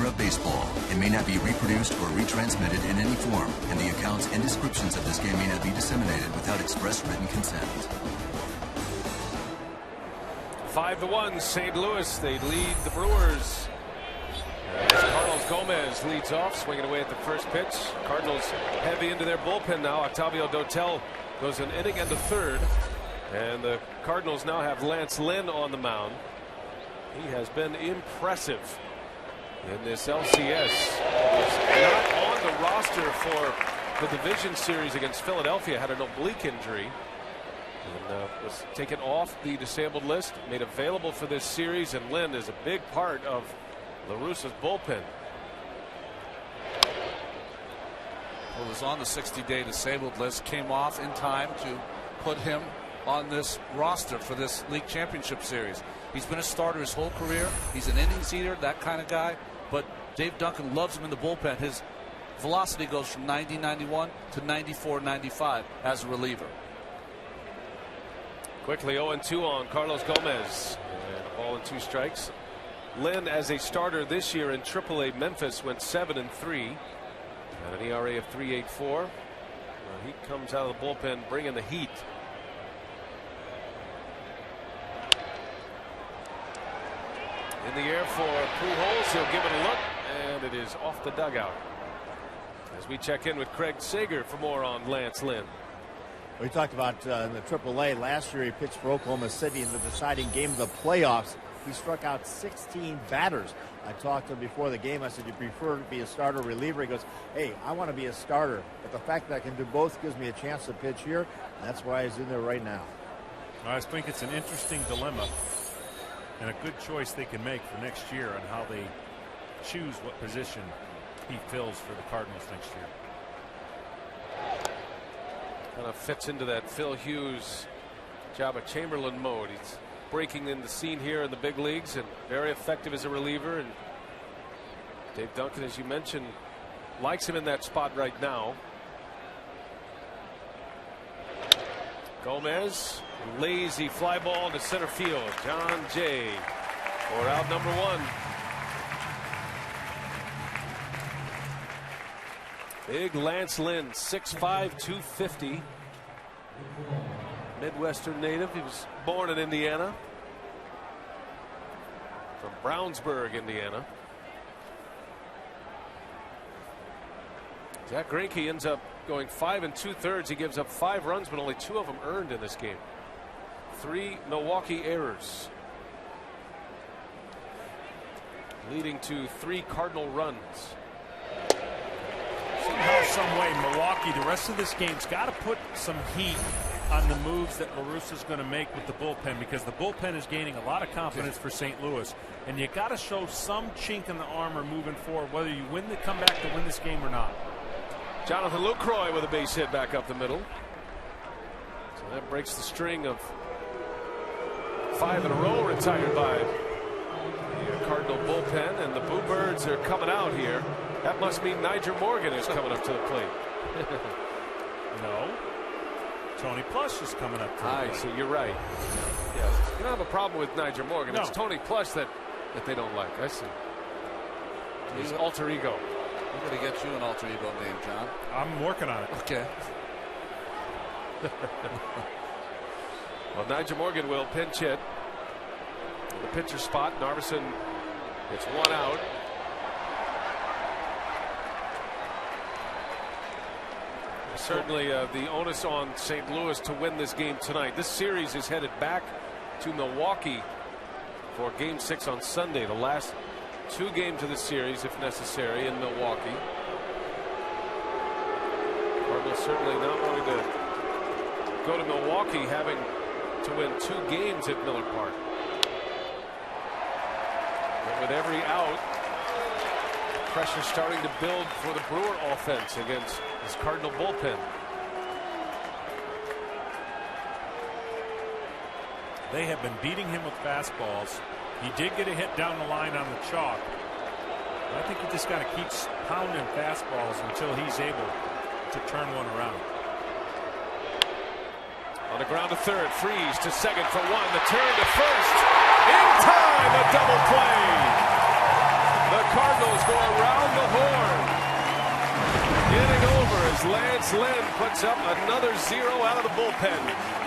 Of baseball. It may not be reproduced or retransmitted in any form, and the accounts and descriptions of this game may not be disseminated without express written consent. 5-1 St. Louis. They lead the Brewers. As Carlos Gomez leads off, swinging away at the first pitch. Cardinals heavy into their bullpen now. Octavio Dotel goes an inning and a third, and the Cardinals now have Lance Lynn on the mound. He has been impressive in this LCS. He's not on the roster for the division series against Philadelphia. Had an oblique injury and was taken off the disabled list, made available for this series, and Lynn is a big part of La Russa's bullpen. Well, was on the 60-day disabled list, came off in time to put him on this roster for this league championship series. He's been a starter his whole career. He's an innings eater, that kind of guy. But Dave Duncan loves him in the bullpen. His velocity goes from 90-91 to 94-95 as a reliever. Quickly 0-2 on Carlos Gomez. And a ball and 2 strikes. Lynn, as a starter this year in AAA Memphis, went 7-3. And an ERA of 3.84. He comes out of the bullpen bringing the heat. In the air for Pujols. He'll give it a look, and it is off the dugout. As we check in with Craig Sager for more on Lance Lynn. We talked about in the AAA last year. He pitched for Oklahoma City in the deciding game of the playoffs. He struck out 16 batters. I talked to him before the game. I said, "You prefer to be a starter or reliever?" He goes, "Hey, I want to be a starter, but the fact that I can do both gives me a chance to pitch here." That's why he's in there right now. I think it's an interesting dilemma and a good choice they can make for next year on how they choose what position he fills for the Cardinals next year. Kind of fits into that Phil Hughes, Jabba Chamberlain mode. He's breaking in the scene here in the big leagues and very effective as a reliever. And Dave Duncan, as you mentioned, likes him in that spot right now. Gomez, lazy fly ball to center field. John Jay for out number one. Big Lance Lynn, 6'5", 250. Midwestern native. He was born in Indiana. From Brownsburg, Indiana. Zach Greinke ends up going 5 2/3. He gives up 5 runs, but only 2 of them earned in this game. 3 Milwaukee errors, leading to 3 Cardinal runs. Somehow, some way, Milwaukee, the rest of this game's got to put some heat on the moves that La Russa's going to make with the bullpen, because the bullpen is gaining a lot of confidence for St. Louis, and you got to show some chink in the armor moving forward, whether you come back to win this game or not. Jonathan Lucroy with a base hit back up the middle. So that breaks the string of 5 in a row retired by the Cardinal bullpen, and the Boo Birds are coming out here. That must mean Niger Morgan is coming up to the plate. No. Tony Plush is coming up to the plate. I see, you're right. Yes. You don't have a problem with Niger Morgan. No. It's Tony Plush that they don't like. I see. His alter ego. We're going to get you an alter ego name, John. I'm working on it. Okay. Well, Niger Morgan will pinch hit. The pitcher spot. Narveson gets 1 out. Certainly the onus on St. Louis to win this game tonight. This series is headed back to Milwaukee for Game 6 on Sunday. The last 2 games of the series, if necessary, in Milwaukee. Cardinals certainly not wanting to go to Milwaukee having to win 2 games at Miller Park. But with every out, pressure starting to build for the Brewer offense against this Cardinal bullpen. They have been beating him with fastballs. He did get a hit down the line on the chalk. I think you just got to keep pounding fastballs until he's able to turn one around. On the ground to third, Freeze to second for 1. The turn to first. In time, a double play. The Cardinals go around the horn. Getting over as Lance Lynn puts up another 0 out of the bullpen.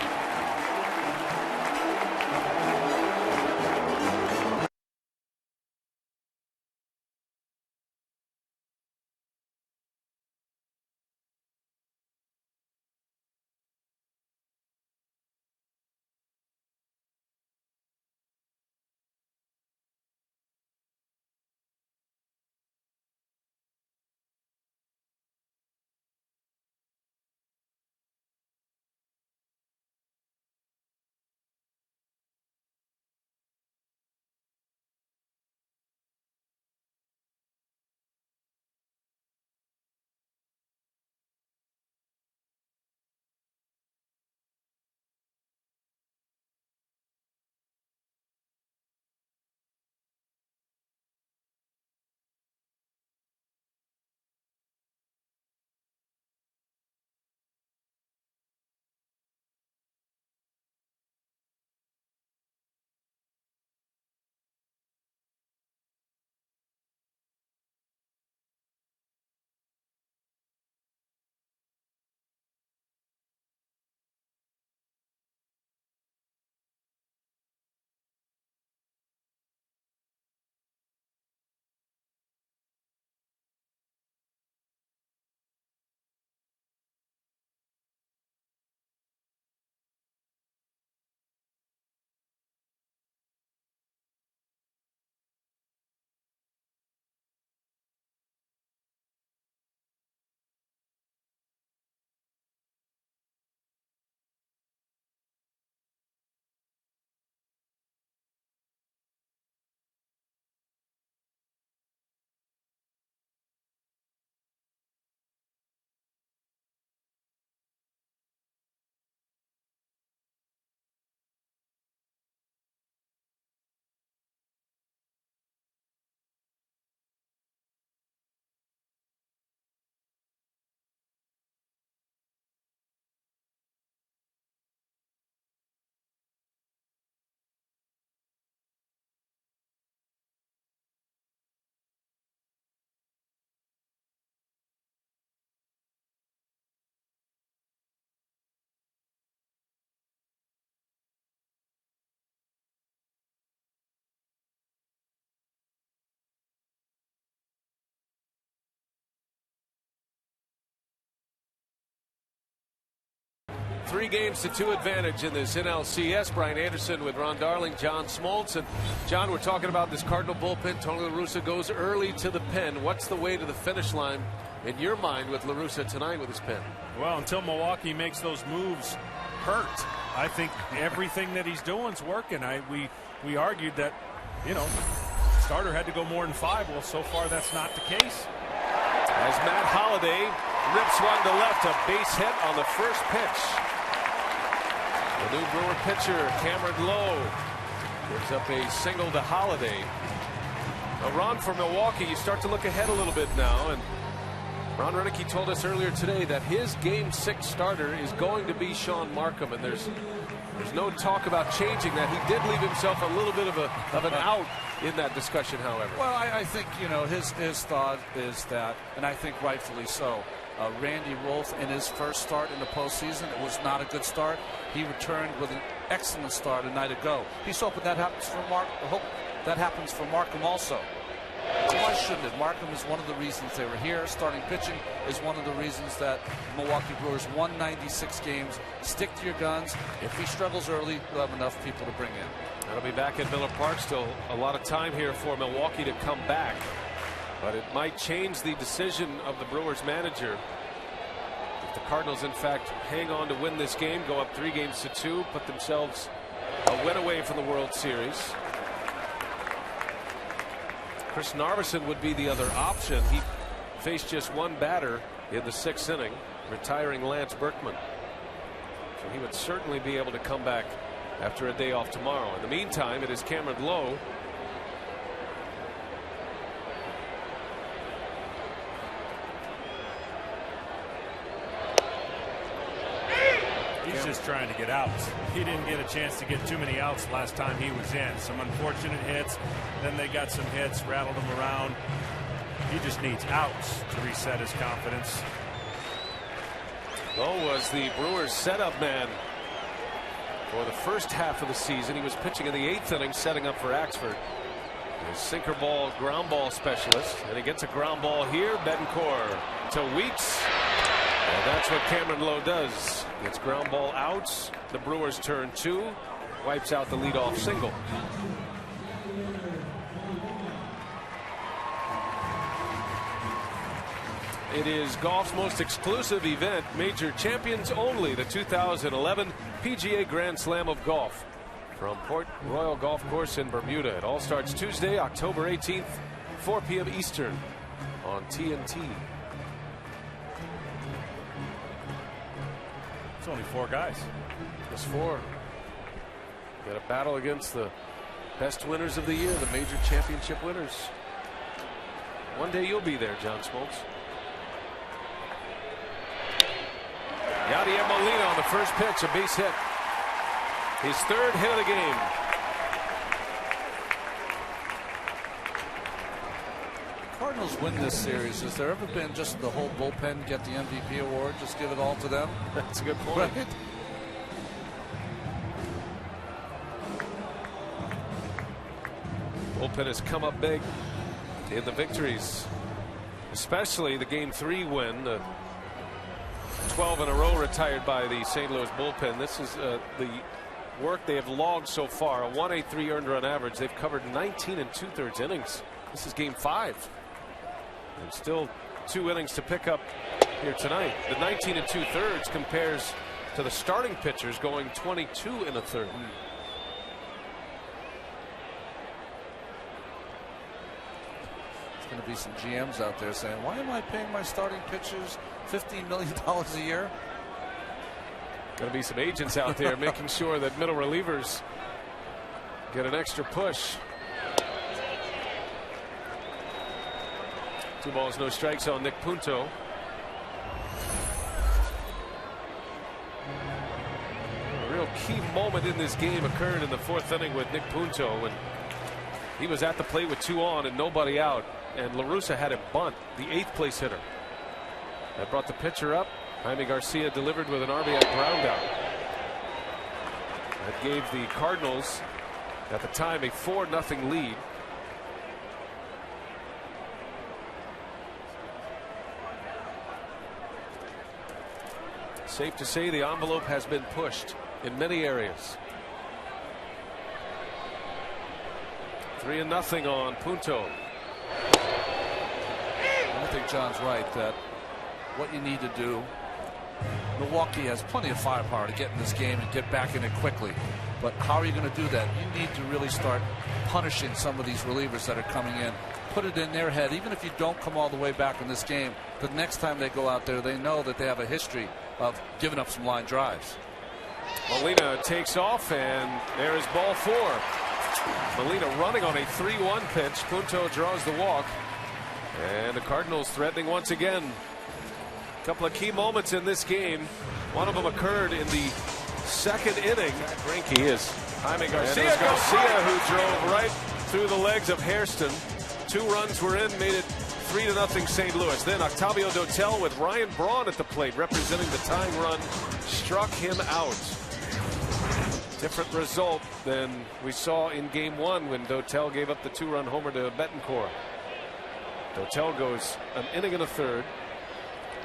3-2 advantage in this NLCS. Brian Anderson with Ron Darling, John Smoltz. And John, we're talking about this Cardinal bullpen. Tony La Russa goes early to the pen. What's the way to the finish line in your mind with La Russa tonight with his pen? Well, until Milwaukee makes those moves hurt, I think everything that he's doing is working. We argued that, you know, starter had to go more than 5. Well, so far that's not the case. As Matt Holliday rips one to left, a base hit on the first pitch. The new Brewer pitcher, Cameron Lowe, gives up a single to Holliday. Now, Ron, for Milwaukee, you start to look ahead a little bit now, and Ron Renicky told us earlier today that his Game 6 starter is going to be Sean Markham, and there's no talk about changing that. He did leave himself a little bit of an out in that discussion, however. Well, I think, you know, his thought is that, and I think rightfully so, Randy Wolf in his first start in the postseason, it was not a good start. He returned with an excellent start a night ago. He's hoping that happens for Markham also. Why shouldn't it? Markham is one of the reasons they were here. Starting pitching is one of the reasons that Milwaukee Brewers won 96 games. Stick to your guns. If he struggles early, you'll have enough people to bring in. That'll be back at Miller Park. Still a lot of time here for Milwaukee to come back. But it might change the decision of the Brewers manager. If the Cardinals, in fact, hang on to win this game, go up 3-2, put themselves a win away from the World Series. Chris Narveson would be the other option. He faced just one batter in the 6th inning, retiring Lance Berkman. So he would certainly be able to come back after a day off tomorrow. In the meantime, it is Cameron Lowe. He's just trying to get outs. He didn't get a chance to get too many outs last time he was in. Some unfortunate hits. Then they got some hits, rattled him around. He just needs outs to reset his confidence. Lowe was the Brewers setup man for the first half of the season. He was pitching in the 8th inning, setting up for Axford. His sinker ball, ground ball specialist. And he gets a ground ball here. Betancourt to Weeks. And that's what Cameron Lowe does. Gets ground ball outs. The Brewers turn 2. Wipes out the leadoff single. It is golf's most exclusive event, Major Champions Only, the 2011 PGA Grand Slam of Golf from Port Royal Golf Course in Bermuda. It all starts Tuesday, October 18th, 4 p.m. Eastern on TNT. It's only 4 guys. Just 4. Got a battle against the best winners of the year, the major championship winners. One day you'll be there, John Smoltz. Yadier Molina on the first pitch, a base hit. His 3rd hit of the game. Cardinals win this series. Has there ever been just the whole bullpen get the MVP award? Just give it all to them? That's a good point. Right? Bullpen has come up big in the victories, especially the Game 3 win. 12 in a row retired by the St. Louis bullpen. This is the work they have logged so far. A 1.83 earned run average. They've covered 19 2/3 innings. This is Game 5. And still 2 innings to pick up here tonight. The 19 2/3 compares to the starting pitchers going 22 1/3. There's going to be some GMs out there saying, why am I paying my starting pitchers $15 million a year? Going to be some agents out there making sure that middle relievers get an extra push. 2 balls, no strikes on Nick Punto. A real key moment in this game occurred in the 4th inning with Nick Punto when he was at the plate with 2 on and nobody out, and La Russa had a bunt, the 8th place hitter. That brought the pitcher up. Jaime Garcia delivered with an RBI groundout. That gave the Cardinals at the time a 4-0 lead. Safe to say the envelope has been pushed in many areas. 3-0 on Punto. I think John's right that what you need to do, Milwaukee has plenty of firepower to get in this game and get back in it quickly. But how are you going to do that? You need to really start punishing some of these relievers that are coming in. Put it in their head, even if you don't come all the way back in this game, the next time they go out there, they know that they have a history of giving up some line drives. Molina takes off, and there is ball 4. Molina running on a 3-1 pitch. Punto draws the walk, and the Cardinals threatening once again. A couple of key moments in this game. One of them occurred in the second inning. Greinke is Jaime Garcia. Who drove right through the legs of Hairston. 2 runs were in, made it 3-0 St. Louis. Then Octavio Dotel with Ryan Braun at the plate representing the tying run struck him out. Different result than we saw in game 1 when Dotel gave up the 2-run homer to Betancourt. Dotel goes an inning and a third.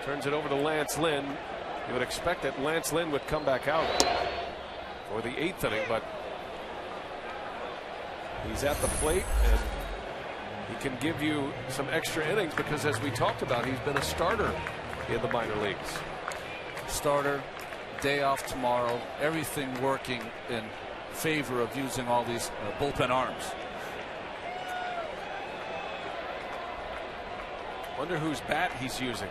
Turns it over to Lance Lynn. You would expect that Lance Lynn would come back out for the 8th inning, but he's at the plate and he can give you some extra innings because, as we talked about, he's been a starter in the minor leagues. Starter, day off tomorrow, everything working in favor of using all these bullpen arms. Wonder whose bat he's using.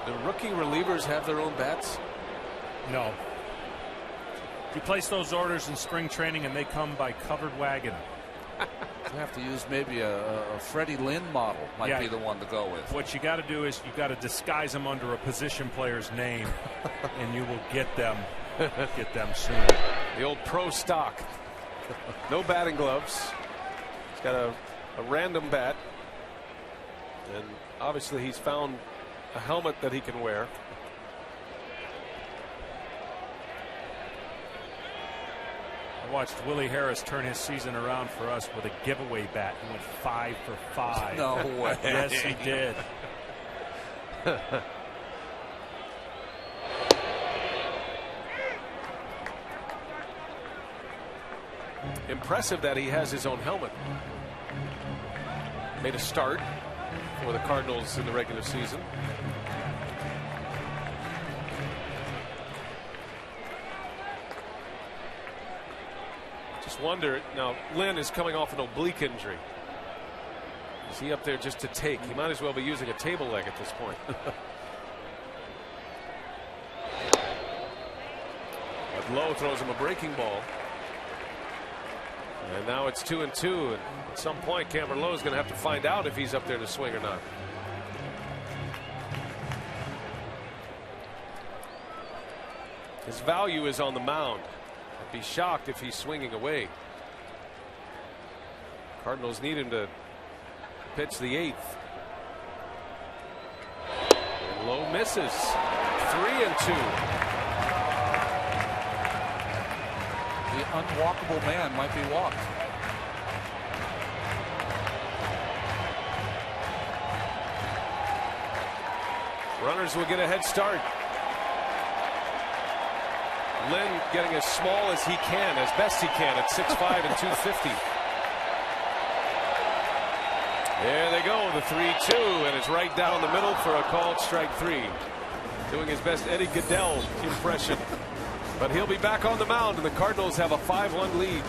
The rookie relievers have their own bats? No. You place those orders in spring training and they come by covered wagon. You have to use maybe a Freddie Lynn model might be the one to go with. What you got to do is you got to disguise them under a position player's name, and you will get them soon. The old pro stock. No batting gloves. He's got a random bat, and obviously he's found a helmet that he can wear. I watched Willie Harris turn his season around for us with a giveaway bat. He went 5 for 5. No way. Yes, he did. Impressive that he has his own helmet. Made a start for the Cardinals in the regular season. Just wonder, now Lynn is coming off an oblique injury. Is he up there just to take? He might as well be using a table leg at this point. But Lowe throws him a breaking ball. And now it's 2-2. And at some point, Cameron Lowe is going to have to find out if he's up there to swing or not. His value is on the mound. I'd be shocked if he's swinging away. Cardinals need him to pitch the 8th. And Lowe misses. 3-2. The unwalkable man might be walked. Runners will get a head start. Lynn getting as small as he can, as best he can, at 6'5" and 250. There they go, the 3-2, and it's right down the middle for a called strike 3. Doing his best Eddie Goodell impression. But he'll be back on the mound, and the Cardinals have a 5-1 lead.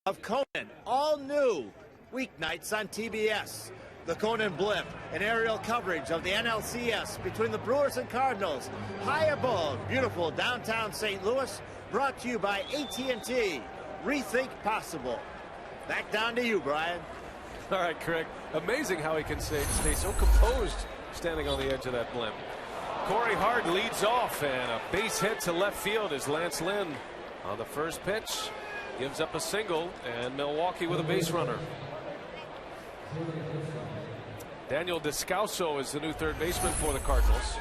Of Conan, all new weeknights on TBS. The Conan Blip, an aerial coverage of the NLCS between the Brewers and Cardinals. High above beautiful downtown St. Louis, brought to you by AT&T. Rethink possible. Back down to you, Brian. All right, Craig. Amazing how he can stay so composed standing on the edge of that blimp. Corey Hart leads off, and a base hit to left field as Lance Lynn on the first pitch gives up a single, and Milwaukee with a base runner. Daniel Descalso is the new third baseman for the Cardinals.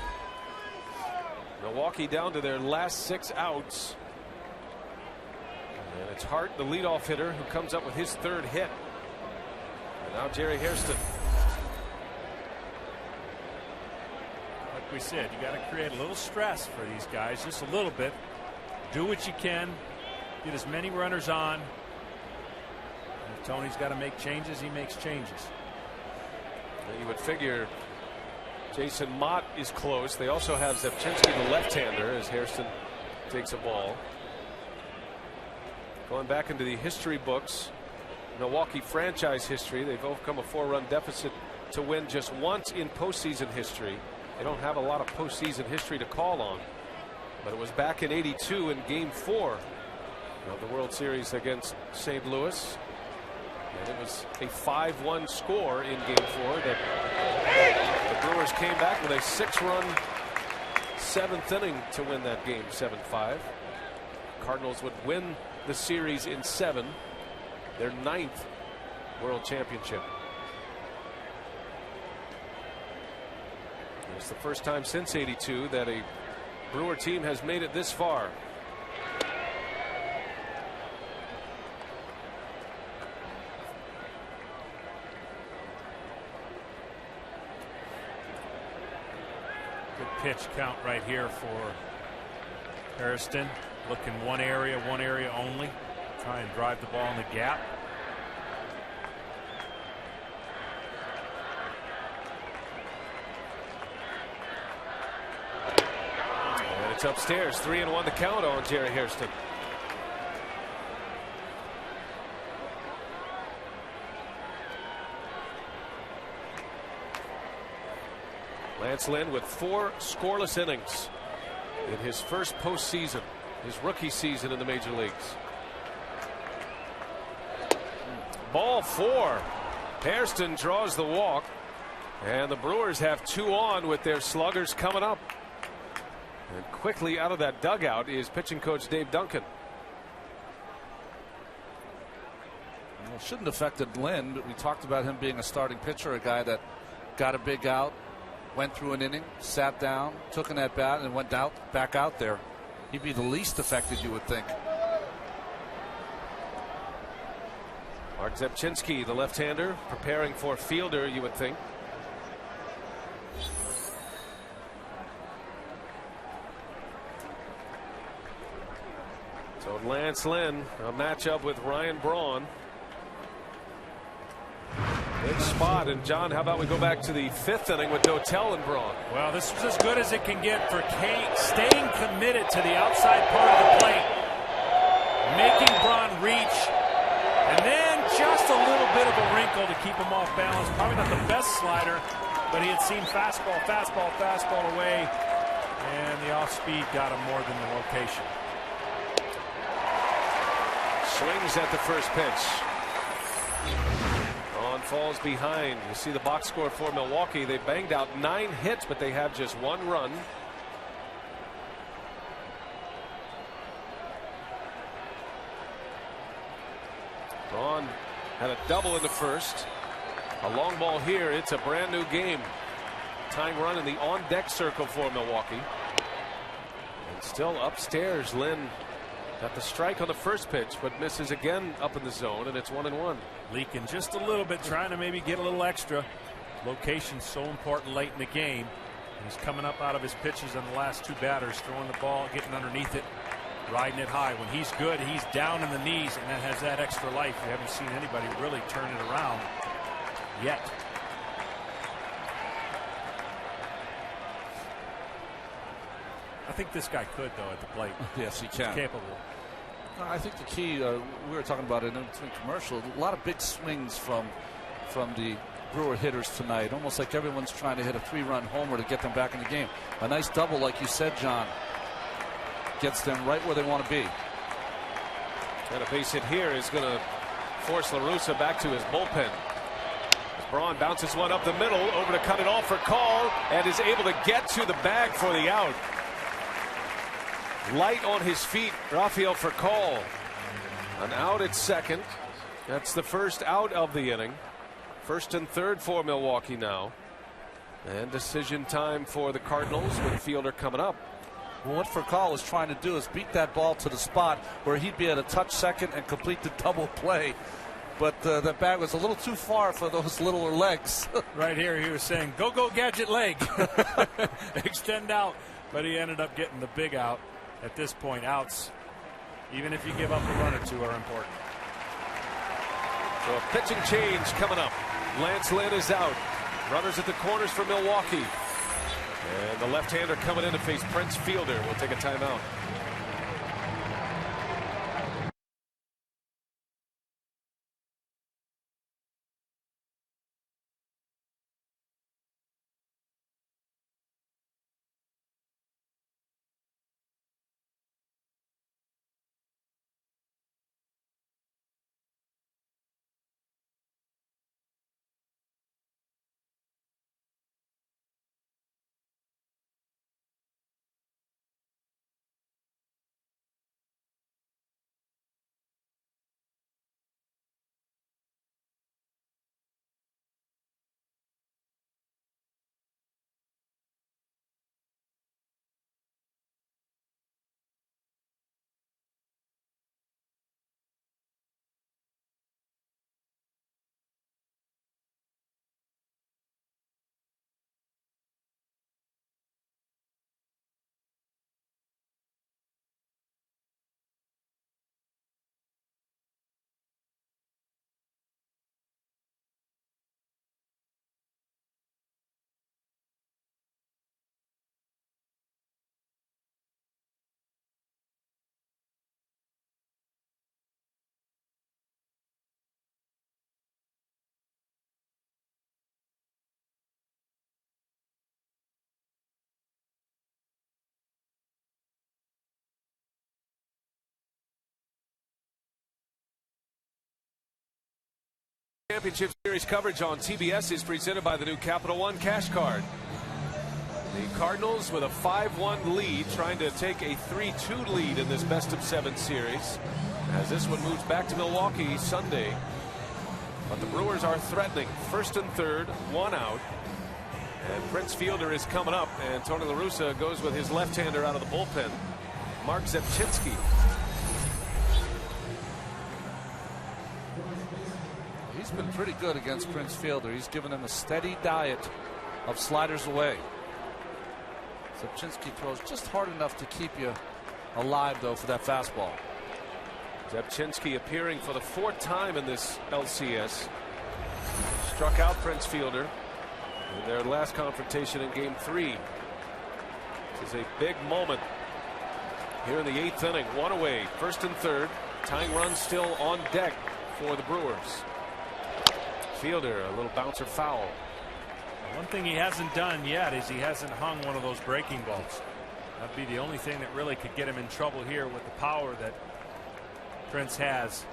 Milwaukee down to their last 6 outs. And it's Hart, the leadoff hitter, who comes up with his third hit. And now Jerry Hairston. Like we said, you got to create a little stress for these guys, just a little bit. Do what you can. Get as many runners on. If Tony's got to make changes, he makes changes. You would figure Jason Mott is close. They also have Zepchinski, the left-hander, as Hairston takes a ball. Going back into the history books, Milwaukee franchise history, they've overcome a 4-run deficit to win just once in postseason history. They don't have a lot of postseason history to call on, but it was back in '82 in Game 4 of the World Series against St. Louis. And it was a 5-1 score in Game 4 that the Brewers came back with a 6-run 7th inning to win that game 7-5. Cardinals would win the series in 7, their 9th World Championship. It's the first time since '82 that a Brewer team has made it this far. Pitch count right here for Hairston. Looking one area only. Try and drive the ball in the gap. And it's upstairs. 3-1 the count on Jerry Hairston. Lance Lynn with 4 scoreless innings in his first postseason, his rookie season in the major leagues. Ball 4. Hairston draws the walk, and the Brewers have 2 on with their sluggers coming up. And quickly out of that dugout is pitching coach Dave Duncan. Well, shouldn't have affected Lynn, but we talked about him being a starting pitcher, a guy that got a big out, went through an inning, sat down, took an at bat, and went back out there. He'd be the least affected, you would think. Mark Zepchinski, the left-hander, preparing for Fielder, you would think. So Lance Lynn, a matchup with Ryan Braun. Big spot. And John, how about we go back to the 5th inning with Dotel and Braun? Well, this is as good as it can get for Kane, staying committed to the outside part of the plate, making Braun reach, and then just a little bit of a wrinkle to keep him off balance. Probably not the best slider, but he had seen fastball away, and the off speed got him more than the location. Swings at the first pitch. Falls behind. You see the box score for Milwaukee. They banged out 9 hits, but they have just 1 run. Braun had a double in the first. A long ball here. It's a brand new game. Tying run in the on-deck circle for Milwaukee. And still upstairs, Lynn got the strike on the first pitch, but misses again up in the zone, and it's 1-1. Leaking just a little bit, trying to maybe get a little extra. Location's so important late in the game. He's coming up out of his pitches on the last 2 batters, throwing the ball, getting underneath it, riding it high. When he's good, he's down in the knees, and that has that extra life. We haven't seen anybody really turn it around yet. I think this guy could, though, at the plate. Yes, he can. He's capable. I think the key, we were talking about it in between commercial, a lot of big swings from the Brewer hitters tonight. Almost like everyone's trying to hit a 3-run homer to get them back in the game. A nice double, like you said, John, gets them right where they want to be. And a base hit here is going to force La Russa back to his bullpen. Braun bounces one up the middle, over to cut it off for Call, and is able to get to the bag for the out. Light on his feet, Rafael Furcal. An out at second. That's the first out of the inning. First and third for Milwaukee now. And decision time for the Cardinals with Fielder coming up. Well, what Furcal was trying to do is beat that ball to the spot where he'd be able to touch second and complete the double play. But that bag was a little too far for those littler legs. Right here, he was saying, go, go, gadget leg. Extend out. But he ended up getting the big out. At this point, outs, even if you give up a run or two, are important. So a pitching change coming up. Lance Lynn is out. Runners at the corners for Milwaukee. And the left-hander coming in to face Prince Fielder. We'll take a timeout. Championship Series coverage on TBS is presented by the new Capital One Cash Card. The Cardinals with a 5-1 lead, trying to take a 3-2 lead in this best-of-7 series, as this one moves back to Milwaukee Sunday. But the Brewers are threatening. First and third, one out. And Prince Fielder is coming up, and Tony La Russa goes with his left-hander out of the bullpen, Mark Zepchinski. He's been pretty good against Prince Fielder. He's given him a steady diet of sliders away. Zepchinski throws just hard enough to keep you alive, though, for that fastball. Zepchinski appearing for the 4th time in this LCS. Struck out Prince Fielder in their last confrontation in Game 3. This is a big moment here in the 8th inning. One away, first and third. Tying run still on deck for the Brewers. Fielder, a little bouncer foul. One thing he hasn't done yet is he hasn't hung one of those breaking balls. That'd be the only thing that really could get him in trouble here with the power that Prince has.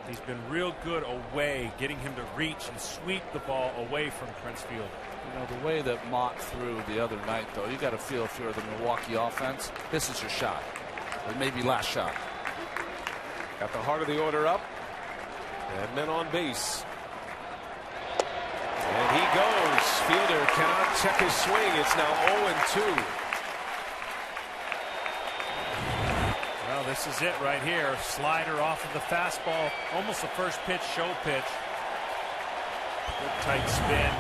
He's been real good away, getting him to reach and sweep the ball away from Prince Fielder. You know, the way that Mott threw the other night, though, you got to feel if you're the Milwaukee offense, this is your shot. Or maybe last shot. Got the heart of the order up. And men on base. And he goes. Fielder cannot check his swing. It's now 0-2. Well, this is it right here. Slider off of the fastball. Almost the first pitch, show pitch. Good tight spin.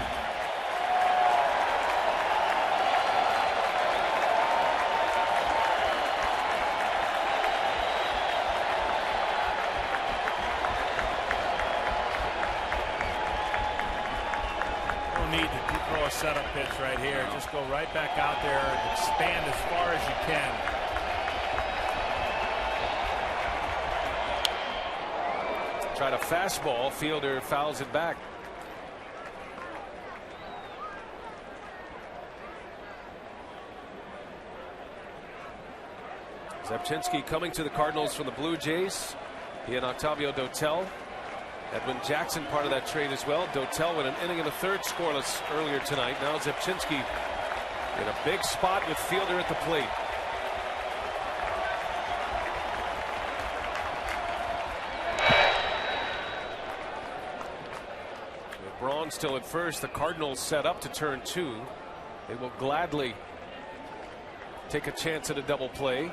Setup pitch right here. Just go right back out there and expand as far as you can. Tried a fastball. Fielder fouls it back. Zepchinski coming to the Cardinals from the Blue Jays. He and Octavio Dotel. Edwin Jackson part of that trade as well. Dotel went an inning in the third scoreless earlier tonight. Now Zepchinski in a big spot with Fielder at the plate. With Braun still at first, the Cardinals set up to turn 2. They will gladly take a chance at a double play.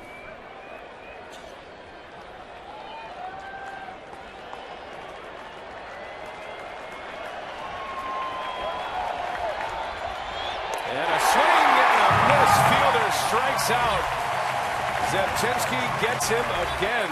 And a swing and a miss. Fielder strikes out. Zepchinski gets him again.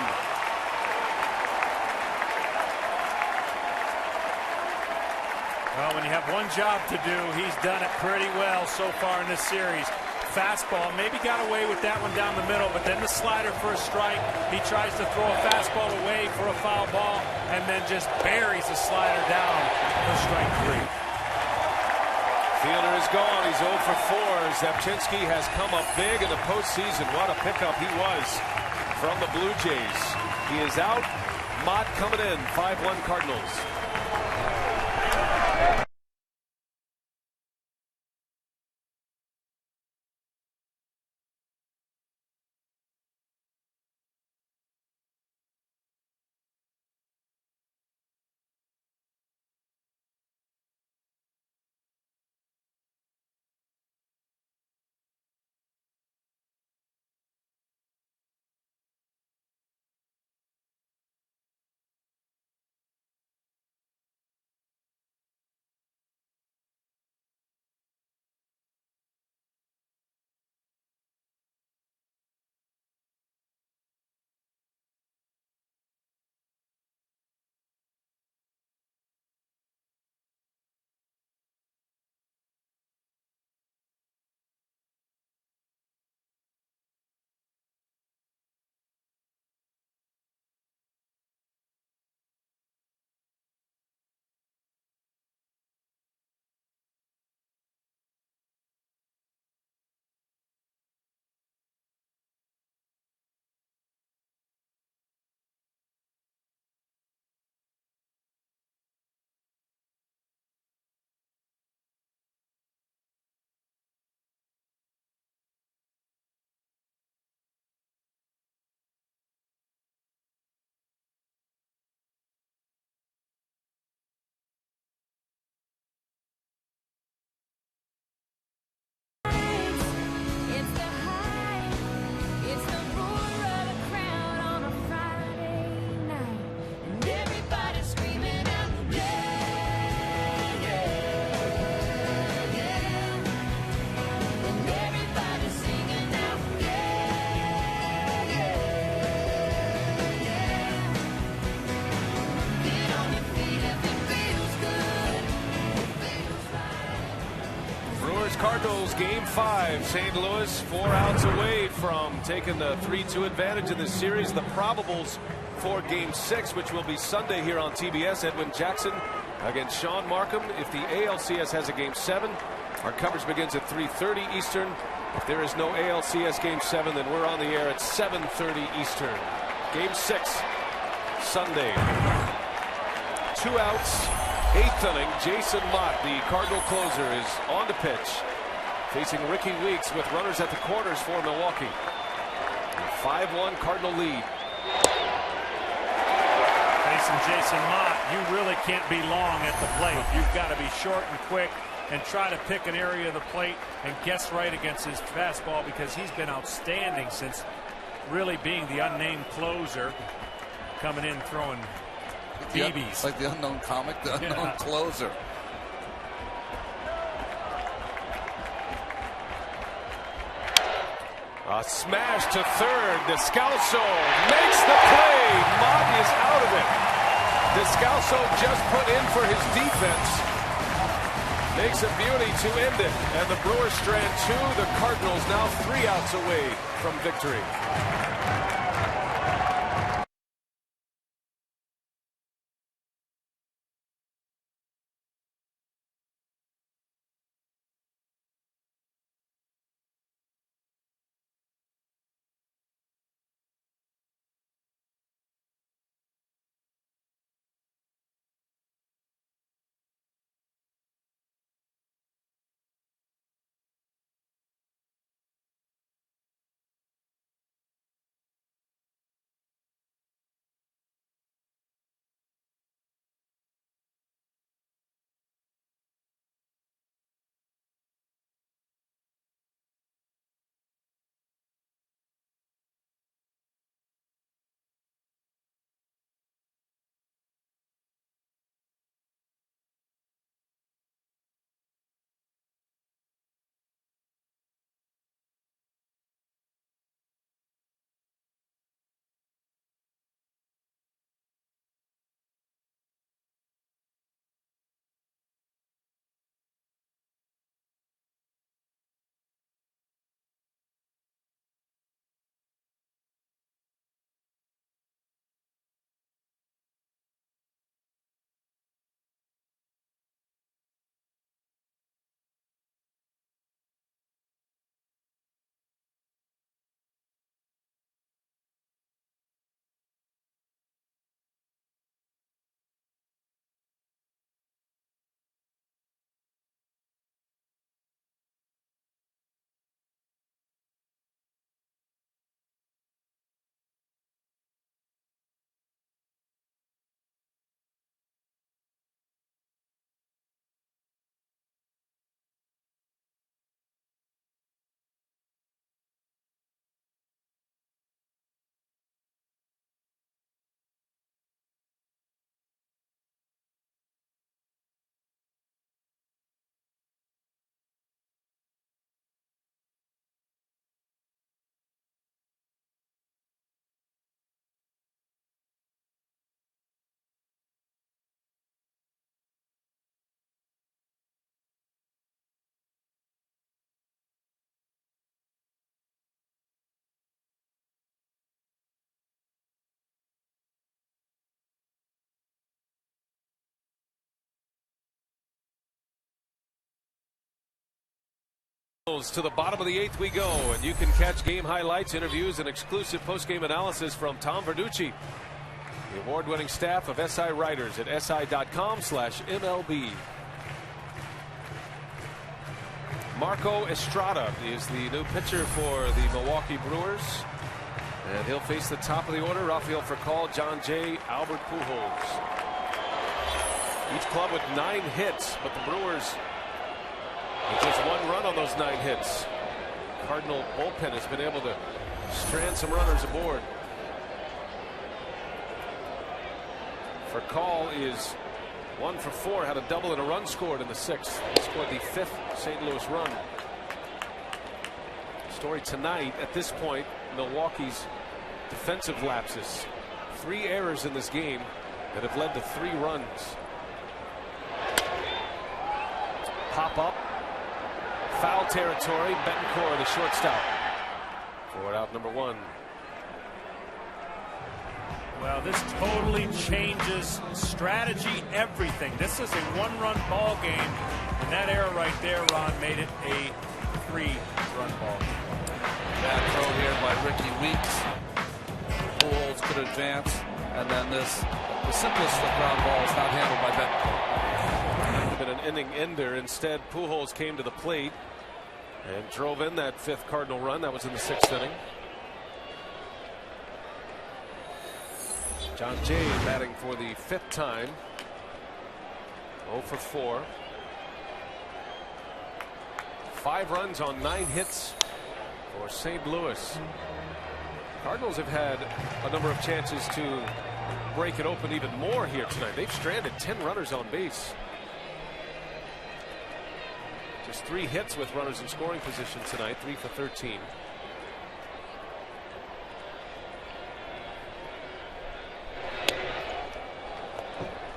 Well, when you have one job to do, he's done it pretty well so far in this series. Fastball, maybe got away with that one down the middle, but then the slider for a strike. He tries to throw a fastball away for a foul ball, and then just buries the slider down for strike 3. Fielder is gone. He's 0 for 4. Zepchinski has come up big in the postseason. What a pickup he was from the Blue Jays. He is out. Mott coming in. 5-1 Cardinals. Cardinals game 5. St. Louis 4 outs away from taking the 3-2 advantage in this series. The probables for game 6, which will be Sunday here on TBS. Edwin Jackson against Sean Markham. If the ALCS has a game 7, our coverage begins at 3:30 Eastern. If there is no ALCS game 7, then we're on the air at 7:30 Eastern. Game 6 Sunday. 2 outs, 8th inning. Jason Mott, the Cardinal closer, is on the pitch, facing Ricky Weeks with runners at the corners for Milwaukee. A 5-1 Cardinal lead. Facing Jason Mott, you really can't be long at the plate. You've got to be short and quick and try to pick an area of the plate and guess right against his fastball, because he's been outstanding since really being the unnamed closer, coming in throwing BBs. Like the unknown comic, the unknown closer. A smash to third. Descalso makes the play. Mott is out of it. Descalso just put in for his defense. Makes a beauty to end it. And the Brewers strand 2. The Cardinals now 3 outs away from victory. To the bottom of the 8th we go, and you can catch game highlights, interviews, and exclusive post-game analysis from Tom Verducci, the award-winning staff of SI Writers at si.com/MLB. Marco Estrada is the new pitcher for the Milwaukee Brewers, and he'll face the top of the order: Rafael Furcal, John Jay, Albert Pujols. Each club with 9 hits, but the Brewers with just 1 run on those 9 hits. Cardinal bullpen has been able to strand some runners aboard. Furcal is 1 for 4, had a double and a run scored in the 6th. He scored the 5th St. Louis run. Story tonight, at this point, Milwaukee's defensive lapses. 3 errors in this game that have led to 3 runs. Pop up. Foul territory. Betancourt, the shortstop. Forward out number 1. Well, this totally changes strategy, everything. This is a 1-run ball game, and that error right there, Ron, made it a 3-run ball game. Bad throw here by Ricky Weeks. Pujols could advance, and then the simplest ground ball is not handled by Betancourt. Been an inning ender. Instead, Pujols came to the plate and drove in that 5th Cardinal run. That was in the 6th inning. John Jay batting for the 5th time. 0 for 4. 5 runs on 9 hits for St. Louis. Cardinals have had a number of chances to break it open even more here tonight. They've stranded 10 runners on base. Just 3 hits with runners in scoring position tonight, 3 for 13.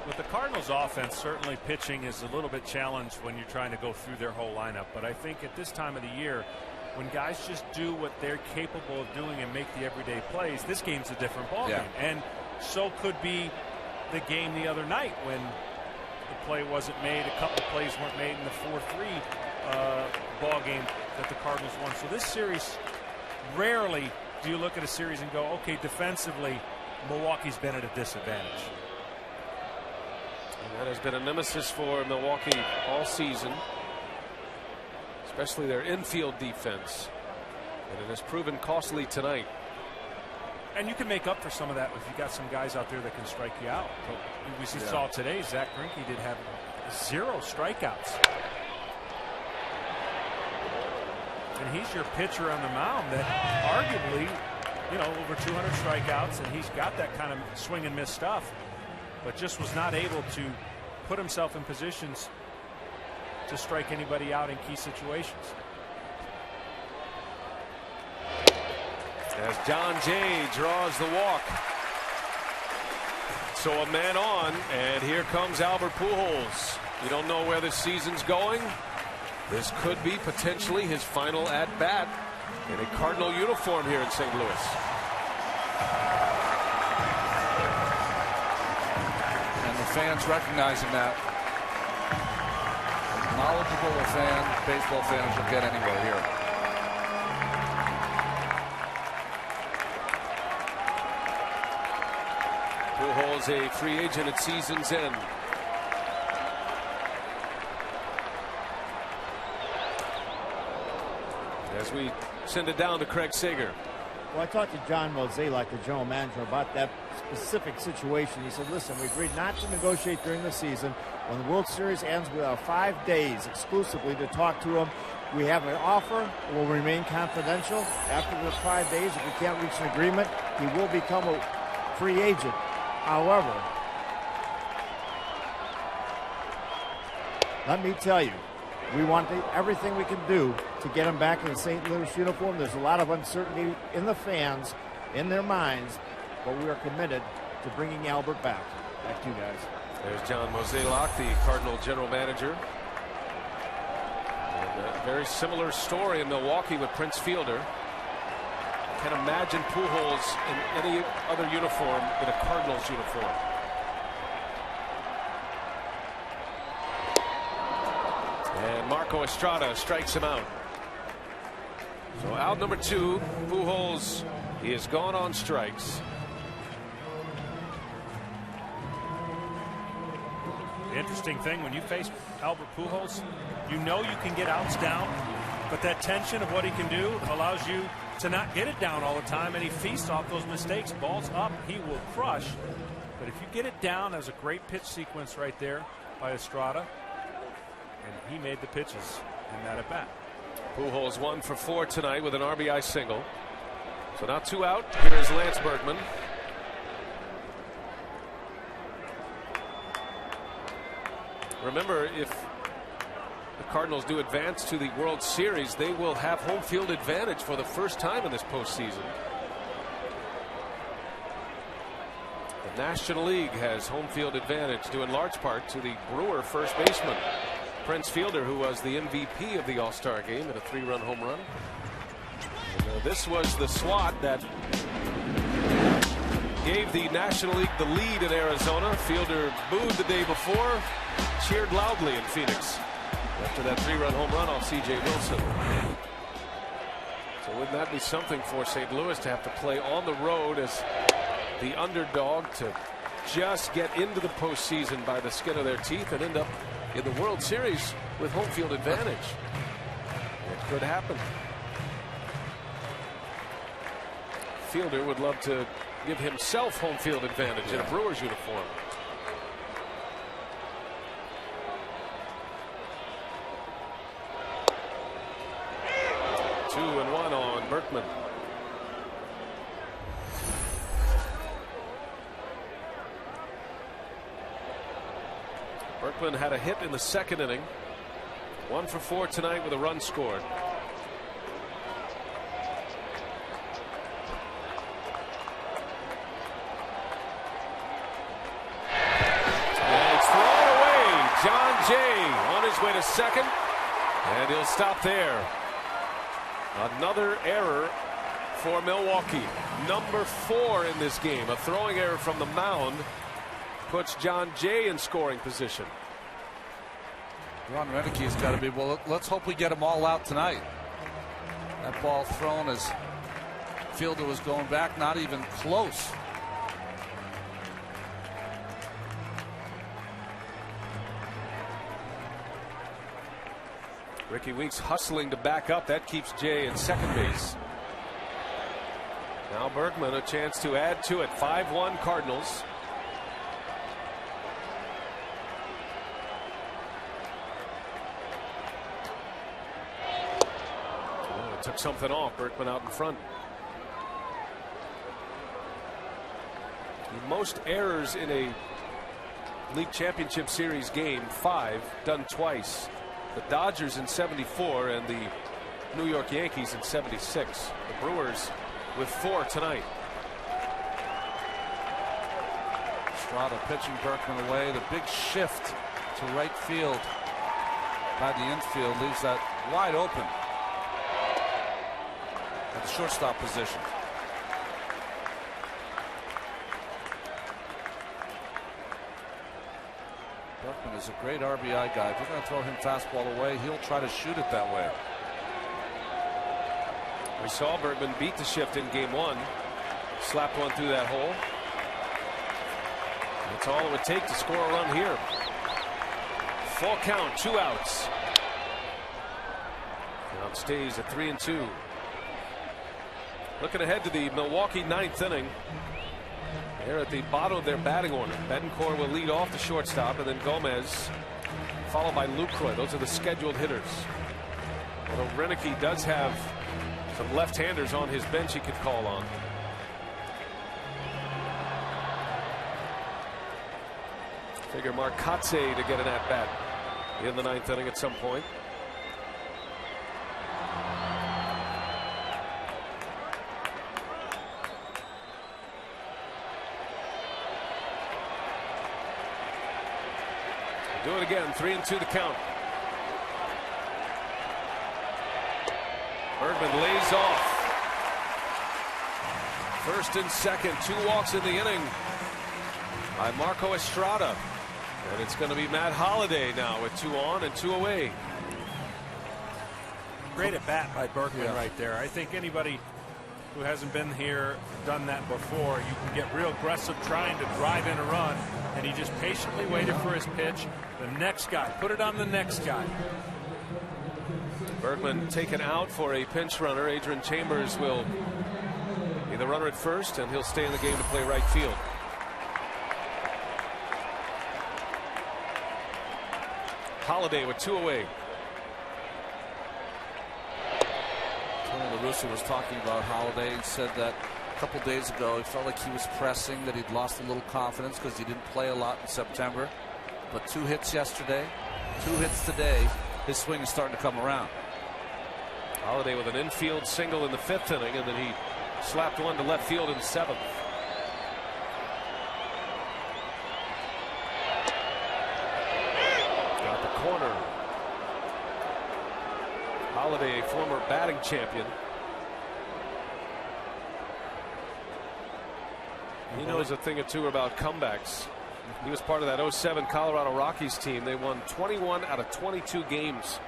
With the Cardinals offense, certainly pitching is a little bit challenged when you're trying to go through their whole lineup. But I think at this time of the year, when guys just do what they're capable of doing and make the everyday plays, this game's a different ballgame. And so could be the game the other night when the play wasn't made, a couple plays weren't made in the 4-3 ball game that the Cardinals won. So this series, rarely do you look at a series and go, okay, defensively, Milwaukee's been at a disadvantage. And that has been a nemesis for Milwaukee all season, especially their infield defense, and it has proven costly tonight. And you can make up for some of that if you got some guys out there that can strike you out. But we saw today, Zach Greinke did have 0 strikeouts. And he's your pitcher on the mound that arguably, you know, over 200 strikeouts, and he's got that kind of swing and miss stuff, but just was not able to put himself in positions to strike anybody out in key situations. As John Jay draws the walk. So a man on, and here comes Albert Pujols. You don't know where this season's going. This could be potentially his final at-bat in a Cardinal uniform here in St. Louis. And the fans recognizing that. Knowledgeable a fan, baseball fans will get anywhere here. Pujols a free agent at season's end. As we send it down to Craig Sager. Well, I talked to John Mozeliak, the general manager, about that specific situation. He said, listen, we agreed not to negotiate during the season. When the World Series ends, we have 5 days exclusively to talk to him. We have an offer. It will remain confidential. After the 5 days, if we can't reach an agreement, he will become a free agent. However, let me tell you, we want everything we can do to get him back in the St. Louis uniform. There's a lot of uncertainty in the fans, in their minds, but we are committed to bringing Albert back. Back to you guys. There's John Mozeliak, the Cardinal general manager. And a very similar story in Milwaukee with Prince Fielder. Can't imagine Pujols in any other uniform than a Cardinals uniform. And Marco Estrada strikes him out. So out number 2, Pujols. He has gone on strikes. The interesting thing, when you face Albert Pujols, you know you can get outs down, but that tension of what he can do allows you to not get it down all the time, and he feasts off those mistakes. Balls up, he will crush. But if you get it down, there's a great pitch sequence right there by Estrada, and he made the pitches in that at bat. Pujols 1 for 4 tonight with an RBI single. So now 2 out. Here's Lance Berkman. Remember, if the Cardinals do advance to the World Series, they will have home field advantage for the first time in this postseason. The National League has home field advantage due in large part to the Brewer first baseman, Prince Fielder, who was the MVP of the All-Star game at a 3-run home run. And, this was the swat that gave the National League the lead in Arizona. Fielder booed the day before, cheered loudly in Phoenix after that 3-run home run off C.J. Wilson. So wouldn't that be something for St. Louis to have to play on the road as the underdog to just get into the postseason by the skin of their teeth and end up in the World Series with home field advantage? It could happen. Fielder would love to give himself home field advantage in a Brewers uniform. Two and one on Berkman. Berkman had a hit in the second inning. 1 for 4 tonight with a run scored. John Jay on his way to second, and he'll stop there. Another error for Milwaukee. Number 4 in this game. A throwing error from the mound puts John Jay in scoring position. Ron Renick's got to be, well, let's hope we get them all out tonight. That ball thrown as Fielder was going back, not even close. Ricky Weeks hustling to back up. That keeps Jay in second base. Now Berkman a chance to add to it. 5-1 Cardinals. Oh, it took something off. Berkman out in front. The most errors in a League Championship Series game, 5, done twice. The Dodgers in '74 and the New York Yankees in '76. The Brewers with 4 tonight. Estrada pitching Berkman away. The big shift to right field by the infield leaves that wide open at the shortstop position. Berkman is a great RBI guy. If you're going to throw him fastball away, he'll try to shoot it that way. We saw Berkman beat the shift in game 1. Slapped one through that hole. That's all it would take to score a run here. Full count, 2 outs. Count stays at 3-2. Looking ahead to the Milwaukee 9th inning. They're at the bottom of their batting order. Betancourt will lead off the shortstop, and then Gomez, followed by Lucroy. Those are the scheduled hitters. Although Renicky does have some left-handers on his bench he could call on. Figure Marcotte to get an at-bat in the 9th inning at some point. Do it again. 3-2 the count. Berkman lays off. First and second. 2 walks in the inning by Marco Estrada. And it's going to be Matt Holliday now with 2 on and 2 away. Great at bat by Berkman right there. I think anybody who hasn't been here done that before. You can get real aggressive trying to drive in a run, and he just patiently waited for his pitch. The next guy, put it on the next guy. Bergman taken out for a pinch runner. Adrian Chambers will be the runner at first, and he'll stay in the game to play right field. Holiday with 2 away. Tony La Russa was talking about Holiday. He said that a couple days ago he felt like he was pressing, that he'd lost a little confidence because he didn't play a lot in September. But 2 hits yesterday, 2 hits today. His swing is starting to come around. Holiday with an infield single in the 5th inning, and then he slapped one to left field in 7th. Got the corner. Holiday, a former batting champion. He knows a thing or two about comebacks. He was part of that 07 Colorado Rockies team. They won 21 out of 22 games.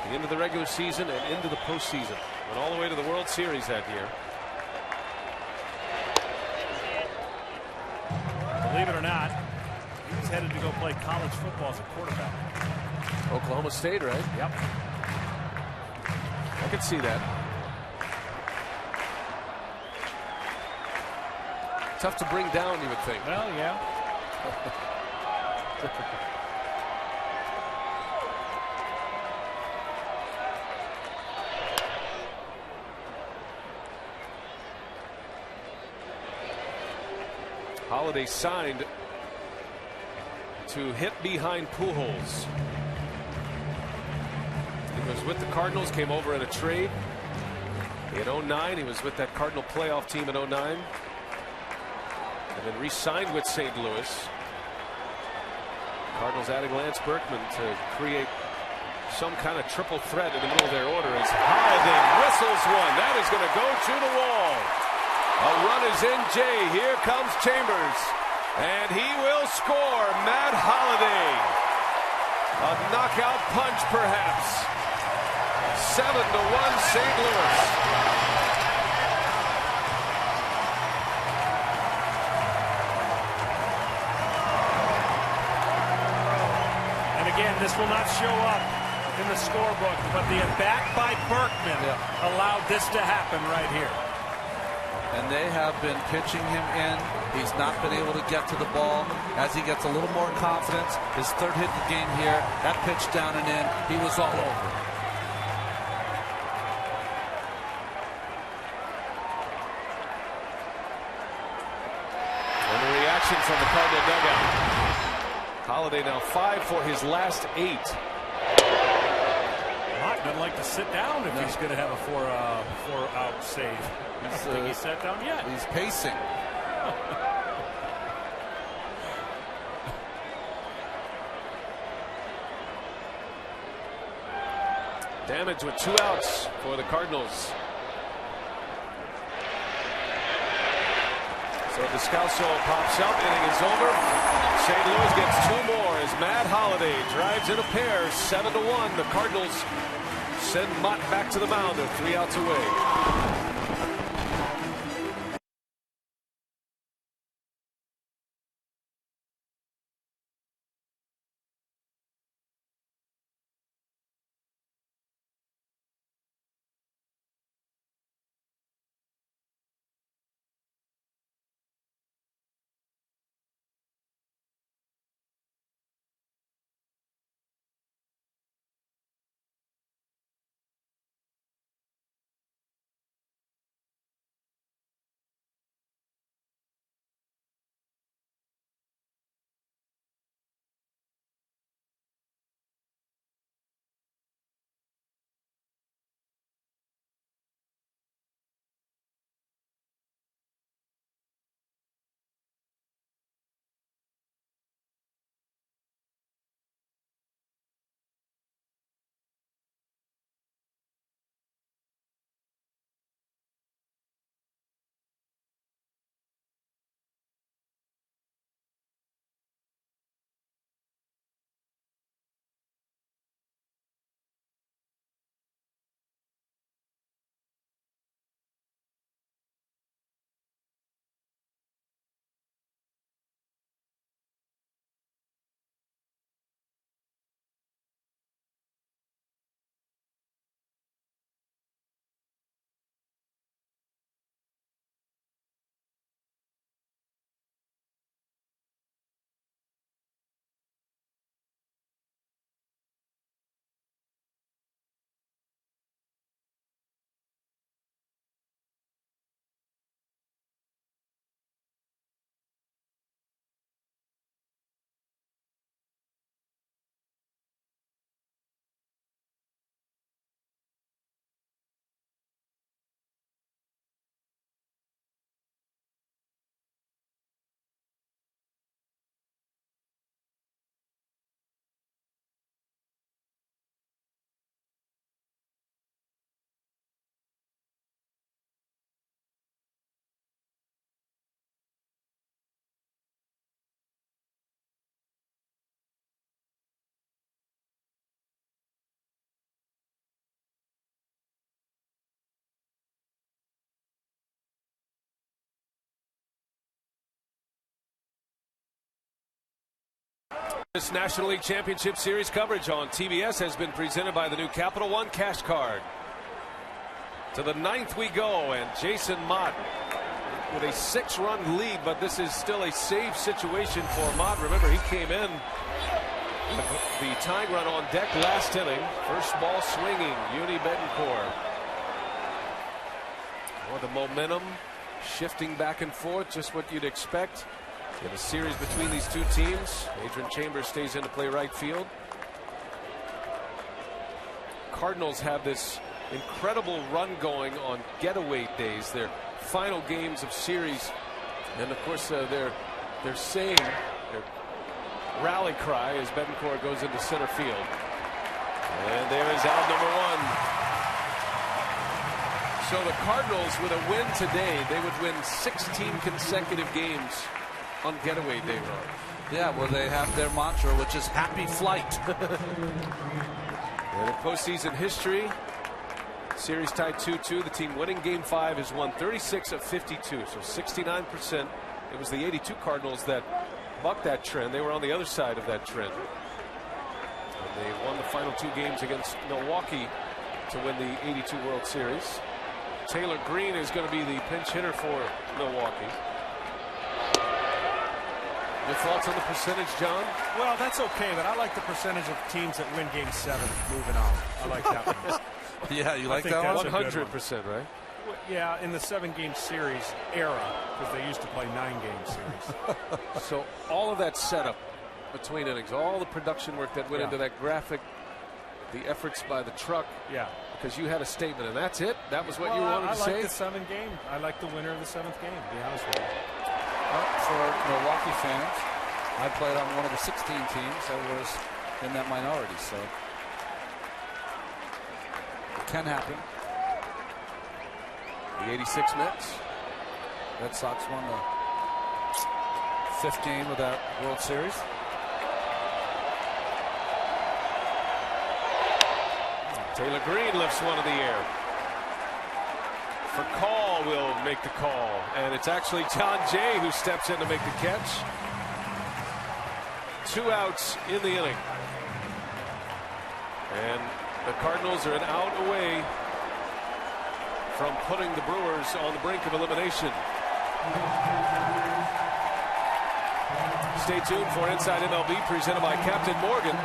The end of the regular season and into the postseason. Went all the way to the World Series that year. Believe it or not, he's headed to go play college football as a quarterback. Oklahoma State, right? Yep. I could see that. Tough to bring down, you would think. Well, yeah. Holiday signed to hit behind Pujols. He was with the Cardinals, came over in a trade in 09. He was with that Cardinal playoff team in 09. And then re-signed with St. Louis. Cardinals adding Lance Berkman to create some kind of triple threat in the middle of their order as Holiday whistles one. That is going to go to the wall. A run is in, Jay. Here comes Chambers. And he will score. Matt Holiday. A knockout punch, perhaps. 7-1 St. Louis. And again, this will not show up in the scorebook, but the at-bat by Berkman allowed this to happen right here. And they have been pitching him in. He's not been able to get to the ball. As he gets a little more confidence, his 3rd hit of the game here, that pitch down and in, he was all over. And the reaction from the Cardinal dugout. Holiday now 5 for his last 8. Mott doesn't like to sit down if he's going to have a four-out save. I don't think he's sat down yet. He's pacing. Damage with 2 outs for the Cardinals. So Descalso pops up, inning is over. St. Louis gets 2 more as Matt Holiday drives in a pair, 7-1. The Cardinals send Mott back to the mound. They're 3 outs away. This National League Championship Series coverage on TBS has been presented by the new Capital One Cash Card. To the 9th we go, and Jason Mott with a 6-run lead, but this is still a save situation for Mott. Remember, he came in with the tying run on deck last inning. First ball swinging, Uni Betancourt. Well, the momentum shifting back and forth, just what you'd expect in a series between these two teams. Adrian Chambers stays in to play right field. Cardinals have this incredible run going on getaway days, their final games of series, and of course they're saying their rally cry as Betancourt goes into center field. And there is out number 1. So the Cardinals, with a win today, they would win 16 consecutive games on getaway day, Ron. Yeah, well, they have their mantra, which is happy flight. And in postseason history, series tied 2-2. The team winning Game 5 has won 36 of 52, so 69%. It was the 82 Cardinals that bucked that trend. They were on the other side of that trend. And they won the final 2 games against Milwaukee to win the 82 World Series. Taylor Green is going to be the pinch hitter for Milwaukee. Your thoughts on the percentage, John? Well, that's okay, but I like the percentage of teams that win Game 7 moving on. I like that one. Yeah, you like that one? 100%, right? Well, yeah, in the 7-game series era, because they used to play 9-game series. So all of that setup between innings, all the production work that went into that graphic, the efforts by the truck. Yeah. Because you had a statement, and that's it? That was what you wanted to say? I like the 7th game. I like the winner of the 7th game, to be honest with you. Well, for Milwaukee fans, I played on one of the 16 teams that was in that minority, so it can happen. The 86 Mets. Red Sox won the 5th game of that World Series. Taylor Green lifts one in the air. For call will make the call, and it's actually John Jay who steps in to make the catch. 2 outs in the inning, and the Cardinals are an out away from putting the Brewers on the brink of elimination. Stay tuned for Inside MLB presented by Captain Morgan.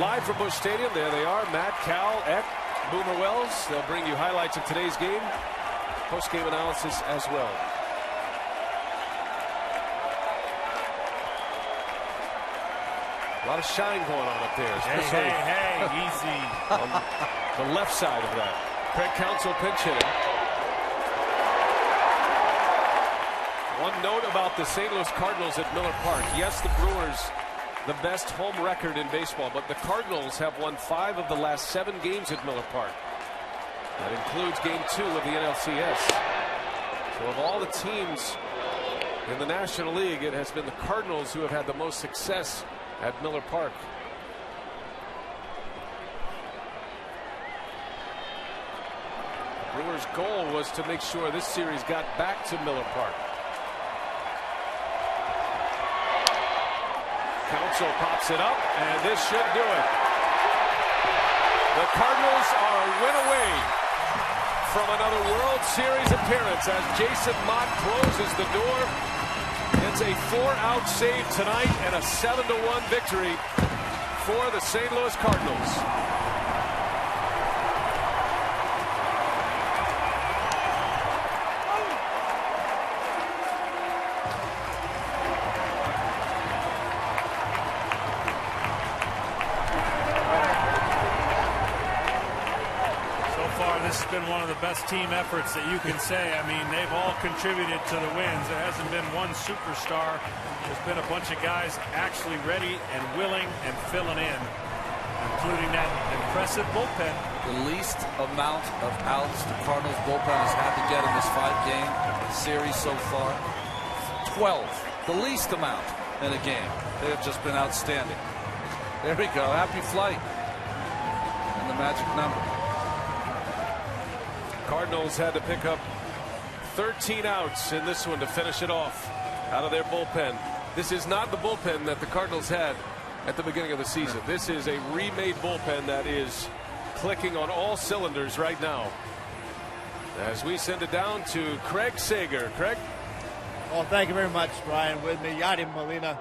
Live from Busch Stadium, there they are, Matt, Cal, Eck, Boomer Wells. They'll bring you highlights of today's game, post-game analysis as well. A lot of shine going on up there. Hey, easy. On the left side of that. Craig Counsell pinch hitting. One note about the St. Louis Cardinals at Miller Park. Yes, the Brewers, the best home record in baseball, but the Cardinals have won 5 of the last 7 games at Miller Park. That includes Game 2 of the NLCS. So of all the teams in the National League, it has been the Cardinals who have had the most success at Miller Park. The Brewers' goal was to make sure this series got back to Miller Park. Counsell pops it up, and this should do it. The Cardinals are a win away from another World Series appearance as Jason Mott closes the door. It's a 4-out save tonight and a 7-1 victory for the St. Louis Cardinals. This has been one of the best team efforts that you can say. I mean, they've all contributed to the wins. There hasn't been one superstar. There's been a bunch of guys actually ready and willing and filling in, including that impressive bullpen. The least amount of outs the Cardinals bullpen has had to get in this 5-game series so far. 12. The least amount in a game. They have just been outstanding. There we go. Happy flight. And the magic number. Cardinals had to pick up 13 outs in this one to finish it off out of their bullpen. This is not the bullpen that the Cardinals had at the beginning of the season. This is a remade bullpen that is clicking on all cylinders right now. As we send it down to Craig Sager. Craig? Well, thank you very much, Brian. With me, Yadi Molina.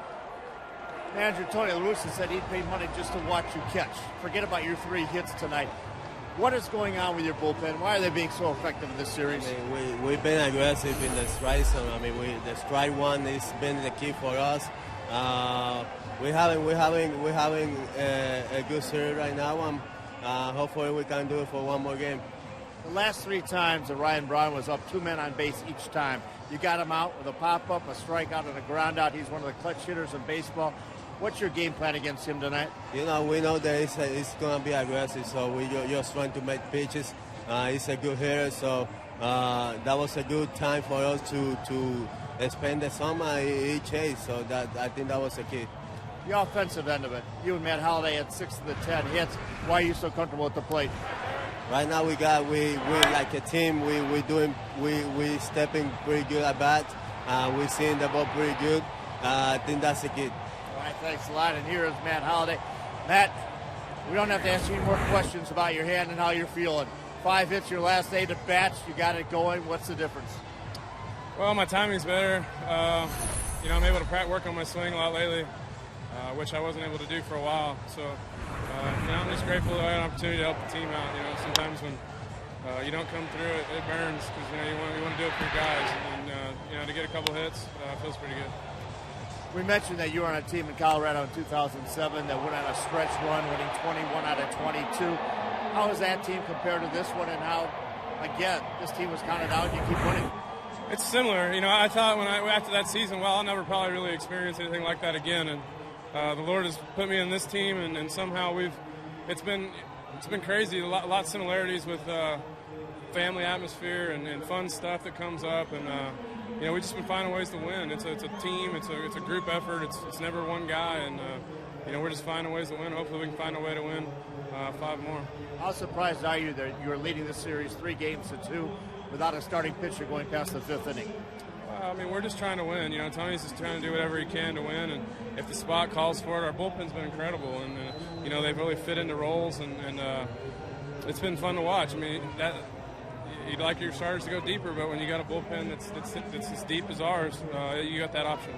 Manager Tony La Russa said he'd pay money just to watch you catch. Forget about your 3 hits tonight. What is going on with your bullpen? Why are they being so effective in this series? I mean, we've been aggressive in the strike zone. I mean, the strike one has been the key for us. We're having a good series right now, and hopefully we can do it for one more game. The last 3 times that Ryan Braun was up 2 men on base each time. You got him out with a pop-up, a strikeout, and a ground-out. He's one of the clutch hitters in baseball. What's your game plan against him tonight? You know, we know that it's going to be aggressive, so we're just trying to make pitches. He's a good hitter, so that was a good time for us to spend the summer. He chased, so I think that was the key. The offensive end of it. You and Matt Holliday had 6 of the 10 hits. Why are you so comfortable at the plate? Right now we like a team. We stepping pretty good at bat. We're seeing the ball pretty good. I think that's the key. All right, thanks a lot. And here is Matt Holliday. Matt, we don't have to ask you any more questions about your hand and how you're feeling. 5 hits your last 8 at bats. You got it going. What's the difference? Well, my timing's better. I'm able to work on my swing a lot lately, which I wasn't able to do for a while. So, I'm just grateful that I had an opportunity to help the team out. Sometimes when you don't come through, it burns because you want to do it for your guys, and to get a couple hits feels pretty good. We mentioned that you were on a team in Colorado in 2007 that went on a stretch run, winning 21 out of 22. How is that team compared to this one, and how, again, this team was counted out and you keep winning? It's similar. I thought after that season, well, I'll never probably really experience anything like that again. And the Lord has put me in this team, and somehow it's been crazy. A lot of similarities with family atmosphere and fun stuff that comes up, and we've just been finding ways to win. It's a team. It's a group effort. It's never one guy, and we're just finding ways to win. Hopefully, we can find a way to win 5 more. How surprised are you that you're leading this series 3 games to 2 without a starting pitcher going past the 5th inning? We're just trying to win. Tony's just trying to do whatever he can to win, and if the spot calls for it, our bullpen's been incredible, and they've really fit into roles, and it's been fun to watch. You'd like your starters to go deeper, but when you got a bullpen that's as deep as ours, you got that option.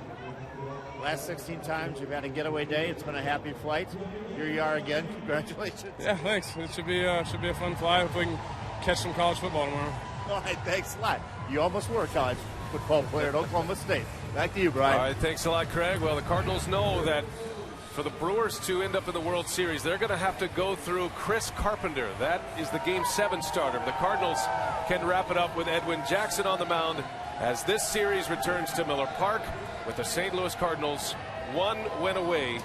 Last 16 times you've had a getaway day. It's been a happy flight. Here you are again. Congratulations. Yeah, thanks. It should be a fun flight if we can catch some college football tomorrow. All right, thanks a lot. You almost were a college football player at Oklahoma State. Back to you, Brian. All right, thanks a lot, Craig. Well, the Cardinals know that for the Brewers to end up in the World Series, they're going to have to go through Chris Carpenter. That is the Game 7 starter. The Cardinals can wrap it up with Edwin Jackson on the mound as this series returns to Miller Park with the St. Louis Cardinals 1 win away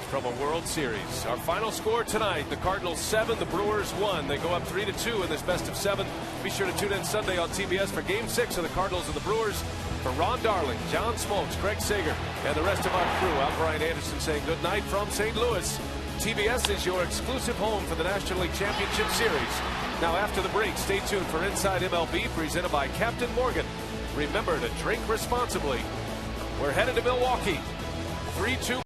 from a World Series. Our final score tonight, the Cardinals 7, the Brewers 1. They go up 3-2 in this best of 7. Be sure to tune in Sunday on TBS for Game 6 of the Cardinals and the Brewers. For Ron Darling, John Smoltz, Craig Sager, and the rest of our crew, I'm Brian Anderson saying good night from St. Louis. TBS is your exclusive home for the National League Championship Series. Now after the break, stay tuned for Inside MLB presented by Captain Morgan. Remember to drink responsibly. We're headed to Milwaukee. 3-2